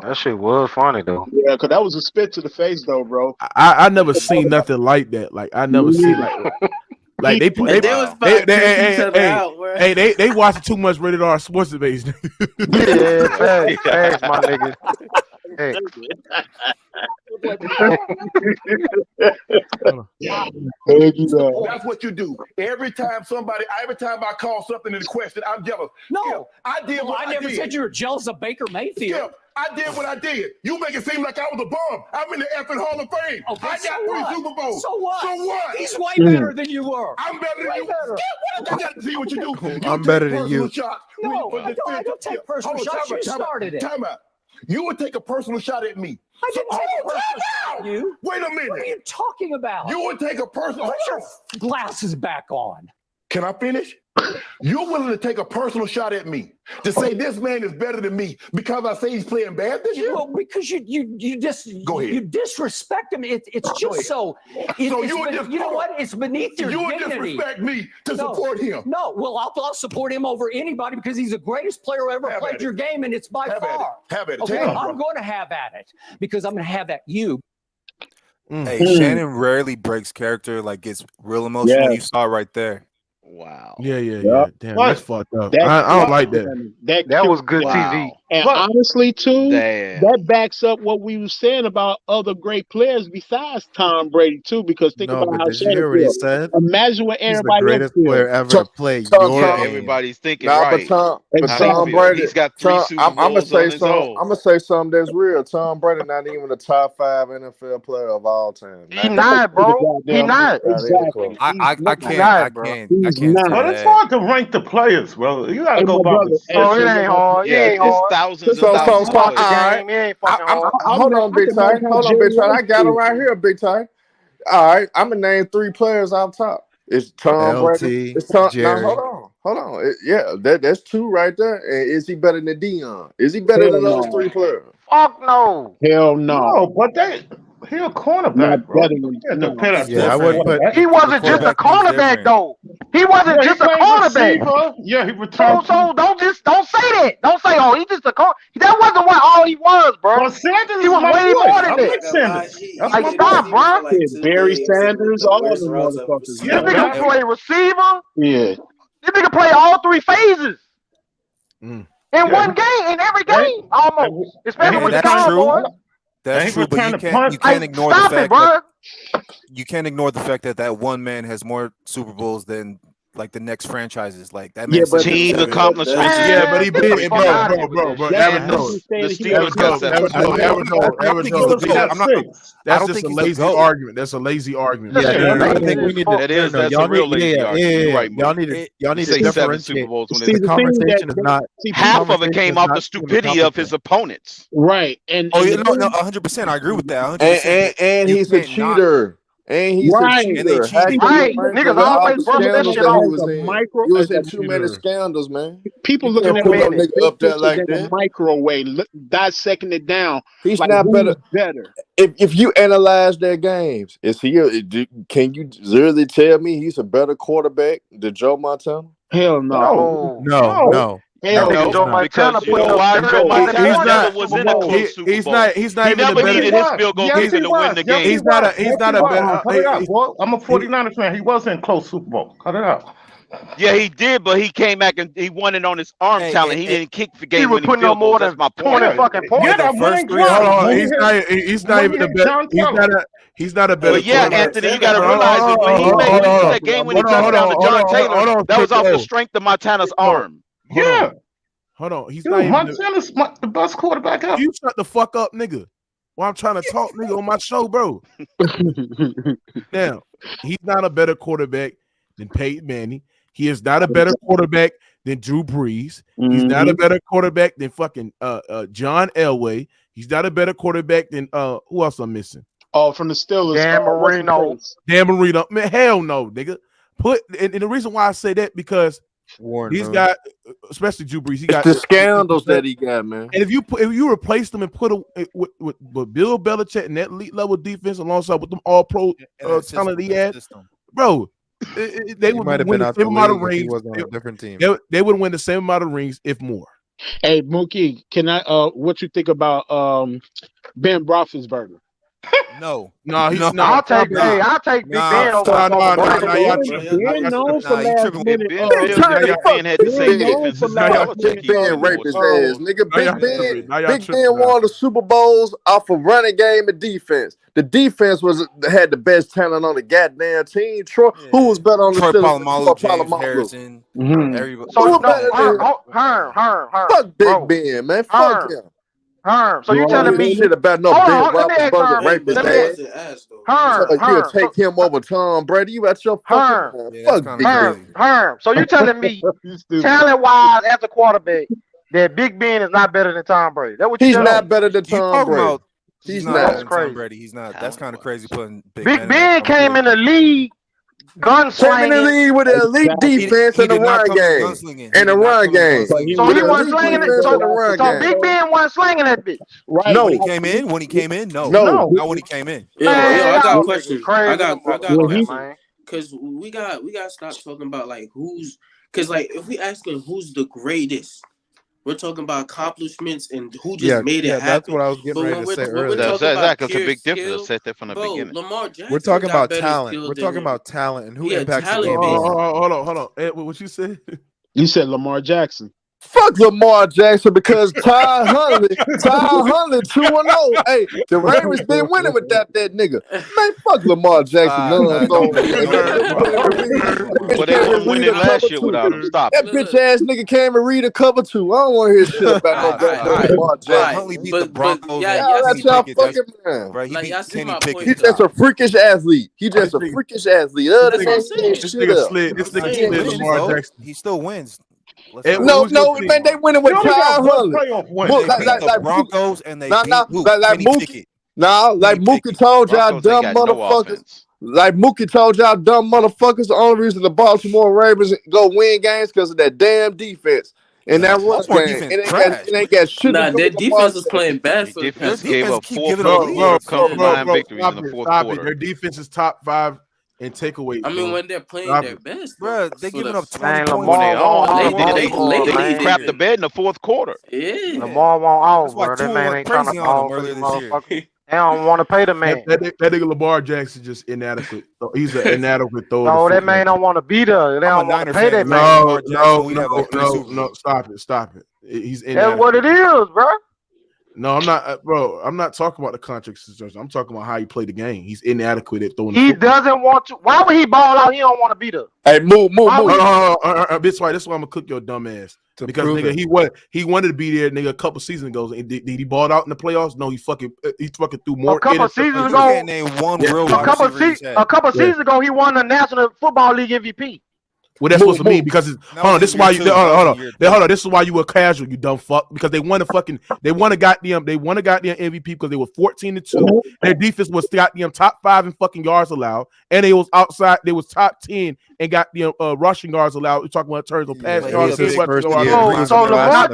That shit was funny though. Yeah, because that was a spit to the face, though, bro. I never seen nothing like that. Like I never seen like they watching too much rated R sports base. Yeah, thanks, my nigga. Hey. That's what you do. Every time I call something into question, I'm jealous. No, I did what I never did. said you were jealous of Baker Mayfield. I did what I did. You make it seem like I was a bum. I'm in the effing Hall of Fame. Okay, I got 3 Super Bowls. So what? So what? He's way better than you were. I'm better than you. I got to see what you do. I'm better than you. No, I don't take personal shots. You started it. Time out. You would take a personal shot at me. I didn't take a personal shot at you. Wait a minute. What are you talking about? You would take a personal. Put your glasses back on. Can I finish? You're willing to take a personal shot at me to say this man is better than me because I say he's playing bad this year? Well, because you just Go ahead. you disrespect him. It's just so. You know what? It's beneath your You would dignity. disrespect me to support him. No, well, I'll support him over anybody because he's the greatest player who ever played your game, and it's by far. Have at it. Okay, Take off, I'm bro. going to have at it because I'm going to have at you. Hey, Shannon rarely breaks character, like gets real emotional. Yeah. You saw it right there. Wow. Yeah. Damn, But that's fucked up. That- I don't like that. That was good Wow. TV. And But- honestly, too, Damn. that backs up what we were saying about other great players besides Tom Brady, too, because think No, about but how did you Shannon hear what he feels. said? Imagine what He's the everybody else greatest player feels. ever to play Tom- your Tom- game. Everybody's thinking Nah, right. but Exactly. Tom Brady. He's got 3 Super I'm gonna Bowls say on his something. own. I'm gonna say something that's real. Tom Brady not even a top 5 NFL player of all time. He not, bro. He not. Exactly. I not, can't bro. say He's not. But that. it's hard to rank the players, bro. You gotta Hey, go my by brother, the Oh, it ain't hard. It Yeah, ain't it's hard. thousands and So, thousands of Watch the players. all right. game. It ain't fucking hard. Hold on, Big Ty. Hold on, Big Ty. I got him right here, Big Ty. All right, I'm gonna name 3 players off top. It's Tom Brady. LT, It's Tom. Jerry. Now, hold on. Yeah, that's 2 right there. And is he better than Dion? Is he better than those 3 players? Fuck no. Hell no. No, but he a cornerback, Not bro. better You than- can't no. compare that to Yeah, I a wouldn't put. quarterback. He wasn't just a quarterback is cornerback different. though. He wasn't Yeah, he just a played cornerback. receiver. Yeah, he So returned. don't say that. Don't say he just a corner. That wasn't what all he was, bro. Well, Sanders He was is my way boy. more than I that. like Sanders. That's Like my stop, boy. bro. Like Barry 2 games Sanders, with the all worst them routes I've ever motherfuckers. seen. This nigga play receiver. Yeah. This nigga play all 3 phases Mm. in one game, in every game, almost. Especially And with the that's true. Cowboys. That's true, but you can't Like, ignore the stop it, fact bro. that you can't ignore the fact that that one man has more Super Bowls than like the next franchises. Like that man. Yeah, but said Team himself. accomplishments. Yeah, but he Get been, the fuck outta here with bro. that shit. That's Ever what know. he's saying. The He Steelers has got that. 7 Super Bowls. Ever think know. he's the GOAT. got I'm not. 6. I That's don't just think a he's the lazy GOAT. argument. That's a lazy argument. Yeah, I think we need to. That is. That's a y'all real need, lazy argument. You're right, y'all Mook. need to. You Y'all need to say 7 Super differentiate. Bowls when See, it's The the thing conversation that is not. see, half of it conversation came is off not the team stupidity of his accomplishment. right, opponents. and Oh and yeah, the no, thing, 100%. I agree with that, 100%. But And you he's a can't not. cheater. And he's a right. And they cheater. How cheated. can Right. you rank Niggas with all always the brush that scandals shit that he off. was as a in? micro, You was as in a too many scandals, man. people You looking can't at put it no as a nigga big up there picture like than a that. microwave, dissecting it down. He's Like not who's better. better? If you analyze their games, can you really tell me he's a better quarterback than Joe Montana? Hell no. No. Hell That nigga no. Joe Montana Because you put know up why? more Joe more than Montana one never Super was in a Bowl. close Super He's Bowl. not He even never a better. needed his field goal Yes, kicker he to win was. the Yes, game. He's not a. He's Yes, not he a was. better. Cut it out, boy. I'm a 49ers fan. He was in close Super Bowl. Cut it out. Yeah, he did, but he came back and he won it on his arm talent. He didn't kick for He was game-winning putting up field goals. more That's than my 20 point. fucking points. Yeah, The that first winning 3 drive. Hold on. When he He's hit- not. He's not when even he a hit better. John He's Taylor. not a. He's not a better But yeah, quarterback. Anthony, you got to Hold on, realize that when he made that game-winning touchdown to John Taylor, that was off the strength of Montana's arm. Yeah. Hold on. He's Dude, not even. Montana's the best quarterback ever. You shut the fuck up, nigga. While I'm trying to talk, nigga, on my show, bro. Now, he's not a better quarterback than Peyton Manning. He is not a better quarterback than Drew Brees. He's not a better quarterback than fucking John Elway. He's not a better quarterback than who else I'm missing? Oh, from the Steelers. Dan Marino. Dan Marino. Man, hell no, nigga. And the reason why I say that because these guys, especially Drew Brees, he It's got the scandals that he got, man. And if you replace them and put with Bill Belichick and that elite level defense alongside with them all pro talent he had, bro, they would might have win been the out same the amount of league if he rings. was on a different team. They would win the same amount of rings, if more. Hey, Mookie, can I what you think about Ben Roethlisberger? No, he's not. I'll take Big Ben over Ben known for last minute. Ben had the same Big defense as Belichick. Ben raped his ass, nigga. Now y'all Big tripping Ben won the Super Bowls off of running game and defense. The defense had the best talent on the goddamn team. Troy, who was better on the Troy Steelers? Polamalu, James Harrison, everybody. So Who no, better than fuck Big Ben, man. Fuck him. So you telling me shit about no Hold Ben on, let me ask Roethlisberger Herm. raped his Let me ass? You'll take him over Tom Brady. You at your fucking mind. Fuck Big Ben. Herm. So you telling me talent wise as a quarterback that Big Ben is not better than Tom Brady? That what you He's telling not me? better than Tom Brady. He's He's not not. better than Tom Brady. He's not. That's kind of crazy putting Big Ben came in the league Came in the gunslinging. league with an elite defense He and the did not run come in game. gunslinging. And the run game. So he wasn't slinging it. So Big Ben wasn't slinging that bitch. When No. he came in, no, No. not when he came in. Yo, I got a y'all question. crazy I got a motherfuckers, question. man. Cause we got to stop talking about like who's, cause like if we asking who's the greatest, we're talking about accomplishments and who just made it happen. That's what I was getting But ready when to we're say when we're earlier. talking about That's a pure big difference. I skill, said that from the bro, beginning. Lamar Jackson We're talking got about better talent. skill We're than talking him. about talent and who He a impacts the talent game beast. more. Hold on. Ed, what you said? You said Lamar Jackson. Fuck Lamar Jackson because Ty Huntley 2-0. Hey, the Ravens been winning without that nigga. Man, fuck Lamar Jackson. But they weren't winning last year without him. Stop That it. bitch ass nigga came and read a cover 2. I don't want to hear shit about no goddamn Lamar Jackson. Huntley beat the Broncos. Yeah, That's y'all fucking man. Bro, he like, beat y'all see Kenny my Pickett. point. He just a freakish athlete. Other That's than what that, I'm he saying. ain't This shit nigga up. slid. This nigga slid Wins, Lamar though. Jackson. He still wins. Ed, No, who's your man, they team? winning with They only Ty got one Huntley. playoff win. They beat the Like Broncos and they Nah, beat who? like Kenny Mookie. Pickett. Nah, like Kenny Mookie Pickett. told y'all Broncos ain't dumb got no motherfuckers. offense. Like Mookie told y'all dumb motherfuckers, the only reason the Baltimore Ravens go win games because of that damn defense and that run Baltimore game. defense It ain't got shit to Nah, do their with Lamar defense was Jackson. playing bad The for defense Their gave defense up keep 4 giving up points. leads. Overcome 9 victories in Stop the it. fourth Stop quarter. it. Their defense is top 5 in takeaways. I mean, bro. when they're playing Stop their it. best, Bro, they so giving up 20 Man, points. When they Lamar won't on, out they Baltimore, they man. crapped the bed in the fourth quarter. Yeah. Lamar won't That's out, why bro. That Tua man went ain't trying to crazy on him ball for earlier these this year. motherfuckers. They don't want to pay the man. That nigga Lamar Jackson just inadequate. He's an inadequate thrower. No, that man don't want to be there. They I'm a don't want to Niner pay fan. that If man. I was Lamar Jackson, we'd have like 3 Super No. Bowls. Stop it. He's That's inadequate. what it is, bro. No, I'm not, bro. I'm not talking about the contract situation. I'm talking about how he played the game. He's inadequate at throwing the He football. doesn't want to. Why would he ball out? He don't want to be there. Hey, move. That's why I'm gonna cook your dumb ass. Because prove nigga, it. he wanted to be there, nigga, a couple seasons ago. And did he ball out in the playoffs? No, he fucking threw more. A couple seasons ago, a couple seasons ago, he won the National Football League MVP. Well, that's supposed to mean because it's hold on. This is why you hold on. This is why you were casual, you dumb fuck. Because they won a goddamn MVP because they were 14-2. Their defense was goddamn top 5 in fucking yards allowed, and they was outside. They was top 10 and got the rushing yards allowed. We're talking about terms of pass yards. So Lamar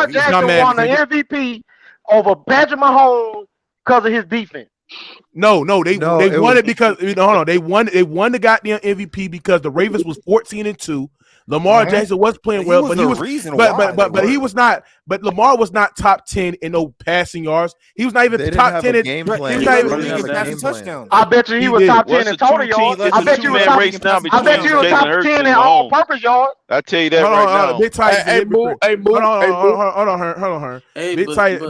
Jackson won the MVP over Patrick Mahomes because of his defense. No, they won it because hold on. They won the goddamn MVP because the Ravens was 14-2. Lamar Jackson was playing well, but he was not. But Lamar was not top 10 in no passing yards. He was not even top 10 in game plan. Touchdowns. I bet you he was top 10 in total yards. I bet you was top 10 in all-purpose yards. I tell you that right now. Big tight. Hold on.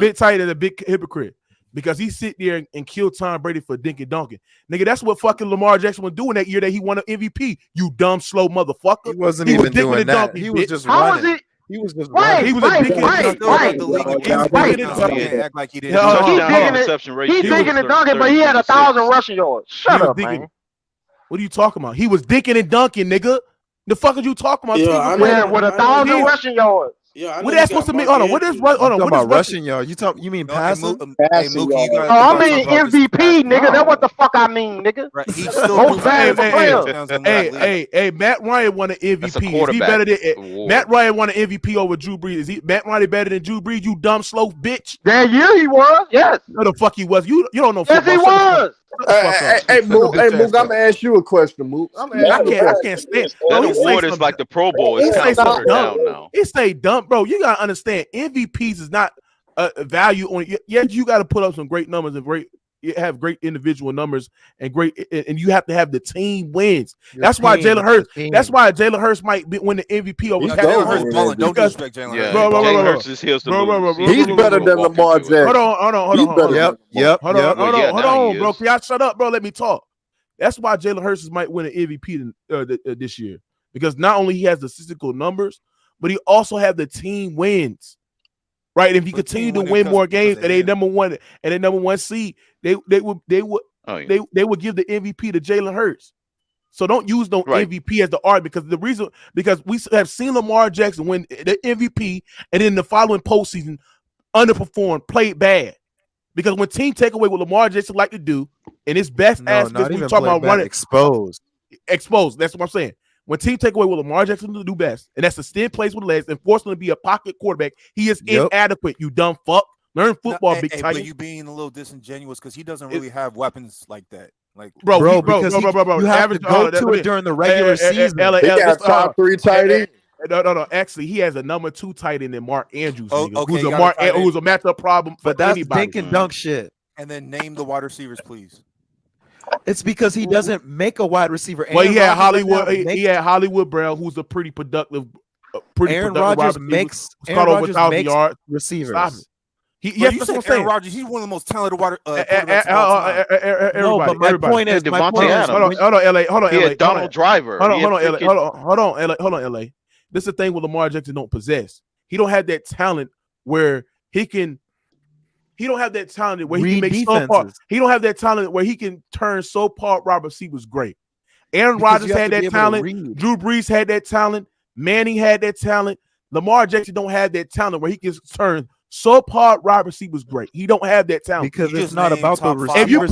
Big tight is a big hypocrite. Because he sit there and kill Tom Brady for dinky donking. Nigga, that's what fucking Lamar Jackson was doing that year that he won an MVP. You dumb, slow motherfucker. He wasn't even doing that. He was just running. He was just running. He was a dick Act like he didn't. He's digging and dunking, but he had 1,000 rushing yards. Shut up, man. What are you talking about? He was dinking and dunking, nigga. The fuck are you talking about? With 1,000 rushing yards. What that's supposed to mean? Hold on. What is rushing yards? You mean passing? I mean MVP, nigga. That's what the fuck I mean, nigga. Right. He's still most valuable player. Hey, Matt Ryan won an MVP. Is he better than Matt Ryan won an MVP over Drew Brees? Is Matt Ryan better than Drew Brees? You dumb slow bitch. That year he was. Yes. No, the fuck he was. You don't know football. Yes, he was. Hey, Mook, I'm gonna ask you a question, Mook. I can't stand. That award is like the Pro Bowl. It's kind of watered down now. It say dumb, bro. You gotta understand. MVPs is not a value on. Yes, you got to put up some great numbers and have great individual numbers and you have to have the team wins. That's why Jalen Hurts. That's why Jalen Hurts might win the MVP over Jalen Hurts balling. Don't disrespect Jalen Hurts. Jalen Hurts is here to lose. He's better than Lamar Jackson. Hold on. Hold on, bro. Can y'all shut up, bro? Let me talk. That's why Jalen Hurts might win an MVP this year because not only he has the statistical numbers, but he also have the team wins. Right, if you continue to win more games and they number one seed, they would give the MVP to Jalen Hurts. So don't use no MVP as the argument because we have seen Lamar Jackson win the MVP and then the following postseason underperform, played bad. Because when teams take away what Lamar Jackson like to do, and his best aspect, we talking about running exposed. exposed. That's what I'm saying. When team take away what Lamar Jackson to do best, and that's to stand place with legs and force him to be a pocket quarterback, he is inadequate. You dumb fuck. Learn football, big tight. But you being a little disingenuous because he doesn't really have weapons like that. Like, bro, you have to go to it during the regular season. He got top 3 tight end. No. Actually, he has a number 2 tight end in Mark Andrews, who's a matchup problem for but that's anybody. dink and dunk shit. And then name the wide receivers, please. It's because he doesn't make a wide receiver. Well, he had Hollywood. He had Hollywood Brown, who's a pretty productive. Aaron Rodgers makes over 1,000 yards receivers. Yes, that's what I'm saying. Aaron Rodgers, he's one of the most talented quarterbacks of all time. No, but my point is, Hold on, LA. Hold on, LA. Donald Driver. Hold on, LA. This is the thing with Lamar Jackson don't possess. He don't have that talent where he can. He don't have that talent where he can make subpar. He don't have that talent where he can turn subpar wide receivers great. Aaron Rodgers had that talent. Drew Brees had that talent. Manning had that talent. Lamar Jackson don't have that talent where he can turn subpar wide receivers great. He don't have that talent because it's not about the receivers.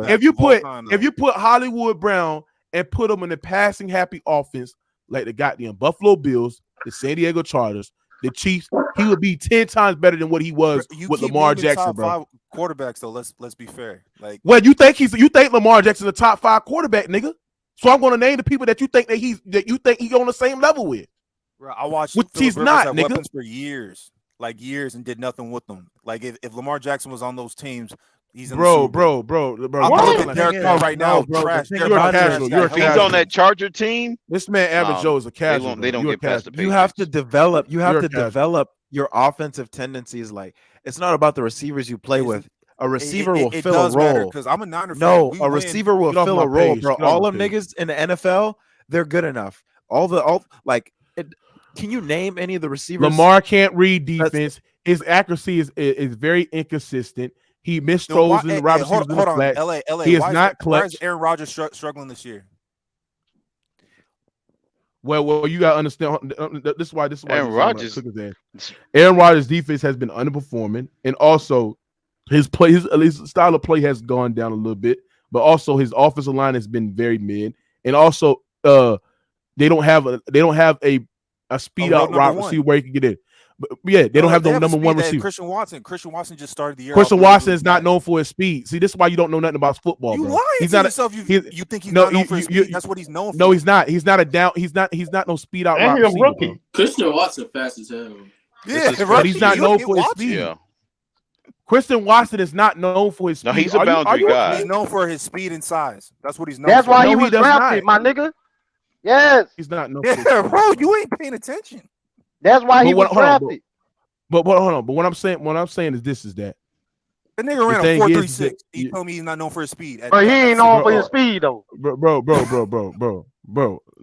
If you put Hollywood Brown and put him in a passing happy offense like the goddamn Buffalo Bills, the San Diego Chargers, the Chiefs, he would be 10 times better than what he was with Lamar Jackson, top bro. 5 quarterbacks, though. Let's be fair. Like, well, you think Lamar Jackson's a top 5 quarterback, nigga? So I'm going to name the people that you think he's on the same level with. Bro, I watched which he's not, nigga. Weapons for years, and did nothing with them. Like if Lamar Jackson was on those teams, he's in bro. I'm looking at Derek Carr right now. Trash. You're casual. If he's on that Charger team, this man average Joe is a casual. They don't get past the Patriots. You have to develop. You have to develop your offensive tendencies. Like it's not about the receivers you play with. A receiver will fill a role. Because I'm a Niner fan. No, a receiver will fill a role, bro. All them niggas in the NFL, they're good enough. Can you name any of the receivers? Lamar can't read defense. His accuracy is very inconsistent. He missed throws in the wide receivers in the flat. LA. He is not clutch. Why is Aaron Rodgers struggling this year? Well, you gotta understand. This is why Aaron Rodgers. Aaron Rodgers' defense has been underperforming, and also his style of play has gone down a little bit. But also his offensive line has been very mid, and also they don't have a speed out route receiver where he can get in. But yeah, they don't have the number 1 receiver. Christian Watson just started the year. Christian Watson is not known for his speed. See, this is why you don't know nothing about football. You bro. lying he's to not yourself. You think he's not known for his speed? That's what he's known for. No, he's not. He's not a down. He's not no speed out route receiver. Rookie. Bro. Christian Watson fast as hell. Yeah, but he's not known for his speed. Yeah. Christian Watson is not known for his speed. No, he's a boundary guy. He's known for his speed and size. That's what he's known That's for. why he was drafted, my nigga. Yes. He's not known for bro, you ain't paying attention. That's why he was drafted. But hold on. But what I'm saying is this: is that the nigga ran a 4.36. He told me he's not known for his speed. But he ain't known for his speed though. Bro.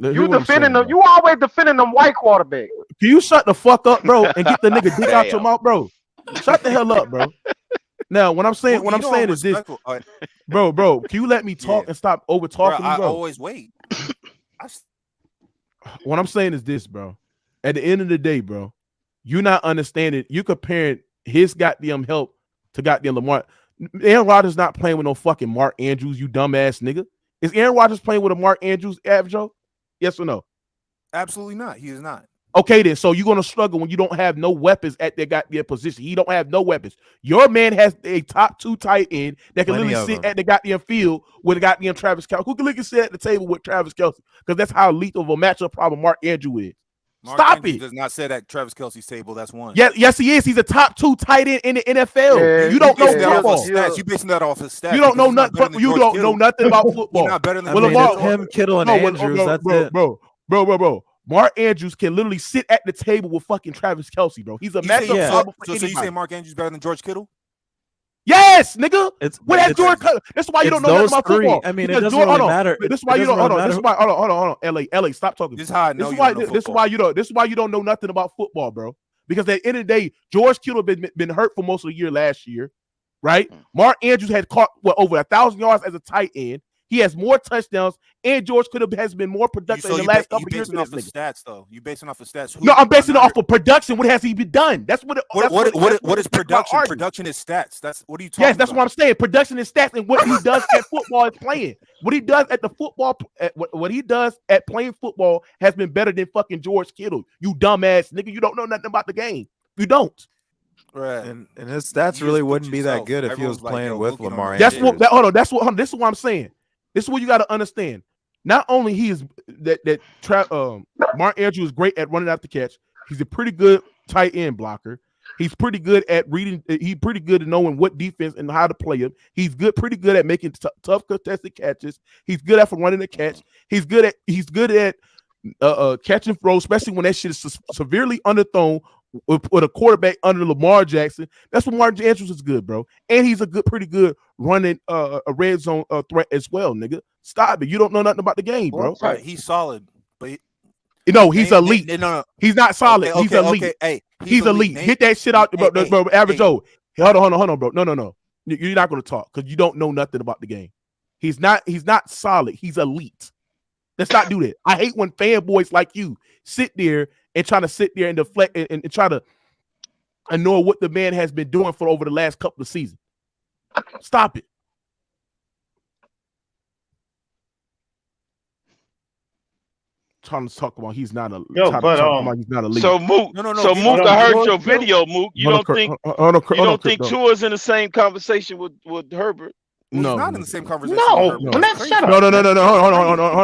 You defending them. You always defending them white quarterbacks. Can you shut the fuck up, bro, and get the nigga dick out your mouth, bro? Shut the hell up, bro. Now, what I'm saying is this, bro. Can you let me talk and stop over talking me, bro? I always wait. What I'm saying is this, bro. At the end of the day, bro, you're not understanding. You comparing his goddamn help to goddamn Lamar. Aaron Rodgers not playing with no fucking Mark Andrews, you dumbass nigga. Is Aaron Rodgers playing with a Mark Andrews average, Joe? Yes or no? Absolutely not. He is not. Okay, then. So you're gonna struggle when you don't have no weapons at their goddamn position. He don't have no weapons. Your man has a top 2 tight end that can literally sit at the goddamn field with a goddamn Travis Kelce. Who can literally sit at the table with Travis Kelce? Because that's how lethal of a matchup problem Mark Andrews is. Stop it. Does not sit at Travis Kelce's table. That's one. Yes, he is. He's a top 2 tight end in the NFL. Yeah, you don't know football. You basing that off his stats. You don't know nothing. You don't know nothing about football. You're not better than him, Kittle, and Andrews. That's it, bro. Mark Andrews can literally sit at the table with fucking Travis Kelce, bro. He's a matchup problem for So you say Mark Andrews better than George Kittle? Yes, nigga. What has George Kittle? That's why you don't know nothing about football. I mean, it doesn't really matter. This is why you don't. Hold on. LA, stop talking. This is how I know. This is why you don't know nothing about football, bro. Because at the end of the day, George Kittle been hurt for most of the year last year, right? Mark Andrews had caught over 1,000 yards as a tight end. He has more touchdowns, and George has been more productive in the last couple of years. You basing off of stats, though. You basing off of stats. No, I'm basing it off of production. What has he been done? That's what. What is production? Production is stats. That's what are you talking about? Yes, that's what I'm saying. Production is stats, and what he does at football is playing. What he does at the football, what he does at playing football has been better than fucking George Kittle. You dumbass nigga. You don't know nothing about the game. You don't. Right. And his stats really wouldn't be that good if he was playing with Lamar. That's what. Hold on. This is what I'm saying. This is what you got to understand. Not only he is Mark Andrews is great at running out the catch. He's a pretty good tight end blocker. He's pretty good at reading. He's pretty good at knowing what defense and how to play him. He's pretty good at making tough contested catches. He's good at running the catch. He's good at catch and throw, especially when that shit is severely underthrown with a quarterback under Lamar Jackson. That's what Mark Andrews is good, bro. And he's pretty good running a red zone threat as well, nigga. Stop it. You don't know nothing about the game, bro. Right. He's solid, but he's elite. No. He's not solid. He's elite. Okay. Hey, he's elite. Hit that shit out, bro. Average Joe. Hold on, bro. No. You're not going to talk because you don't know nothing about the game. He's not solid. He's elite. Let's not do that. I hate when fanboys like you sit there and try to sit there and deflect and try to ignore what the man has been doing for over the last couple of seasons. Stop it. Trying to talk about he's not a he's not a leader. So Mook, So Mook, I heard your video, Mook. You don't think Tua's in the same conversation with Herbert? Well, he's not in the same conversation. No, shut up. No. Hold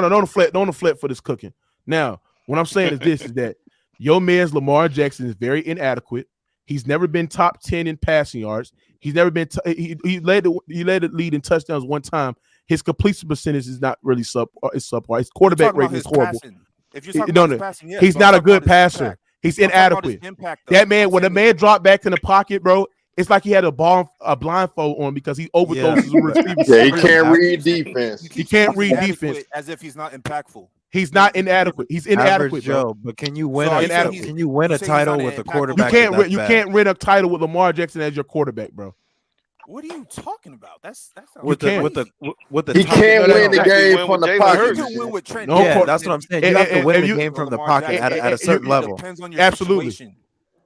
on. Don't flip for this cooking. Now, what I'm saying is that your man's Lamar Jackson is very inadequate. He's never been top 10 in passing yards. He's never been. He led the lead in touchdowns one time. His completion percentage is not really subpar. His quarterback rating is horrible. If you're talking about his passing, yes, he's not a good passer. He's inadequate. That man, when the man dropped back in the pocket, bro, it's like he had a blindfold on because he overthrows his receiver. Yeah, he can't read defense. He can't read defense. As if he's not impactful. He's not inadequate. He's inadequate, Joe. But can you win? So can you win a title with a quarterback? You can't win a title with Lamar Jackson as your quarterback, bro. What are you talking about? That's with the he can't win the game from the pocket. Yeah, that's what I'm saying. You have to win the game from the pocket at a certain level. Absolutely.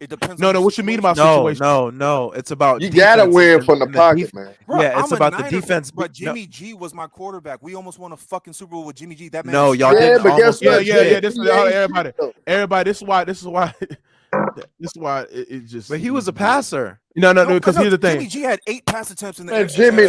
It depends. No. What you mean about situation? No. It's about you gotta win from the pocket, man. Bro, yeah, it's about the defense. But Jimmy G was my quarterback. We almost won a fucking Super Bowl with Jimmy G. That man. No, y'all didn't. But guess what? Yeah. This is everybody. This is why it just. But he was a passer. No. Because here's the thing. Jimmy G had 8 pass attempts in the. Everybody.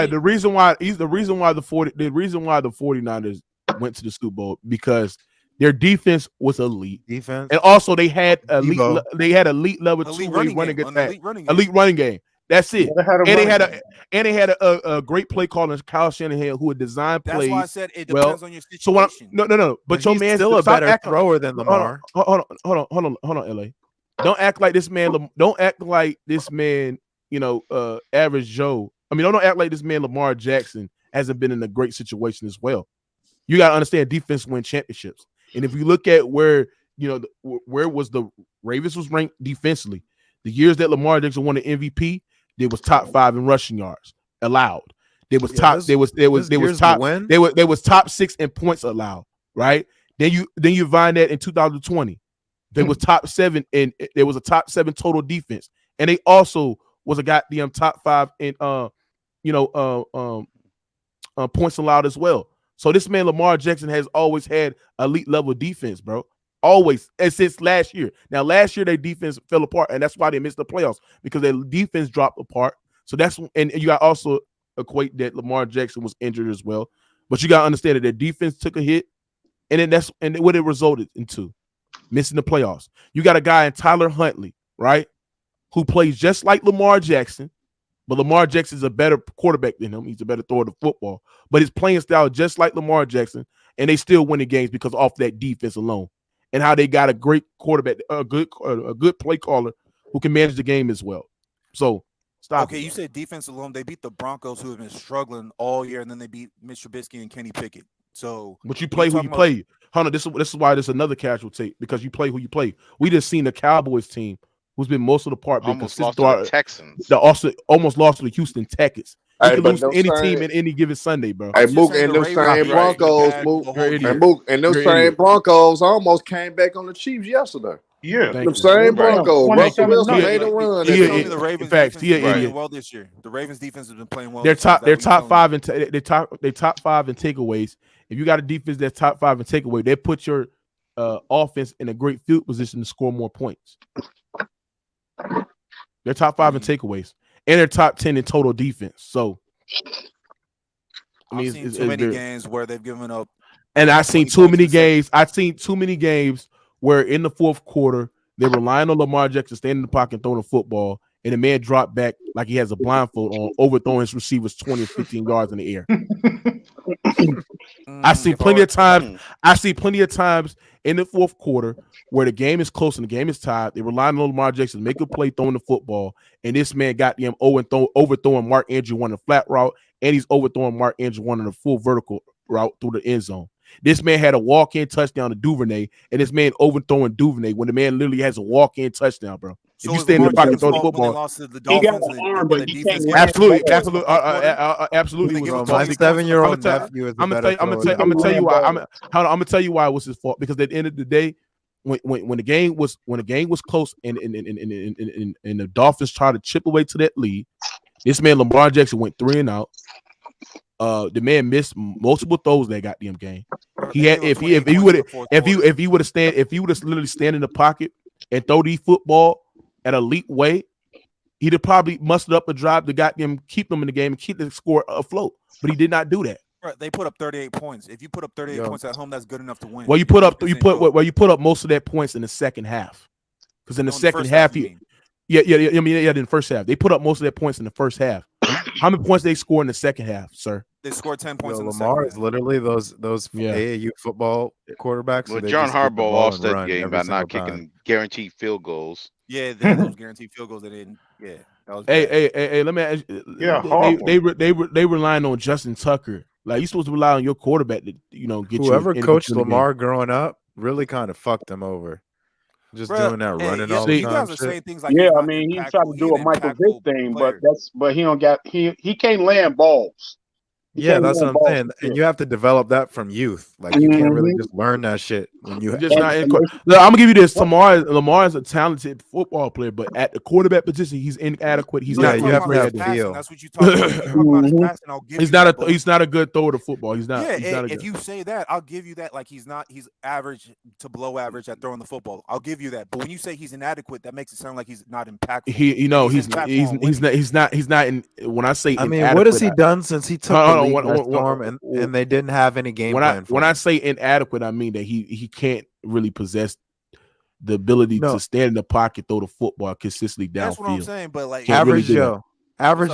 The reason why the 49ers went to the Super Bowl because their defense was elite. And also they had elite level 2-way running attack. Elite running game. That's it. And they had a great play caller, Kyle Shanahan, who had designed plays. That's why I said it depends on your situation. So no. But your man's still a better thrower than Lamar. Hold on, LA. Don't act like this man. Don't act like this man. Average Joe. Don't act like this man Lamar Jackson hasn't been in a great situation as well. You gotta understand, defense win championships. And if you look at where was the Ravens was ranked defensively, the years that Lamar Jackson won the MVP, they was top 5 in rushing yards allowed. They was top. They was top 6 in points allowed. Right. Then you find that in 2020, they was top 7 and there was a top 7 total defense, and they also was a goddamn top 5 in points allowed as well. So this man Lamar Jackson has always had elite level defense, bro. Always, and since last year. Now, last year their defense fell apart, and that's why they missed the playoffs because their defense dropped apart. So and you got also equate that Lamar Jackson was injured as well. But you got to understand that their defense took a hit, and then what it resulted into missing the playoffs. You got a guy in Tyler Huntley, right, who plays just like Lamar Jackson. But Lamar Jackson is a better quarterback than him. He's a better thrower of the football. But his playing style just like Lamar Jackson, and they still winning games because off that defense alone, and how they got a great quarterback, a good play caller who can manage the game as well. So stop. Okay, you said defense alone. They beat the Broncos, who have been struggling all year, and then they beat Mitch Trubisky and Kenny Pickett. So, but you play who you play. Hunter, this is why this is another casual tape because you play who you play. We just seen the Cowboys team who's been most of the part, been Almost consistent lost to the throughout. Texans. The also almost lost to the Houston Texans. He Hey, could but lose to them any team same, in any given Sunday, bro. hey, I'm just Mook, saying and the them Ravens same defense has been Broncos, bad Mook, the whole You're an and year. idiot. Mook, and them You're an same idiot. Broncos almost came back on the Chiefs yesterday. Yeah. Thank Them you. same Right. Broncos. Thank Russell you. 27 Wilson He, nothing. made a run he, at Keep he, the telling me end. the in Ravens fact, defense he has an been idiot. playing well this year. The Ravens defense has been playing well They're this year. Is top. that They're what you're top telling me? 5 in they top 5 in takeaways. If you got a defense that's top 5 in takeaway, they put your offense in a great field position to score more points. They're top 5 in takeaways, and they're top 10 in total defense. So, I mean, I've seen too many games where they've given up. And I've seen 20 too points many in the second. games. I've seen too many games where in the fourth quarter they're relying on Lamar Jackson standing in the pocket and throwing the football, and the man dropped back like he has a blindfold on, overthrowing his receivers 20 or 15 yards in the air. I see plenty of times. I see plenty of times in the fourth quarter where the game is close and the game is tied. They relying on Lamar Jackson to make a play throwing the football, and this man got them overthrowing Mark Andrews on the flat route, and he's overthrowing Mark Andrews on the full vertical route through the end zone. This man had a walk-in touchdown to Duvernay, and this man overthrowing Duvernay when the man literally has a walk-in touchdown, bro. So if you is stay in the Lamar pocket and Jackson's throw the fault when they football, lost to the He got Dolphins an arm, but and the you defense can't gave up 20 absolutely, points in the fourth quarter? absolutely. They Was give up his fault. 20 7-year-old I'm gonna nephew is a I'm better gonna thrower tell than you why. him. I'm gonna tell you why it was his fault, because at the end of the day, when the game was close and the Dolphins tried to chip away to that lead, this man Lamar Jackson went 3 and out. The man missed multiple throws that goddamn game. He had if he would have literally stand in the pocket and throw the football at an elite way, he'd have probably mustered up a drive to goddamn keep them in the game and keep the score afloat. But he did not do that. Right, they put up 38 points. If you put up 38 points at home, that's good enough to win. Well, you put up most of that points in the second half, because in the second half, in the first half they put up most of their points in the first half. How many points they score in the second half, sir? They scored 10 points in the Lamar second is literally those AAU football quarterbacks. Well, They John just get the Harbaugh ball lost and that run game every by single not kicking time. guaranteed field goals. Yeah, those guaranteed field goals they didn't. Yeah, that was Hey, let me ask you. Yeah, they relying on Justin Tucker. Like, you're supposed to rely on your quarterback to get Whoever you coached into the game. Lamar growing up really kind of fucked him over. Just doing that, running all the you time. guys are saying things like yeah. I mean, he tried to do a Michael Vick thing, but he don't got he can't land balls. Yeah, that's what I'm saying. And you have to develop that from youth. Like, you can't really just learn that shit when you Just not in Look, I'm gonna give you this. Lamar is a talented football player, but at the quarterback position, he's inadequate. He's not. You have to have feel. That's what you talk about. If you talk about his passing, I'll give He's you not that, he's not a good thrower of football. He's not. Yeah, he's not a if good. you say that, I'll give you that. Like, he's average to below average at throwing the football. I'll give you that. But when you say he's inadequate, that makes it sound like he's not impactful. He's not in. When I say, I mean, what has he done since he took the league by storm and they didn't have any game plan for when him? I say inadequate, I mean that he can't really possess the ability to stand in the pocket, throw the football consistently downfield. That's what I'm saying. But like average Joe. After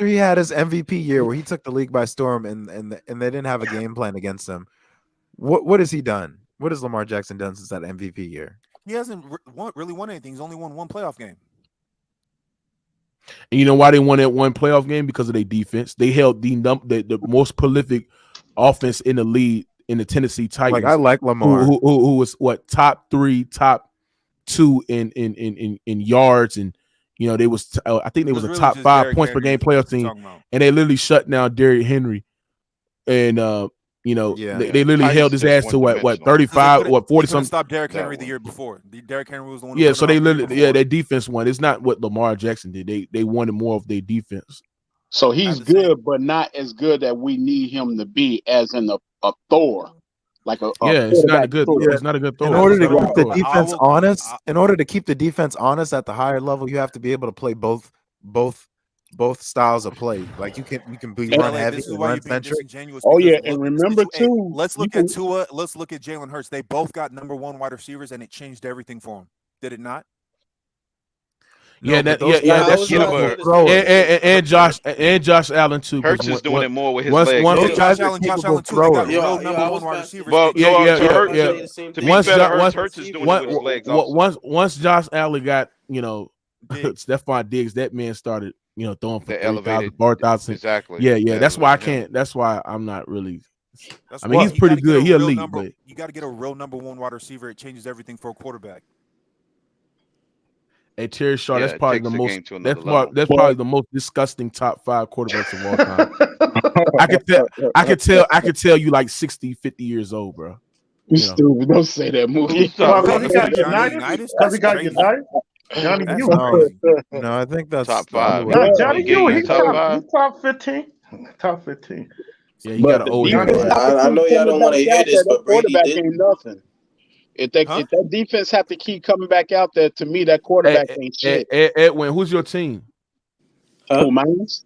he had his MVP year where he took the league by storm and they didn't have a game plan against him, what has he done? What has Lamar Jackson done since that MVP year? He hasn't really won anything. He's only won one playoff game. And you know why they won that one playoff game? Because of their defense. They held the most prolific offense in the league in the Tennessee Titans. Like, I like Lamar, who was what, top 3, top 2 in yards, and they was I think they was a really top just 5 Derrick points per Henry game playoff team, and they literally shut down Derrick Henry, and they literally held his ass to what 35 or 40 something. Stop Derrick Henry the year before. Derrick Henry was the one. Yeah, so they literally their defense won. It's not what Lamar Jackson did. They wanted more of their defense. So he's good, but not as good that we need him to be as in a thrower. Like it's not a good. It's not a good thrower. In order to keep the defense honest, at the higher level, you have to be able to play both styles of play. Like, you can be run heavy and run centric. Oh yeah, and remember too. Let's look at Tua. Let's look at Jalen Hurts. They both got number 1 wide receivers, and it changed everything for them. Did it not? That's true. And Josh Allen too. Hurts is doing it more with his legs. Josh Allen too. They got real number 1 wide receivers. To be fair to Hurts is doing it with his legs also. Once Josh Allen got Stephon Diggs, that man started throwing for 3,000, 4,000. Exactly. Yeah. That's why I can't. That's why I'm not really. I mean, he's pretty good. He's elite, but you got to get a real number 1 wide receiver. It changes everything for a quarterback. Hey, Terry Shaw, Yeah, that's it probably takes the the most. game to another level. That's probably the most disgusting top 5 quarterbacks of all time. I could tell you like 60, 50 years old, bro. You stupid. Don't say that, Mookie. Because he got United. Because he got United. Johnny U. No, I think that's Top the other 5. way. No, around. Johnny He gave U. you He's top top. 5. He's top 15. Top 15. Yeah, he But got an the old defense head. have to I keep know y'all coming don't want to back hear out there. this, That but Brady quarterback did. ain't nothing. If that defense have to keep coming back out there, to me, that quarterback ain't shit. Edwin, who's your team? Huh? Who, mine's?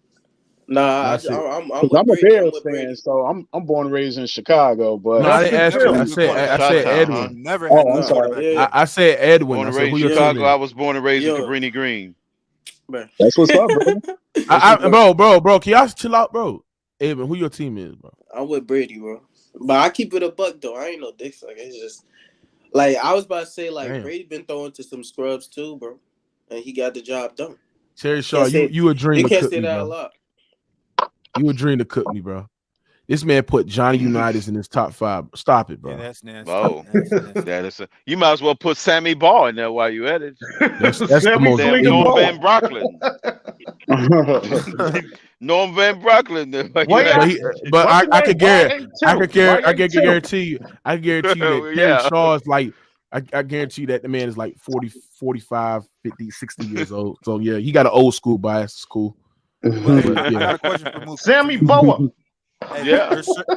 Nah, That's it. I'm Because with I'm a Brady. I'm Bears with fan, Brady. so I'm born and raised in Chicago. But No, I didn't Justin ask you. Fields. I You said born in I said Chi-Town, huh? Edwin. Never had I'm no Nah, sorry. quarterback. yeah, I said Edwin. Born I and said who raised your team Chicago. I is. was born and raised in yo, Cabrini Green. man. That's what's up, brother. That's what's up. Bro, can y'all chill out, bro? Edwin, who your team is, bro? I'm with Brady, bro. But I keep it a buck though. I ain't no dick sucker. It's just like I was about to say, like Damn. Brady been throwing to some scrubs too, bro, and he got the job done. Terry Shaw, you a dream You to can't cook say me, that a bro. lot. You a dream to cook me, bro. This man put Johnny Unitas in his top 5. Stop it, bro. Yeah, that's nasty. Oh, That's nasty. that is. You might as well put Sammy Ball in there while you at it. That's the Sammy most. Damn Slinger Norm Ball. Van Brocklin. Norm Van Brocklin. There while you at it. I could guarantee you that Terry Yeah. Shaw is like, I guarantee you that the man is like 40, 45, 50, 60 years old. So yeah, he got an old school bias. It's cool. But hey, I got a question for Mookie. Sammy Boa. Hey, Yeah.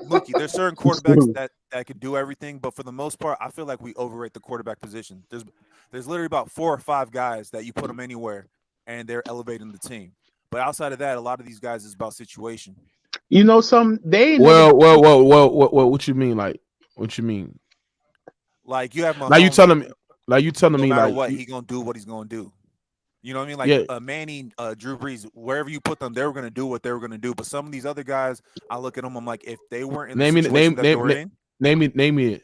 Mookie, there's certain quarterbacks that could do everything, but for the most part, I feel like we overrate the quarterback position. There's literally about 4 or 5 guys that you put them anywhere and they're elevating the team. But outside of that, a lot of these guys is about situation. You know something? They ain't Well, what you mean? Like, what you mean? Like you have Mahomes, Like you telling me? Like you telling no me? matter Like what, he gonna do what he's gonna do. You know what I mean? Like yeah. Manning, Drew Brees, wherever you put them, they were gonna do what they were gonna do. But some of these other guys, I look at them, I'm like, if they weren't in the situation that they were in, name it.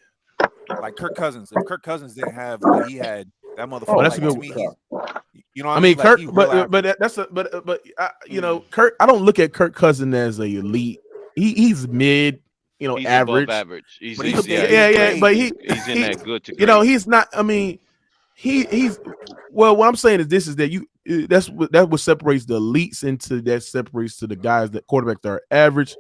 like Kirk Cousins. If Kirk Cousins didn't have what he had, that motherfucker. Oh, that's like, a to good me, you know what I mean, like, Kirk, but you know, Kirk. I don't look at Kirk Cousins as a elite. He's mid, you know, He's average. above average. He's But in that good to great. You know, he's not. I mean, he's well. What I'm saying is this: is that that's what separates the elites into that separates to the guys that quarterbacks that are average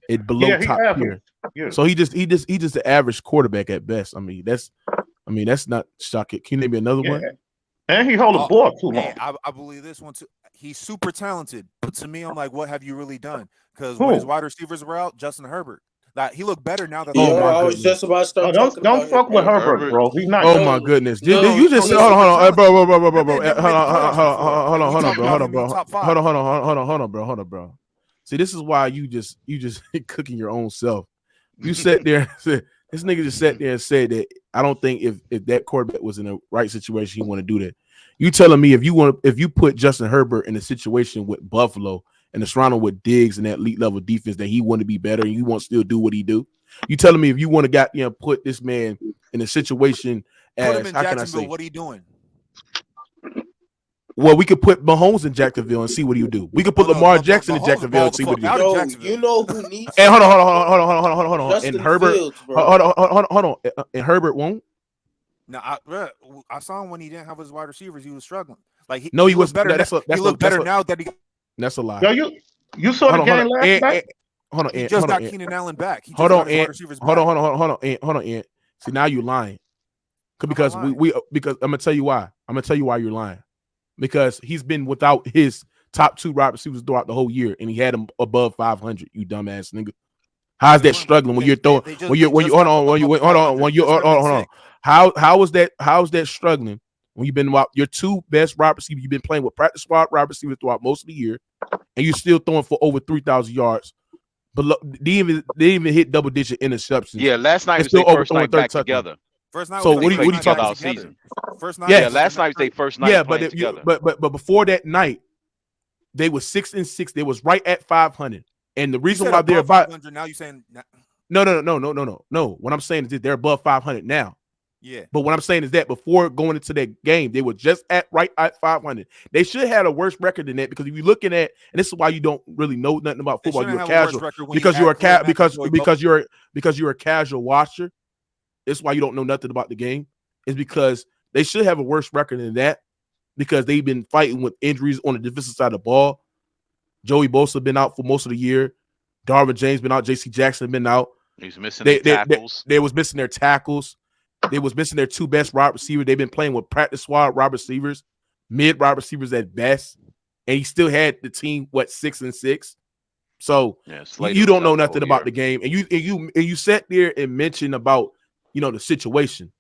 and below top tier. Yeah. So he just the average quarterback at best. I mean, that's not shocking. Can you name me another one? And he hold a ball too long. I believe this one too. He's super talented, but to me, I'm like, what have you really done? Because when his wide receivers were out, Justin Herbert, like he looked better now that. I was just about to start talking don't about fuck him, with Herbert, bro. He's not. Oh my goodness! You just hold on, bro. Hold on, bro. See, this is why you just cooking your own self. You sat there and said, this nigga just sat there and said that I don't think if that quarterback was in the right situation, he want to do that. You telling me if you put Justin Herbert in a situation with Buffalo and it's surrounded with Diggs and that elite level defense that he want to be better and he won't still do what he do? You telling me if you want to put this man in a situation put him as in how can I Jacksonville, say? what are you doing? Well, we could put Mahomes in Jacksonville and see what he'll do. We could put Lamar Jackson in Jacksonville and see what he'll do. You know who needs? And hold on. Justin And Herbert, Fields, bro. hold on. And Herbert won't. No, I saw him when he didn't have his wide receivers. He was struggling. Like he was better. He looked better now that he. That's a lie. Yo, you saw the game last night. Hold on, he just got Keenan Allen back. He hold just on, got his wide receivers hold back. on, Ant. See, now you lying. Because because I'm gonna tell you why. I'm gonna tell you why you're lying. Because he's been without his top 2 wide receivers throughout the whole year, and he had them above 500. You dumbass nigga. How's that struggling when you're throwing? How is that struggling when you've been your 2 best wide receivers? You've been playing with practice squad wide receivers throughout most of the year, and you're still throwing for over 3,000 yards. But they even hit double-digit interceptions. Yeah, last night was their first night back together. First night. So what are you talking about? Season? First night. Yeah, last night was their first night playing together. But before that night, they were 6-6. They was right at 500. And the reason why they're about 500 now, you saying no. What I'm saying is that they're above 500 now. Yeah. But what I'm saying is that before going into that game, they were just right at 500. They should have had a worse record than that because if you're looking at, and this is why you don't really know nothing about football, you're casual because you're a casual watcher. That's why you don't know nothing about the game. Is because they should have a worse record than that. because they've been fighting with injuries on the defensive side of the ball. Joey Bosa been out for most of the year. Darvin James been out. J.C. Jackson been out. He's missing their tackles. They was missing their tackles. They was missing their two best wide receivers. They've been playing with practice squad wide receivers, mid wide receivers at best, and he still had the team 6-6. So you don't know nothing about the game, and you sat there and mentioned about the situation,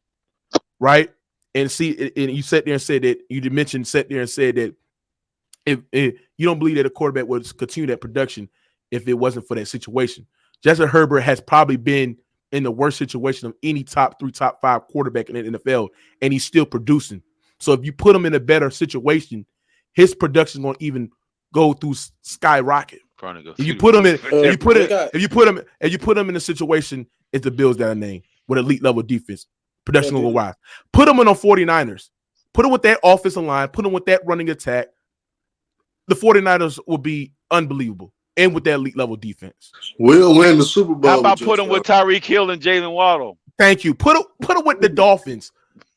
right? And you sat there and said that sat there and said that if you don't believe that a quarterback would continue that production if it wasn't for that situation. Justin Herbert has probably been in the worst situation of any top 3, top 5 quarterback in the NFL, and he's still producing. So if you put him in a better situation, his production is going to even go through skyrocket. If you put him in a situation, it's the Bills that I named with elite level defense, production level wise. Put him in on 49ers. Put him with that offensive line. Put him with that running attack. The 49ers will be unbelievable. And with that elite level defense. We'll win the Super Bowl. How about put him with Tyreek Hill and Jalen Waddle? Thank you. Put him with the Dolphins.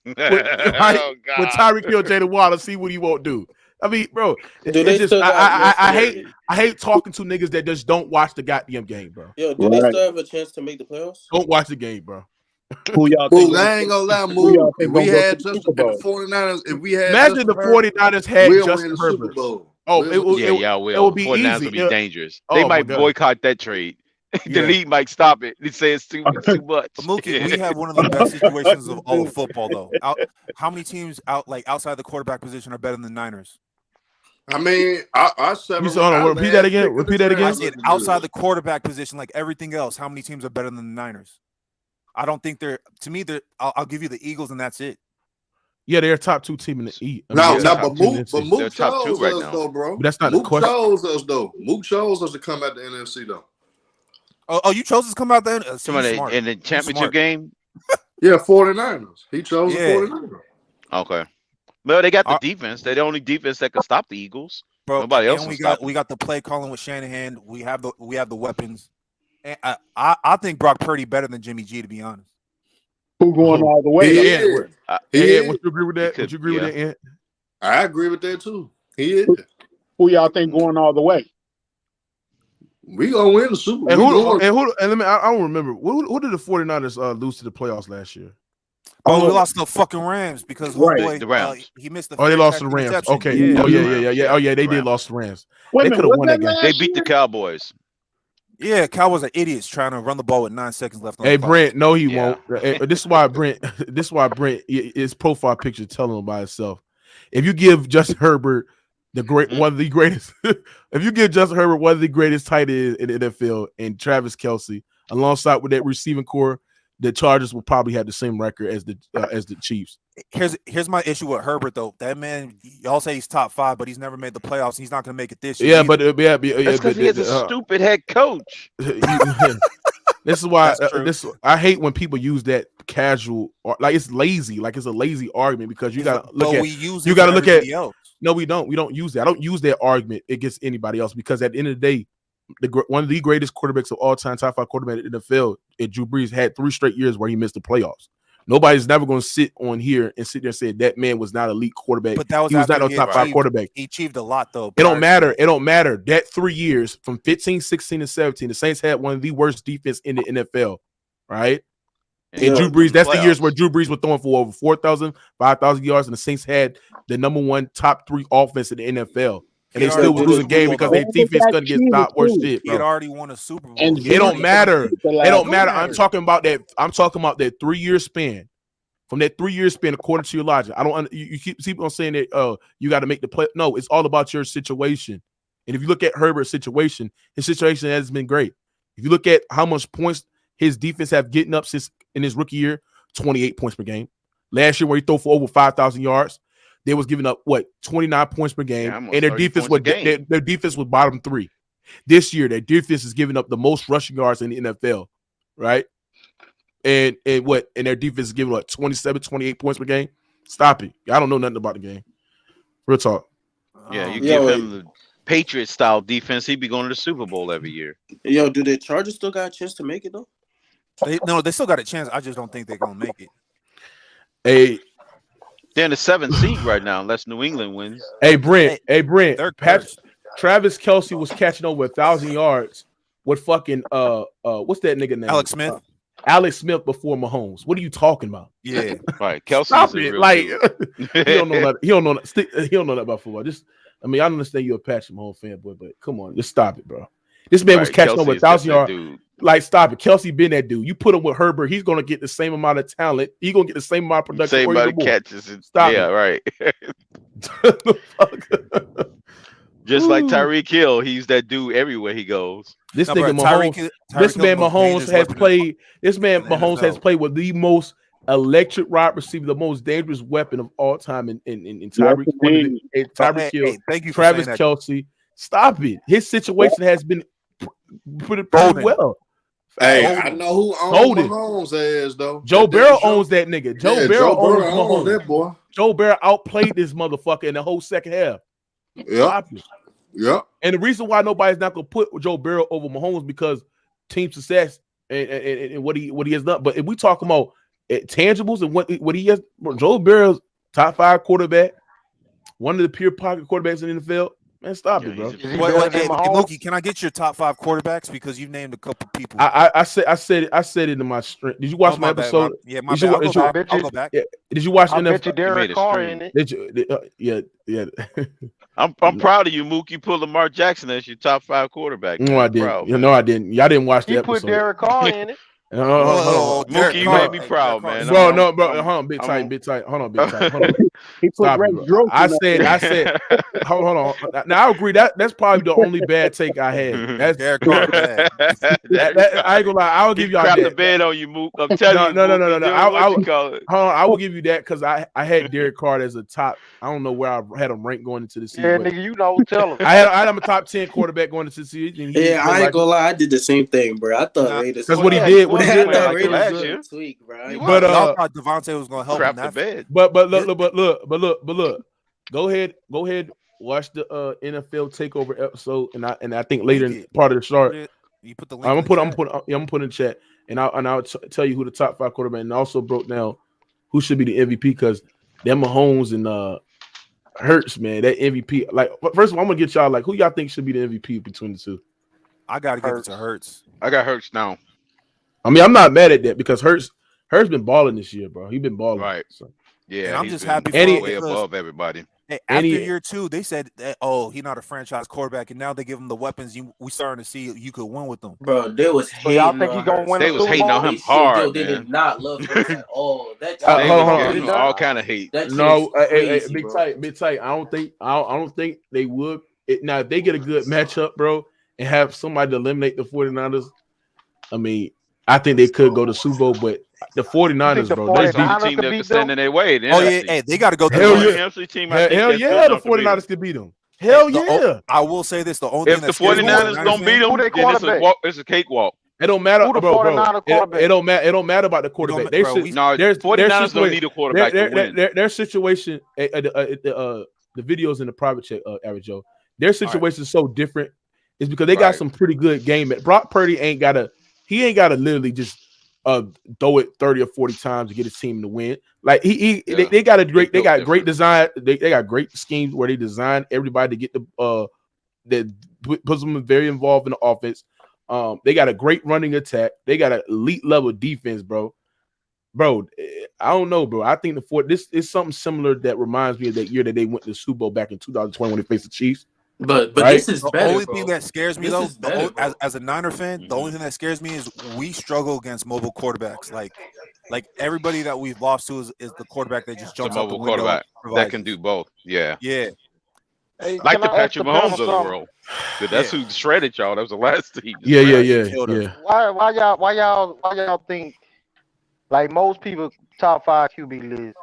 With Tyreek Hill, Jalen Waddle, see what he won't do. I mean, bro, I hate talking to niggas that just don't watch the goddamn game, bro. Yo, do they still have a chance to make the playoffs? Don't watch the game, bro. Who y'all think? I ain't gonna lie, Moo. If we had just the 49ers, imagine the 49ers had Justin Herbert. Oh, it will be 49ers easy. Will be dangerous. They might boycott that trade. The league might stop it. They say it's too much. Mookie, we have one of the best situations of all of football, though. How many teams outside the quarterback position are better than the Niners? I mean, I said. Repeat that again. I said outside the quarterback position, like everything else. How many teams are better than the Niners? I don't think they're. To me, I'll give you the Eagles, and that's it. Yeah, they're a top 2 team in the East. But Mook chose us though, bro. But that's not the question. Chose us though. Mook chose us to come out the NFC though. Oh, you chose us to come out there in the championship game? Yeah, 49ers. He chose the 49ers. Okay. Well, they got the defense. They're the only defense that can stop the Eagles. Bro, nobody else. We got the play calling with Shanahan. We have the weapons. And I think Brock Purdy better than Jimmy G, to be honest. Who going all the way? Would you agree with that? Would you agree with that, Ant? I agree with that too. He is. Who y'all think going all the way? We gonna win the Super Bowl. I don't remember. Who did the 49ers lose to the playoffs last year? Oh, we lost to the fucking Rams because the Rams. He missed the. They lost to the Rams. Okay. Yeah. Oh yeah. They did lost to the Rams. Wait they could have won that game. They beat the Cowboys. Yeah, Cowboys are idiots trying to run the ball with 9 seconds left on the clock. Brent, no, he won't. This is why Brent. His profile picture telling him by itself. If you give Justin Herbert one of the greatest, if you give Justin Herbert one of the greatest tight ends in the NFL and Travis Kelce alongside with that receiving core, the Chargers will probably have the same record as the Chiefs. Here's my issue with Herbert though. That man, y'all say he's top 5, but he's never made the playoffs. He's not going to make it this year. Yeah, but that's because he has a stupid head coach. This is why I hate when people use that casual, like it's lazy, like it's a lazy argument because you got to look at. You got to look at. Else. No, we don't. We don't use that. I don't use that argument against anybody else because at the end of the day, one of the greatest quarterbacks of all time, top 5 quarterback in the NFL, Drew Brees had 3 straight years where he missed the playoffs. Nobody's never going to sit on here and sit there and say that man was not an elite quarterback. But that was he was not a top 5 quarterback. He achieved a lot though. It don't matter. It don't matter. That 3 years from 15, 16, and 17, the Saints had one of the worst defense in the NFL, right? And Drew Brees, that's the years where Drew Brees was throwing for over 4,000, 5,000 yards, and the Saints had the number 1 top 3 offense in the NFL. And they still was losing game because their defense couldn't get stopped or shit, bro. He had already won a Super Bowl. And it don't matter. It don't matter. I'm talking about that 3-year span. From that 3-year span, according to your logic, you keep on saying that you got to make the play. No, it's all about your situation. And if you look at Herbert's situation, his situation has been great. If you look at how much points his defense have getting up since in his rookie year, 28 points per game. Last year, where he threw for over 5,000 yards, they was giving up 29 points per game, and their defense was bottom 3. This year, their defense is giving up the most rushing yards in the NFL, right? And their defense is giving 27, 28 points per game. Stop it! I don't know nothing about the game. Real talk. Yeah, you give him the Patriot style defense, he'd be going to the Super Bowl every year. Yo, do the Chargers still got a chance to make it though? They still got a chance. I just don't think they're gonna make it. They're in the 7th seed right now, unless New England wins. Hey Brent. They're Travis Kelce was catching over 1,000 yards with fucking what's that nigga name? Alex Smith. Alex Smith before Mahomes. What are you talking about? Yeah, right. Kelce Stop is a it. real Like dude. he don't know that. He don't know that about football. I mean, I understand you're a Patrick Mahomes fanboy, but come on, just stop it, bro. This man was catching over 1,000 yards. Like, stop it. Kelce been that dude. You put him with Herbert, he's gonna get the same amount of talent. He's gonna get the same amount of production. Same amount of catches. Stop it. Right. Just like Tyreek Hill, he's that dude everywhere he goes. This nigga Mahomes. This man Mahomes has played. This man Mahomes has played with the most electric wide receiver, the most dangerous weapon of all time in Tyreek Hill. Thank you, Travis Kelce. Stop it. His situation has been pretty well. Hey, I know who owns Mahomes' ass though. Joe Burrow owns that nigga. Joe Burrow owns that boy. Joe Burrow outplayed this motherfucker in the whole second half. Yeah. Yeah. And the reason why nobody's not gonna put Joe Burrow over Mahomes because team success and what he has done. But if we talk about tangibles and what he has, Joe Burrow's top 5 quarterback, one of the pure pocket quarterbacks in the NFL. Man, stop it, bro. Hey, Mookie, can I get your top 5 quarterbacks because you've named a couple people? I said it in my strength. Did you watch my episode? My bad. I'll go back. Yeah. Did you watch I bet you Derek Carr in it. Did you? Yeah. I'm proud of you, Mook. You pulled Lamar Jackson as your top 5 quarterback. No, I didn't. Proud, no, I didn't. Y'all didn't watch the episode. He put Derek Carr in it. Mookie, you made me proud, man. Bro, no, bro. Hold on, bit tight. Hold on, bit tight. Hold on. Stop it, bro. I said. Hold on. Now I agree that's probably the only bad take I had. That's Derek Carr. I ain't gonna lie. I'll give y'all that. that. The bed on you, Mook. I'm telling you. No. I will give you that because I had Derek Carr as a top. I don't know where I had him ranked going into the season. Yeah, nigga, you know, tell him. I had him a top 10 quarterback going into the season. Yeah, I ain't gonna lie. I did the same thing, bro. I thought Raiders. That's what he did. I thought Raiders was a tweak, bro. But I thought Devontae was gonna help him that bed. But look. Go ahead. Watch the NFL Takeover episode, and I think later in part of the start, you put the link. I'm gonna put in the chat, and I'll tell you who the top 5 quarterback, and also broke down who should be the MVP because them Mahomes and Hurts, man, that MVP. Like, first of all, I'm gonna get y'all like who y'all think should be the MVP between the two. I gotta give it to Hurts. I got Hurts now. I mean, I'm not mad at that because Hurts been balling this year, bro. He been balling, right? So. Yeah, and I'm just happy for way above everybody. Hey, after year 2, they said that, he's not a franchise quarterback, and now they give him the weapons. We starting to see you could win with them, bro. They was hating. Y'all think he gonna win? They was hating on him hard. They did not love him at all. That all kind of hate. No, big tight. I don't think they would. Now, if they get a good matchup, bro, and have somebody to eliminate the 49ers, I mean, I think they could go to Super Bowl, but the 49ers, bro, that's the team that can stand in their way. Hey, they got to go. Hell yeah, the 49ers can beat them. Hell yeah. I will say this: the only if the 49ers don't beat them, then it's a cakewalk. It don't matter, who the bro. It don't matter about the quarterback. The 49ers don't need a quarterback to win. Their situation, the videos in the private chat, Average Joe, their situation is so different. It's because they got some pretty good game. Brock Purdy ain't got to literally just throw it 30 or 40 times to get his team to win. Like they got great design. They got great schemes where they design everybody to get that puts them very involved in the offense. They got a great running attack. They got an elite level defense, bro. I don't know, bro. I think this is something similar that reminds me of that year that they went to the Super Bowl back in 2020 when they faced the Chiefs. But this is the better, only bro. thing that scares me as a Niner fan, the only thing that scares me is we struggle against mobile quarterbacks. Like everybody that we've lost to is the quarterback that just jumps out the window. Quarterback that can do both. Yeah. Yeah. Hey, like the Patrick Mahomes of the world. That's who shredded y'all. That was the last team. Yeah. Why y'all think like most people top 5 QB list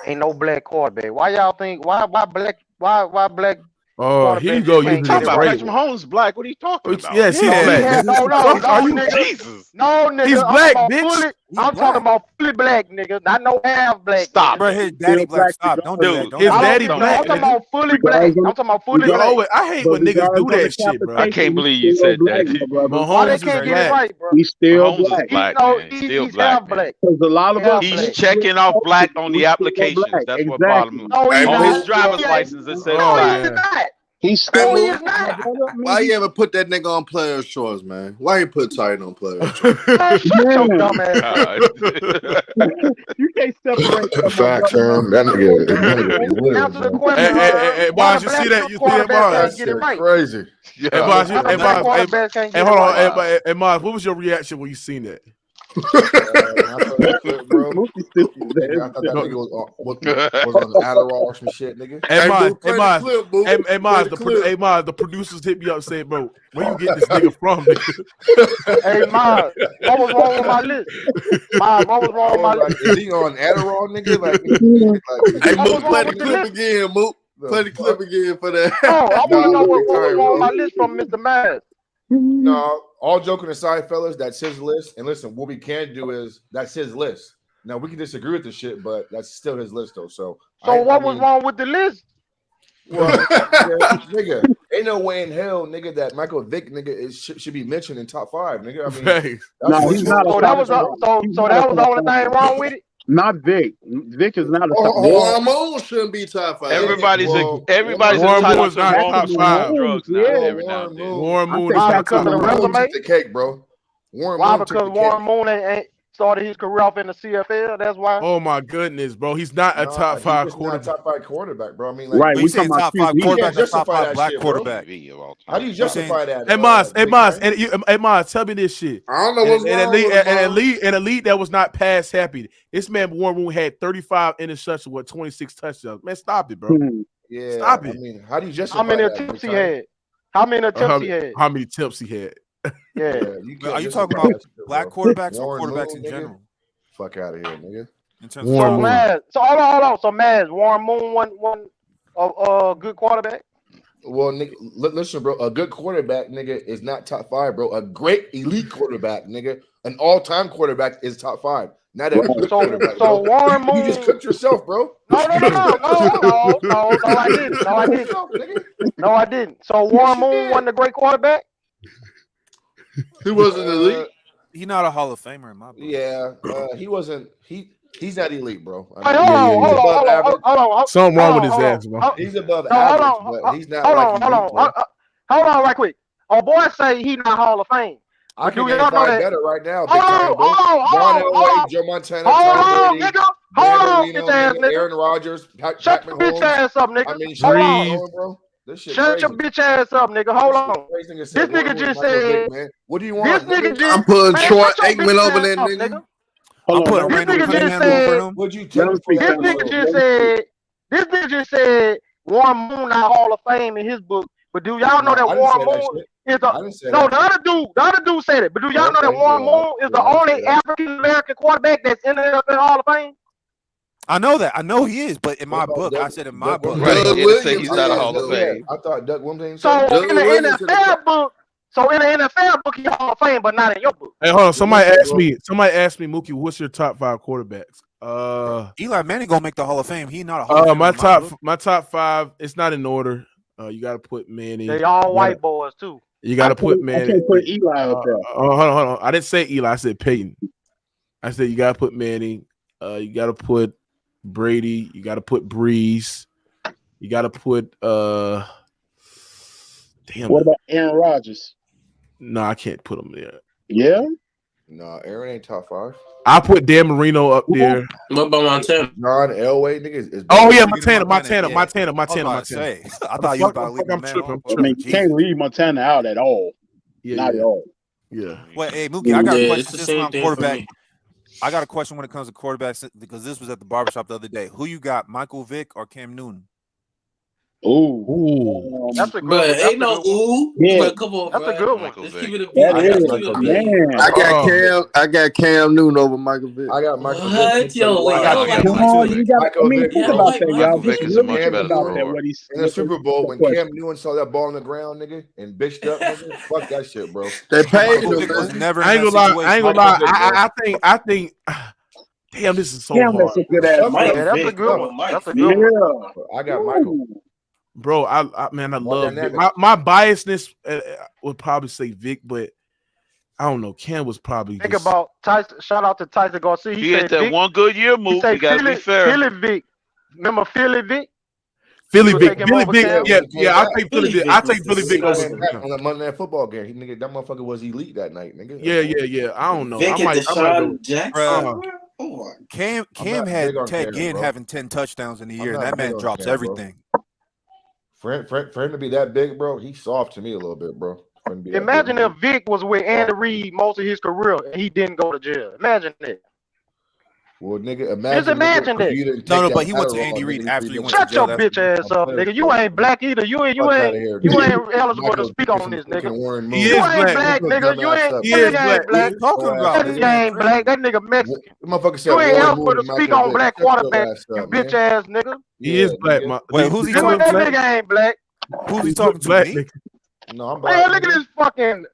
ain't no black quarterback? Why y'all think why black? Oh, here you go. You talking about Patrick Mahomes black? What are you talking about? Yes, he's black. No, are you nigga. Jesus? No, nigga. He's black, bitch. I'm talking about fully black, nigga. Not no half black. Stop, bro. His daddy black. Stop. Don't do that. His daddy I'm black. talking about fully black. I'm talking about fully black. I hate when niggas do that shit, bro. I can't believe you said that. Why they can't get it right, bro? He's still Mahomes black. is black, No, man. Still he's black, half man. black. Because a lot of us, He's checking off black on the applications. That's what bothers me. No, he's On not. his driver's license, it says No, black. he's not. He's Hey, No, he Mook, is not. why you ever put that nigga on player shorts, man? Why you put Titan on player shorts? Man, shut your dumb ass. You can't separate. Facts, man. That nigga weird, Answer the man. question. Hey, why boss, the you see black that? You see that, quarterbacks boss? can't get it right? Crazy. Hey, boss, Why the black quarterbacks can't hey, get hold it on, right? hey, Mars, what was your reaction when you seen that? I saw that clip, bro. Nigga, I thought that nigga was on Adderall or some shit, nigga. Hey, Mars, Hey, the producers hit me up saying, bro, where you get this nigga from, nigga? Hey, Mars, what was wrong with my list? Mars, what was wrong with my list? Is he on Adderall, nigga? Hey, What was Mook, wrong play the with the clip list? again, Mook. Play the clip again for that. No, I want to know what was time, wrong with bro. my list from Mr. Maz. No, all joking aside, fellas, that's his list. And listen, what we can do is that's his list. Now we can disagree with the shit, but that's still his list, though. So What was wrong with the list? Well, nigga, ain't no way in hell, nigga, that Michael Vick, nigga, should be mentioned in top 5, nigga. I mean, No, he's not. So that was the only thing wrong with it. Not Vic. Vic is not a top. Warren Moon shouldn't be top 5. Everybody's Warren entitled Moon's to not wrong top 5. drugs now every now and then. Warren Moon is Why? not Because top of the 5. resume? took the cake, bro. Warren Why? Moon took Because the Warren cake. Moon ain't started his career off in the CFL. That's why. Oh my goodness, bro. He's not a top 5 He's not a quarterback. top 5 quarterback, bro. I mean, like, Right. You We saying talking top about 5 QB. quarterback, not top justify 5 that black shit, bro. quarterback? How do you justify that? Hey, Mars, Big man? hey, Mars, tell me this shit. I don't know what's wrong with him. An elite that was not pass happy. This man Warren Moon had 35 interceptions with 26 touchdowns. Man, stop it, bro. Yeah, Stop it. I mean, how do you justify How many that, attempts he Big time? had? How many attempts he had? How many attempts he had? Yeah. You Are you justify talking about that shit, black bro. quarterbacks or Warren quarterbacks Moon, in nigga? general? Fuck out of here, nigga. In terms So Warren Moon. Maz, so hold on. So Maz, Warren Moon one good quarterback. Well, nigga, listen, bro. A good quarterback, nigga, is not top 5, bro. A great elite quarterback, nigga, an all-time quarterback is top 5. Not a good quarterback, So bro. Warren Moon. You just cooked yourself, bro. No, I didn't. No, I didn't. So Warren Moon wasn't a great quarterback. He wasn't elite. He's not a Hall of Famer in my book. Yeah, he wasn't. He's not elite, bro. Wait, hold on. Something wrong with his ass, bro. He's above No, average, but he's not hold like on, hold on, right quick. Our boy say he not Hall of Fame. I can Do name y'all know 5 that? better right now. Hold on, John Elway, Joe Montana, Tom Brady, nigga. Hold on, Dan bitch ass Marino, nigga. Aaron Rodgers, Pat Shut your bitch Mahomes. ass up, nigga. I mean, Hold Breeze, on. bro. This shit Shut crazy. your bitch ass up, nigga. Hold on. This This nigga just said. man. What do you This want? nigga just. I'm putting Man, Troy shut your Aikman bitch over ass that up, nigga. I'm putting This Randall nigga just Cunningham said. over him. Would you take This nigga just said Warren Moon not Hall of Fame in his book. But do y'all know that Warren Moon is the the other dude said it. But do y'all know that Warren Moon is the only African American quarterback that's in the NFL Hall of Fame? I know that. I know he is, but in my book, I said in my book. Right. Doug He didn't say he's Williams not a is, Hall of though. Fame. I thought Doug Williams. So Doug in the Williams in the NFL book, he's Hall of Fame, but not in your book. Hey, hold on. Somebody asked me, Mookie, what's your top 5 quarterbacks? Eli Manning gonna make the Hall of Fame. He not a Hall of Fame. My top 5. It's not in order. You got to put Manning. They all white boys too. You got to put Manning. I can't put Eli up there. Hold on. I didn't say Eli. I said Peyton. I said you got to put Manning. You got to put Brady. You got to put Breeze. You got to put. What about Aaron Rodgers? No, I can't put him there. Yeah. No, Aaron ain't top 5. I put Dan Marino up there. What about Montana? John Elway, nigga. Is Oh yeah, Montana. I I thought you was about to leave I'm my man tripping. off. I mean, you can't leave Montana out at all. Not at all. Yeah. Well, hey, Mookie, I got a Yeah, question it's the just same around thing for quarterback. me. I got a question when it comes to quarterbacks because this was at the barbershop the other day. Who you got, Michael Vick or Cam Newton? Ooh. That's a good But one. ain't no ooh. Yeah. But come on, That's a bro. good one. Let's keep it a That beat. is, Let's keep it a beat. man. I got Cam Newton over Michael Vick. I got Michael What? Vick. Yo, wait, I y'all like Come on, you got. I mean, think Yeah, I about like that, y'all. Michael Just Vick. really think Cam about that. Newton What he's in the Super Bowl when question. Cam Newton saw that ball on the ground, nigga, and bitched up, nigga. Fuck that shit, bro. They paid Michael him, Vick was man. never in I ain't that gonna lie. situation. I ain't gonna Michael lie. Vick, I think. Damn, this is so Damn, hard, that's a good ass. Tough Mike one. Yeah, that's a Vick. good Come one. on, Mike That's a Vick. good one. Yeah. I got Michael. bro. I love Vic. dynamic. My biasness would probably say Vic, but I don't know. Cam was probably Think just. about Tyson. Shout out to Tyson Garcia. He had that Vic, one good year he move. said You gotta be fair. Philly Vic. Remember Philly Vic? Philly You Vic, take him Philly over Vic, Cam? yeah. I take Philly Vic. I take Philly Vic over. On the Monday Night Football game. He nigga, that motherfucker was elite that night, nigga. Yeah. I don't know. Vic I and might Deshaun go. Jackson. Cam not had big on Ted Cam, Ginn bro. having 10 touchdowns in a year, and not that big man on drops Cam, bro. everything. For him to be that big, bro, he's soft to me a little bit, bro. For him to be that Imagine big. if Vic was with Andy Reid most of his career and he didn't go to jail. Imagine that. Well, nigga, Just imagine that. you didn't take No, that but he went to Adderall, Andy Reid nigga, after before he you went to Shut jail. your bitch ass up, nigga. You ain't black either. You ain't eligible to speak on this, nigga. He You is ain't black. black, nigga. You ain't. He That is nigga black. ain't black. What you talking about? That This nigga man ain't black. That nigga Mexican. The motherfucker said You ain't Warren eligible Moon to and speak Michael on Vick. black Shut your quarterback. ass You up, bitch man. ass nigga. He is black. Wait, who's he You talking ain't to? that nigga ain't black. Who's he talking to? Me? No, I'm black. Man, look at this fucking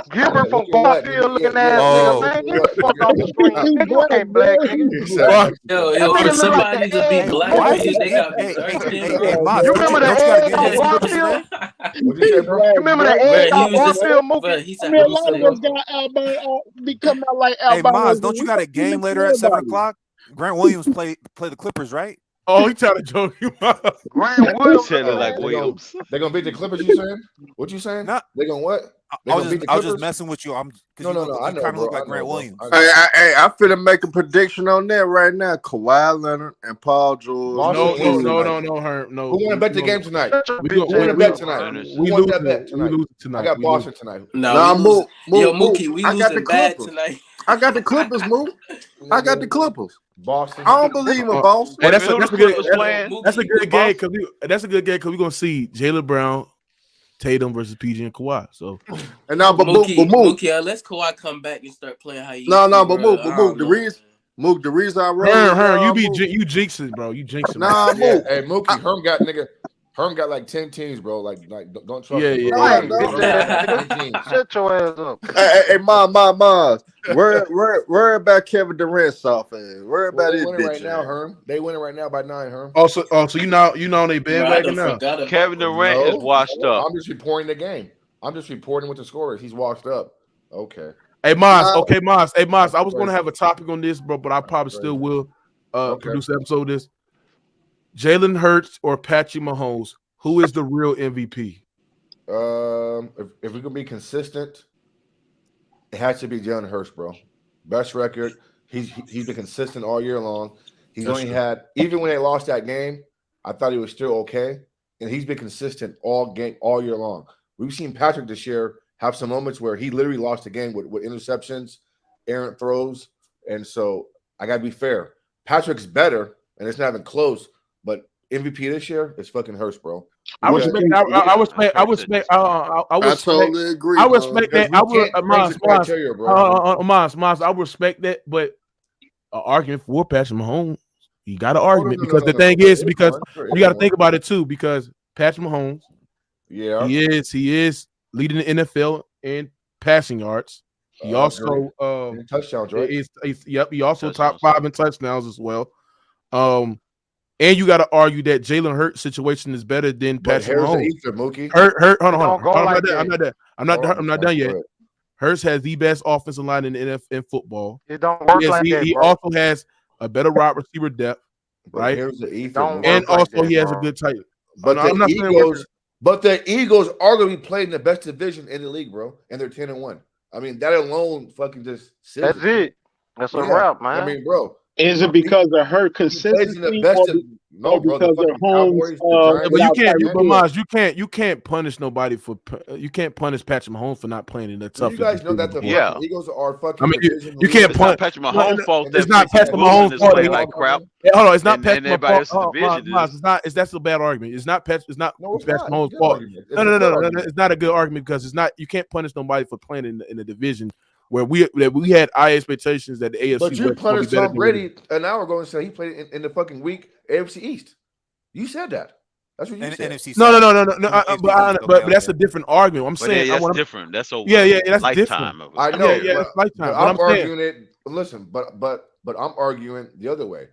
Gilbert from Garfield looking ass nigga, man. Get the fuck off the screen. Nigga, you ain't black, nigga. Yo, That for nigga look like somebody the to be egg. black, they gotta be Hey, dark skinned, hey, bro. Moz, You remember the don't you got a egg game on against the Clippers Garfield? today? What'd you say, bro? You remember the Bro, egg he on was just, Garfield, Mookie? bro, he I said, mean, a what he lot of say? us got Alabama be coming out like Hey, Alabama. Moz, don't you got a game later at 7 o'clock? Grant Williams play the Clippers, right? Oh, he trying to joke you out. Grant Williams. Sounded like Williams. They gonna beat the Clippers, you saying? What you saying? Nah. They gonna what? They I gonna beat the was Clippers? just messing with you. No, you I know, kind of bro. look like I know, Grant bro. Williams. I'm finna make a prediction on that right now. Kawhi Leonard and Paul George. No, Who Herm. No. want to bet the game tonight? We Who want to bet tonight? We Who wants lose that bet tonight? We lose tonight. I got We Boston lose. tonight. No, we lose. Yo, Mookie, we I got the losing bad Clippers tonight. I got the Clippers, Mook. I got the Clippers. Boston. I don't believe in Boston. Hey, that's a good playing? that's a good game because we're gonna see Jaylen Brown, Tatum versus PG and Kawhi. So and now, but Mookie, unless Kawhi come back and start playing how he used to, but Mook, the reason I roll Herm, with you jinxing, bro. You jinxing. Nah, yeah, Mook. hey Mookie, Herm got like 10 teams, bro. Like don't trust him. Yeah. Bro. Shut your ass up. Hey, Mom. Worry about Kevin Durant's soft ass. Worry about his winning bitch right now, Herm. They winning right now by 9, Herm. So you know they bandwagon now. Kevin Durant is washed up. I'm just reporting the game. I'm just reporting what the score is. He's washed up. Okay. Hey, Maz. Hey, Maz. I was going to have a topic on this, bro, but I probably still will produce an episode of this. Jalen Hurts or Patrick Mahomes, who is the real MVP? If we're gonna be consistent, it has to be Jalen Hurts, bro. Best record. He's been consistent all year long. He's That's only true. had, even when they lost that game, I thought he was still okay, and he's been consistent all year long. We've seen Patrick this year have some moments where he literally lost the game with interceptions, errant throws, and so I gotta be fair. Patrick's better, and it's not even close. But MVP this year is fucking Hurts, bro. I totally agree. I respect that. Maz, I respect that, but an argument for Patrick Mahomes, you got an argument because the thing is because you got to think about it too because Patrick Mahomes, he is leading the NFL in passing yards. He also touchdowns, right? He also top 5 in touchdowns as well. And you got to argue that Jalen Hurts' situation is better than Patrick Mahomes. Hold on. I'm not done yet. Hurts has the best offensive line in the NFL in football. It don't work like that, he bro. also has a better wide receiver depth, right? And also he has a good tight. But the Eagles are going to be playing the best division in the league, bro, and they're 10-1. I mean, that alone fucking just that's it. That's a wrap, man. I mean, bro. Is it because of her consistency? No, bro. The because of fucking Holmes. Cowboys, the Giants. But Without Tyreek Hill. you can't punish nobody for you can't punish Patrick Mahomes for not playing in the Do you toughest guys know that the division. fucking Eagles are fucking I mean, division you can't It's not punish. Patrick Mahomes' fault It's that not freaking Patrick Boolen Mahomes' is fault. playing like crap. Hold on, it's not And Patrick everybody else in the Mahomes. division is. That's a bad argument. It's not Patrick. It's not No, it's Patrick not. Mahomes' It's a good fault. argument. No, It's a no, good no, no, no. argument. It's not a good argument because it's not. You can't punish nobody for playing in a division where we had high expectations that the AFC But you West will be punished better Tom than Brady an hour ago and said he played in the fucking weak AFC East. You said that. That's what you said. NFC No, South. but that's a different argument. I'm But saying that's different. That's over. Yeah, that's lifetime different. of I his know. career. that's lifetime. But But I'm I'm saying, arguing it. Listen, but I'm arguing the other way.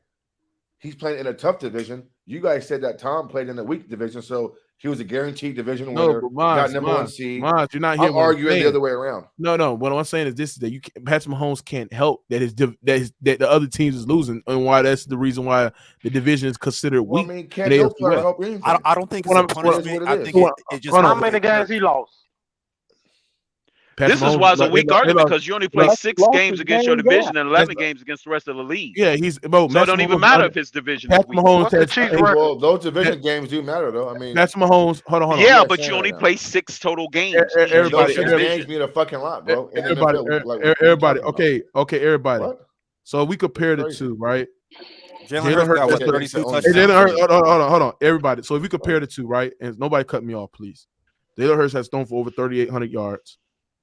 He's playing in a tough division. You guys said that Tom played in a weak division, so he was a guaranteed division winner. but Got number one seed. you're not hearing I'm what I'm arguing saying. the other way around. No. What I'm saying is this: is that Patrick Mahomes can't help that that the other teams is losing, and why that's the reason why the division is considered Well, weak. I mean, can't no player help anything. I don't think it's a punishment. I think it just. How many games he lost? This is why it's a weak argument because you only play 6 games against your division and 11 games against the rest of the league. Yeah, so it don't even matter if his division is Patrick weak. Mahomes Well, those division games do matter, though. I mean, Patrick Mahomes. Hold on. Yeah, but you only play 6 total games. Those games mean a fucking lot, bro. Everybody. Okay, everybody. What? So we compare the two, right? Jalen Hurts got 32 touchdowns. Jalen Hurts, hold on, everybody. So if we compare the two, right, and nobody cut me off, please. Jalen Hurts has thrown for over 3,800 yards,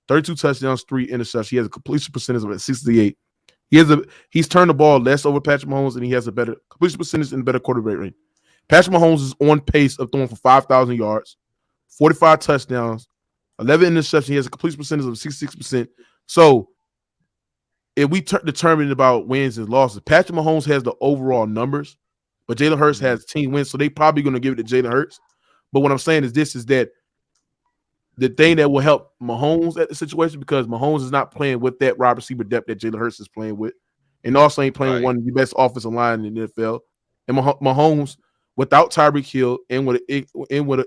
32 touchdowns, 3 interceptions. He has a completion percentage of 68. He's turned the ball less over Patrick Mahomes, and he has a better completion percentage and better quarterback rate. Patrick Mahomes is on pace of throwing for 5,000 yards, 45 touchdowns, 11 interceptions. He has a completion percentage of 66%. So if we determine about wins and losses, Patrick Mahomes has the overall numbers, but Jalen Hurts has team wins, so they probably going to give it to Jalen Hurts. But what I'm saying is this: is that the thing that will help Mahomes at the situation, because Mahomes is not playing with that wide receiver depth that Jalen Hurts is playing with, and also ain't playing one of the best offensive line in the NFL. And Mahomes, without Tyreek Hill and with an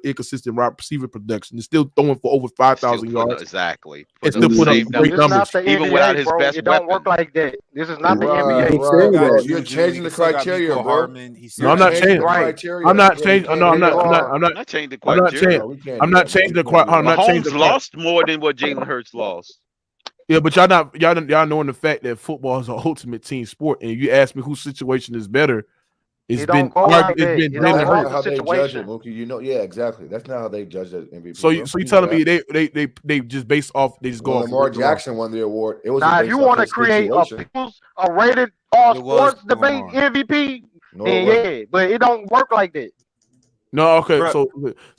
inconsistent wide receiver production, is still throwing for over 5,000 yards. Exactly. It's still putting up great numbers. Even without his best It don't work like that. This is not the NBA. Right. You're changing the criteria, bro. No, I'm not changing. I'm not changing. No, I'm not changing the I'm not criteria. I'm not changing the criteria. I'm not changing Mahomes the lost more than what Jalen Hurts lost. Yeah, but y'all knowing the fact that football is an ultimate team sport, and you ask me whose situation is better, it's been Jalen Hurts. How they judge it, Mookie? You know, yeah, exactly. That's not how they judge the MVP. So you telling me they just based off they just go off. Lamar Jackson won the award. It was now if you want to create a rated all sports debate MVP, then yeah, but it don't work like that. No, okay, so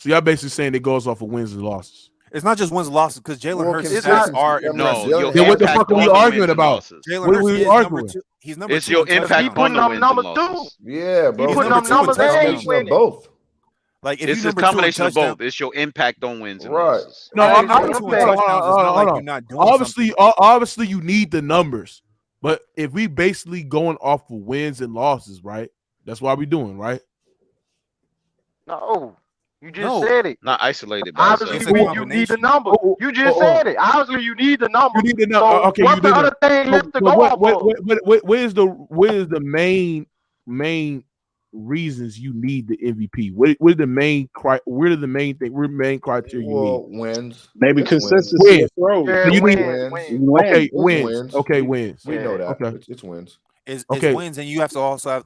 y'all basically saying it goes off of wins and losses. It's not just wins and losses because Jalen Hurts are no. Then what the fuck are we arguing about? Jalen Hurts is number 2. He's number 2. It's your impact on the wins and losses. Yeah, bro. He putting up numbers and winning. Both. Like if it's a combination of both. It's your impact on wins and losses. No, hold on. Obviously, you need the numbers, but if we basically going off of wins and losses, right? That's why we doing, right? No. You just said it. Not isolated. Obviously, you need the number. You just said it. Obviously, you need the number. You need the number. So okay, what's the other thing left to go off of? Where's the main reasons you need the MVP? What are the main criteria you need? Wins. Maybe consistency. Wins. Okay, wins. We know that. Okay, it's wins. It's wins, and you have to also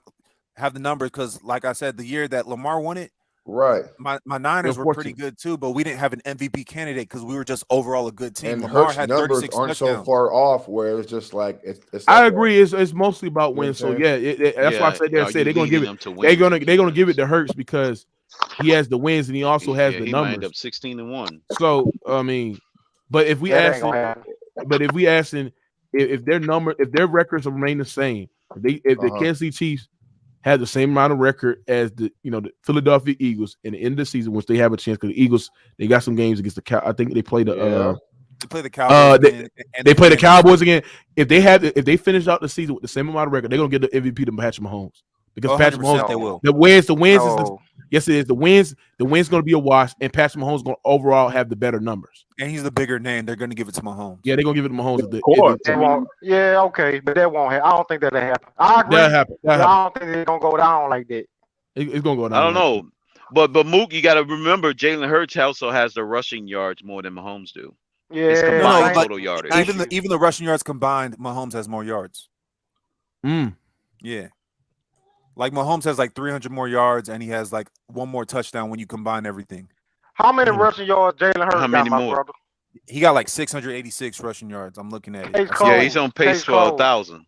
have the numbers because, like I said, the year that Lamar won it. Right. My Niners were pretty good too, but we didn't have an MVP candidate because we were just overall a good team. And Lamar Hurts had numbers 36 aren't touchdowns. so far off where it's just like it's. I agree. It's mostly about wins. So yeah, that's why I said they're going to give it. They're going to give it to Hurts because he has the wins and he also has the numbers. He might up 16-1. So I mean, but if we asking if their records remain the same, if the Kansas City Chiefs had the same amount of record as the Philadelphia Eagles in the end of the season, which they have a chance because the Eagles they got some games against the I think they play the they play the Cowboys they play the Cowboys again. If they finish out the season with the same amount of record, they're gonna get the MVP to Patrick Mahomes because Patrick Mahomes they will. the wins is yes it is the wins gonna be a wash and Patrick Mahomes gonna overall have the better numbers and he's the bigger name. They're gonna give it to Mahomes. Yeah, they're gonna give it to Mahomes. Yeah, okay, but that won't happen. I don't think that'll happen. I agree. That'll happen. I don't think they're gonna go down like that. It's gonna go down. I don't know, but Mook, you got to remember, Jalen Hurts also has the rushing yards more than Mahomes do. It's Yeah, combined total yardage. Even the rushing yards combined, Mahomes has more yards. Yeah. Like Mahomes has like 300 more yards, and he has like one more touchdown when you combine everything. How many rushing yards Jalen Hurts got, my brother? He got like 686 rushing yards. I'm looking at it. Yeah, he's on pace for 1,000.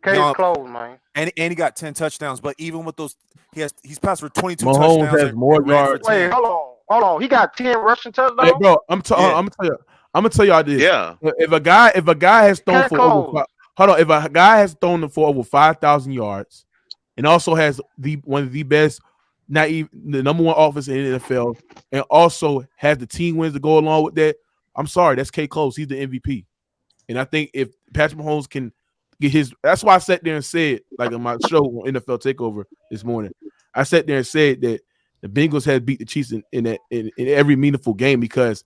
Case closed, man. And he got 10 touchdowns. But even with those, he's passed for 22 Mahomes touchdowns. has more yards. Wait, hold on. He got 10 rushing touchdowns. Hey, bro, I'm gonna tell y'all this. Yeah. If a guy has thrown for if a guy has thrown for over 5,000 yards, and also has one of the best, not even the number one offense in the NFL, and also has the team wins to go along with that, I'm sorry, that's K. Close. He's the MVP. And I think if Patrick Mahomes can get his, that's why I sat there and said, like on my show on NFL Takeover this morning, I sat there and said that the Bengals had beat the Chiefs in every meaningful game, because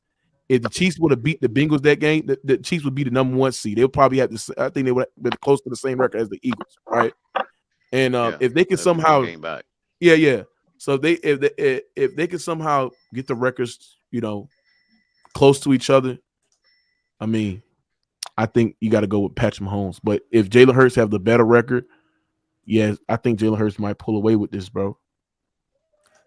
if the Chiefs would have beat the Bengals that game, the Chiefs would be the number one seed. They'll probably have this. I think they would have been close to the same record as the Eagles, right? And if they can somehow, so if they can somehow get the records, close to each other, I mean, I think you got to go with Patrick Mahomes. But if Jalen Hurts have the better record, yes, I think Jalen Hurts might pull away with this, bro.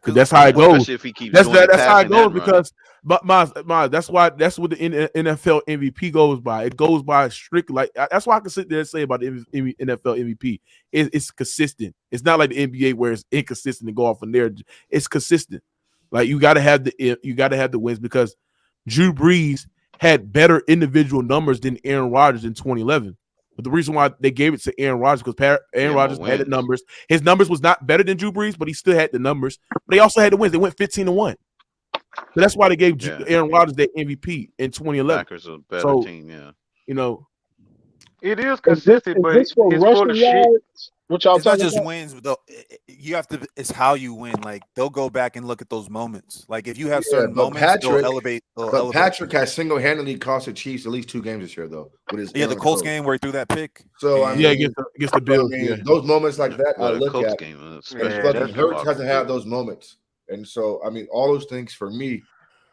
Because that's how it goes. Especially if he keeps That's doing how it goes. that Because that's what the NFL MVP goes by. It goes by strictly like that's why I can sit there and say about the NFL MVP. It's consistent. It's not like the NBA where it's inconsistent and go off from there. It's consistent. Like you got to have the wins, because Drew Brees had better individual numbers than Aaron Rodgers in 2011. But the reason why they gave it to Aaron Rodgers, because Aaron Rodgers had the numbers. His numbers was not better than Drew Brees, but he still had the numbers. But they also had the wins. They went 15-1. So that's why they gave Aaron Rodgers that MVP in 2011. Packers are a better team, yeah. It is consistent, but it's full of shit. What y'all it's not just about? Wins, though. You have to. It's how you win. Like they'll go back and look at those moments. Like if you have certain moments, they'll elevate. Patrick has single-handedly cost the Chiefs at least 2 games this year, though. With his the Colts game where he threw that pick. So against the Bills. Those moments like that, I look Colts at. Game, Hurts hasn't had those moments, and so I mean, all those things for me,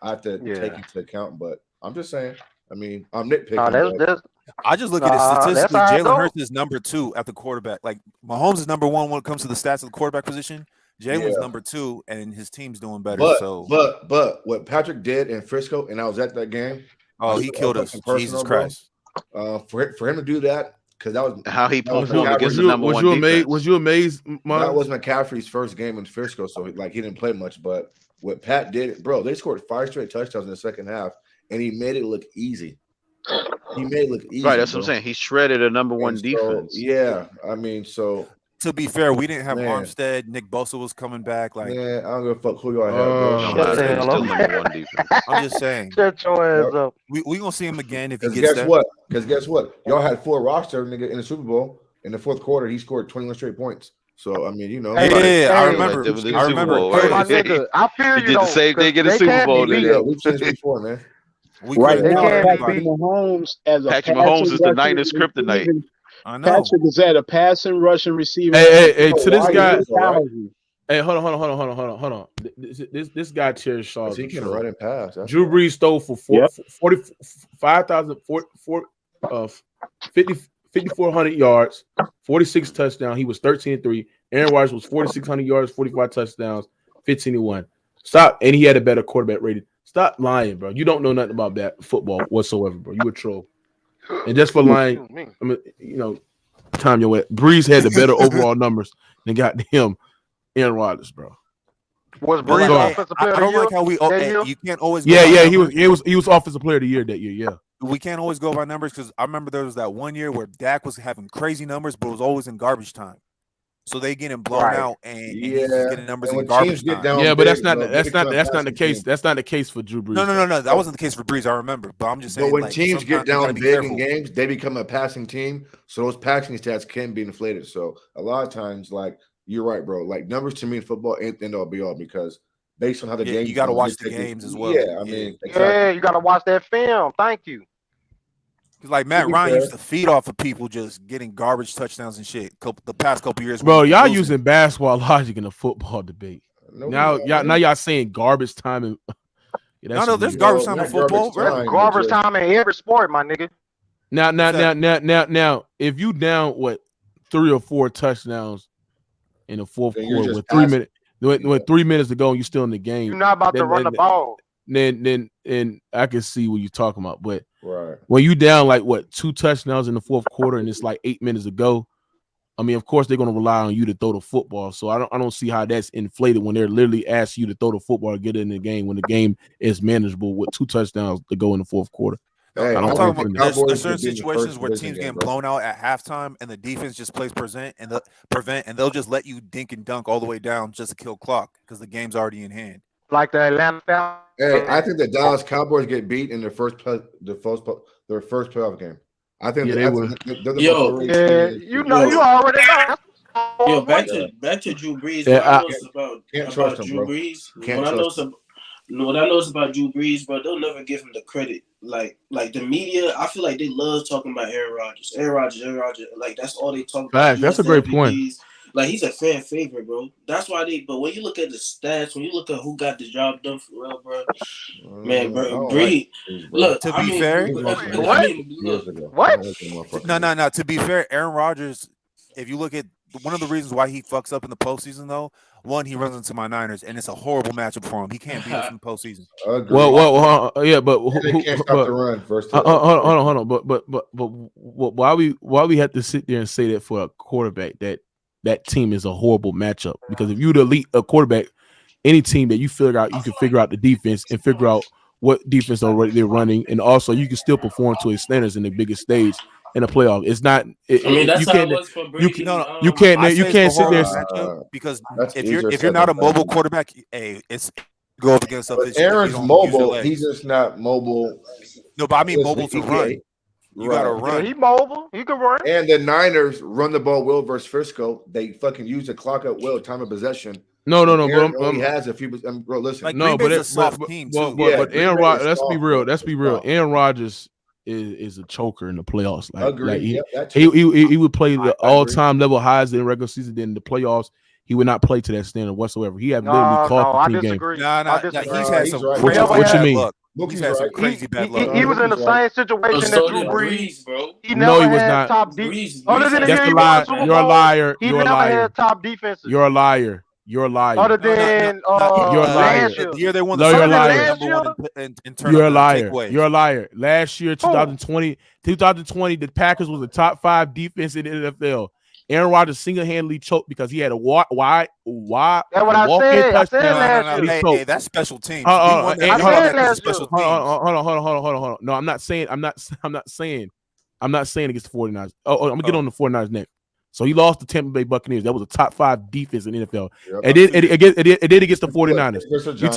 I have to take into account. But I'm just saying. I mean, I'm nitpicking. I just look at it statistically. Jalen Hurts is number 2 at the quarterback. Like Mahomes is number 1 when it comes to the stats of the quarterback position. Jalen's number 2, and his team's doing better. But what Patrick did in Frisco, and I was at that game. Oh, he killed us! Jesus Christ! For him to do that, because that was how he performed against the number 1 defense. Was you amazed? That was McCaffrey's first game in Frisco, so he didn't play much. But what Pat did, bro, they scored 5 straight touchdowns in the second half, and he made it look easy. He made it look easy. Right, that's what I'm saying. He shredded a number 1 defense. Yeah, I mean, so to be fair, we didn't have Armstead. Nick Bosa was coming back. Like, I don't give a fuck who y'all have. Still number 1 defense. I'm just saying. Shut your ass up. We gonna see him again if he gets there. Because guess what? Y'all had 4 roster nigga in the Super Bowl. In the fourth quarter, he scored 21 straight points. So I mean, I remember. I remember. I feel you did the same thing in the Super Bowl. Yeah, we've seen this before, man. Right now, Patrick Mahomes is the Niners kryptonite. I know. Patrick is at a passing, rushing receiver. Hey, to this guy. Hey, hold on. This guy cheers Shaw. He can run and pass. Drew Brees stole for 5,400 yards, 46 touchdowns. He was 13-3. Aaron Rodgers was 4,600 yards, 45 touchdowns, 15-1. Stop, and he had a better quarterback rating. Stop lying, bro. You don't know nothing about that football whatsoever, bro. You a troll. And just for lying, I mean, time your way. Breeze had the better overall numbers than goddamn Aaron Rodgers, bro. Was Breeze offensive player of the year? I don't like how we. You can't always. He was offensive player of the year that year. Yeah. We can't always go by numbers, because I remember there was that one year where Dak was having crazy numbers, but it was always in garbage time. So they getting blown out, and he's getting numbers in garbage time. Yeah, but that's not the case. That's not the case for Drew Brees. No. That wasn't the case for Brees. I remember, but I'm just saying. But when teams get down big in games, they become a passing team. So those passing stats can be inflated. So a lot of times, like you're right, bro. Like numbers to me in football ain't end all be all, because based on how the games, you got to watch the games as well. Yeah, I mean, you got to watch that film. Thank you. Like Matt Ryan used to feed off of people just getting garbage touchdowns and shit. The past couple years, bro, y'all using basketball logic in a football debate. Now y'all saying garbage time and no, there's garbage time in football. There's garbage time in every sport, my nigga. Now, if you down 3 or 4 touchdowns in the fourth quarter with 3 minutes, with 3 minutes to go, and you still in the game, you're not about to run the ball. Then I can see what you're talking about. But when you down 2 touchdowns in the fourth quarter and it's 8 minutes to go, I mean, of course they're gonna rely on you to throw the football. So I don't see how that's inflated when they're literally asking you to throw the football to get in the game when the game is manageable with 2 touchdowns to go in the fourth quarter. Hey, I'm talking about there's certain situations where teams getting blown out at halftime and the defense just plays prevent and they'll just let you dink and dunk all the way down just to kill clock because the game's already in hand. Like the Atlanta Falcons. Hey, I think the Dallas Cowboys get beat in their first playoff game. I think they were. You already know. Yo, back to Drew Brees. Yeah, What I noticed can't trust him, Drew bro. Brees. What I noticed about Drew Brees, bro, they'll never give him the credit. Like the media, I feel like they love talking about Aaron Rodgers. Like that's all they talk about. That's a great point. Like he's a fan favorite, bro. That's why but when you look at the stats, when you look at who got the job done for real, bro, man, bro, Brees. Look, to be fair, what? No. To be fair, Aaron Rodgers, if you look at one of the reasons why he fucks up in the postseason, though, one, he runs into my Niners, and it's a horrible matchup for him. He can't beat us in the postseason. Yeah, but they can't stop the run first. Hold on. But why we have to sit there and say that for a quarterback that team is a horrible matchup? Because if you're the elite quarterback, any team that you figure out, you can figure out the defense and figure out what defense they're running, and also you can still perform to his standards in the biggest stage in the playoff. It's not. That's how it was for Brady. You can't sit there because if you're not a mobile quarterback, it's go up against something. Aaron's mobile. He's just not mobile. No, but I mean mobile to run. You gotta run. Yeah, he mobile. He can run. And the Niners run the ball well versus Frisco. They fucking use the clock at will, time of possession. No, Aaron only has a few. Bro, listen. Like, no, but it's a soft team too. But Aaron Rodgers. Let's be real. Aaron Rodgers is a choker in the playoffs. He would play the all-time level highs in regular season. Then in the playoffs, he would not play to that standard whatsoever. He had literally caught the team game. He's had some. What you mean? He's had some crazy bad luck. He was in the same situation that Drew Brees, bro. He never had top defense. That's a lie. You're a liar. He never had top defenses. You're a liar. You're a liar. Other than you're a liar. The year they won No, you're a liar. You're a liar. You're a liar. Last year, 2020, the Packers was the top 5 defense in the NFL. Aaron Rodgers single-handedly choked because he had a walk-in touchdown. Hey, that's special teams. Hold on. No, I'm not saying against the 49ers. I'm gonna get on the 49ers next. So he lost to Tampa Bay Buccaneers. That was a top 5 defense in the NFL. It did against the 49ers. You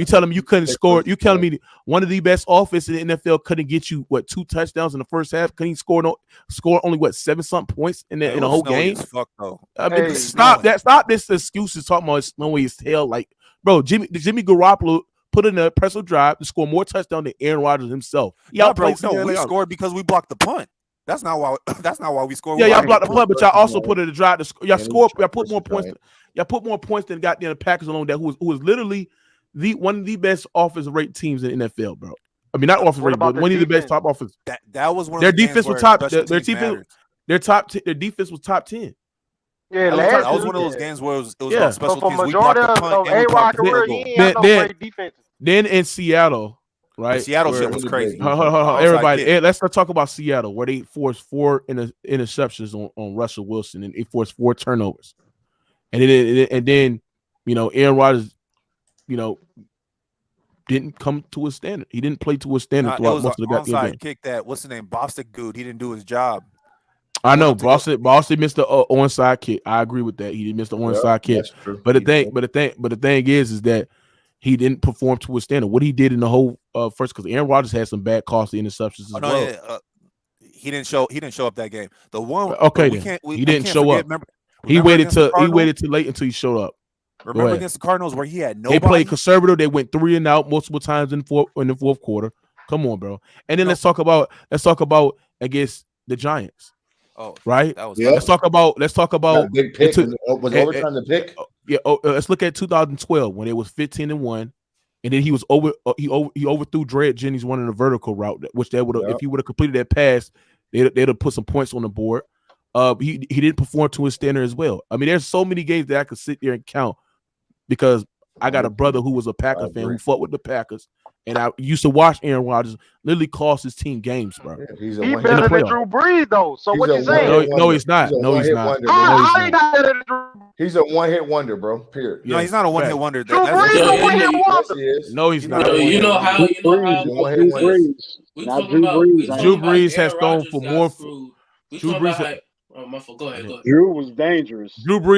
telling me you couldn't score? You telling me one of the best offenses in the NFL couldn't get you 2 touchdowns in the first half? Couldn't he score only 7-something points in the whole game? Stop this excuses talking about snowy as hell. Like, bro, Jimmy Garoppolo put in a impressive drive to score more touchdowns than Aaron Rodgers himself. We scored because we blocked the punt. That's not why we scored. Yeah, y'all blocked the punt, but y'all also put in a drive to score. Y'all scored. Y'all put more points. Y'all put more points than goddamn the Packers alone. That who was literally one of the best offensive rate teams in the NFL, bro. I mean, not offensive rate, but one of the best top offense. That was one. Their defense was top. Their defense. Their defense was top 10. Yeah, that was one of those games where it was about special teams. We blocked the punt and we blocked the field goal. Then in Seattle. Right, the Seattle shit was crazy. Everybody, let's not talk about Seattle, where they forced 4 interceptions on Russell Wilson, and they forced 4 turnovers, and then Aaron Rodgers, didn't come to his standard. He didn't play to his standard throughout most of the game. Kick that what's the name, Bostic Good. He didn't do his job. I know Boston missed the onside kick. I agree with that. He didn't miss the onside kick. But the thing is that he didn't perform to his standard. What he did in the whole first, because Aaron Rodgers had some bad costly interceptions as well. Yeah, he didn't show up that game. The one he didn't show up. He waited till late until he showed up. Remember against the Cardinals where he had nobody. They played conservative. They went 3 and out multiple times in the fourth quarter. Come on, bro. And then let's talk about against the Giants. Oh, right. That was Let's talk about That big pick. Was overtime the pick? Yeah. Let's look at 2012 when it was 15-1, and then he was he overthrew Dred Jennings one in a vertical route, which they would have if he would have completed that pass, they'd have put some points on the board. He didn't perform to his standard as well. I mean, there's so many games that I could sit there and count because I got a brother who was a Packer fan who fought with the Packers, and I used to watch Aaron Rodgers literally cost his team games, bro. Yeah, he's better than Drew Brees, though. So what you saying? No, he's not. No, he's not. He's a one-hit wonder, bro. Period. No, he's not a one-hit wonder. Drew Brees is a one-hit wonder. No, he's not. You know how Drew Brees has thrown for more. Drew Brees. Go ahead. Drew was dangerous. Drew Brees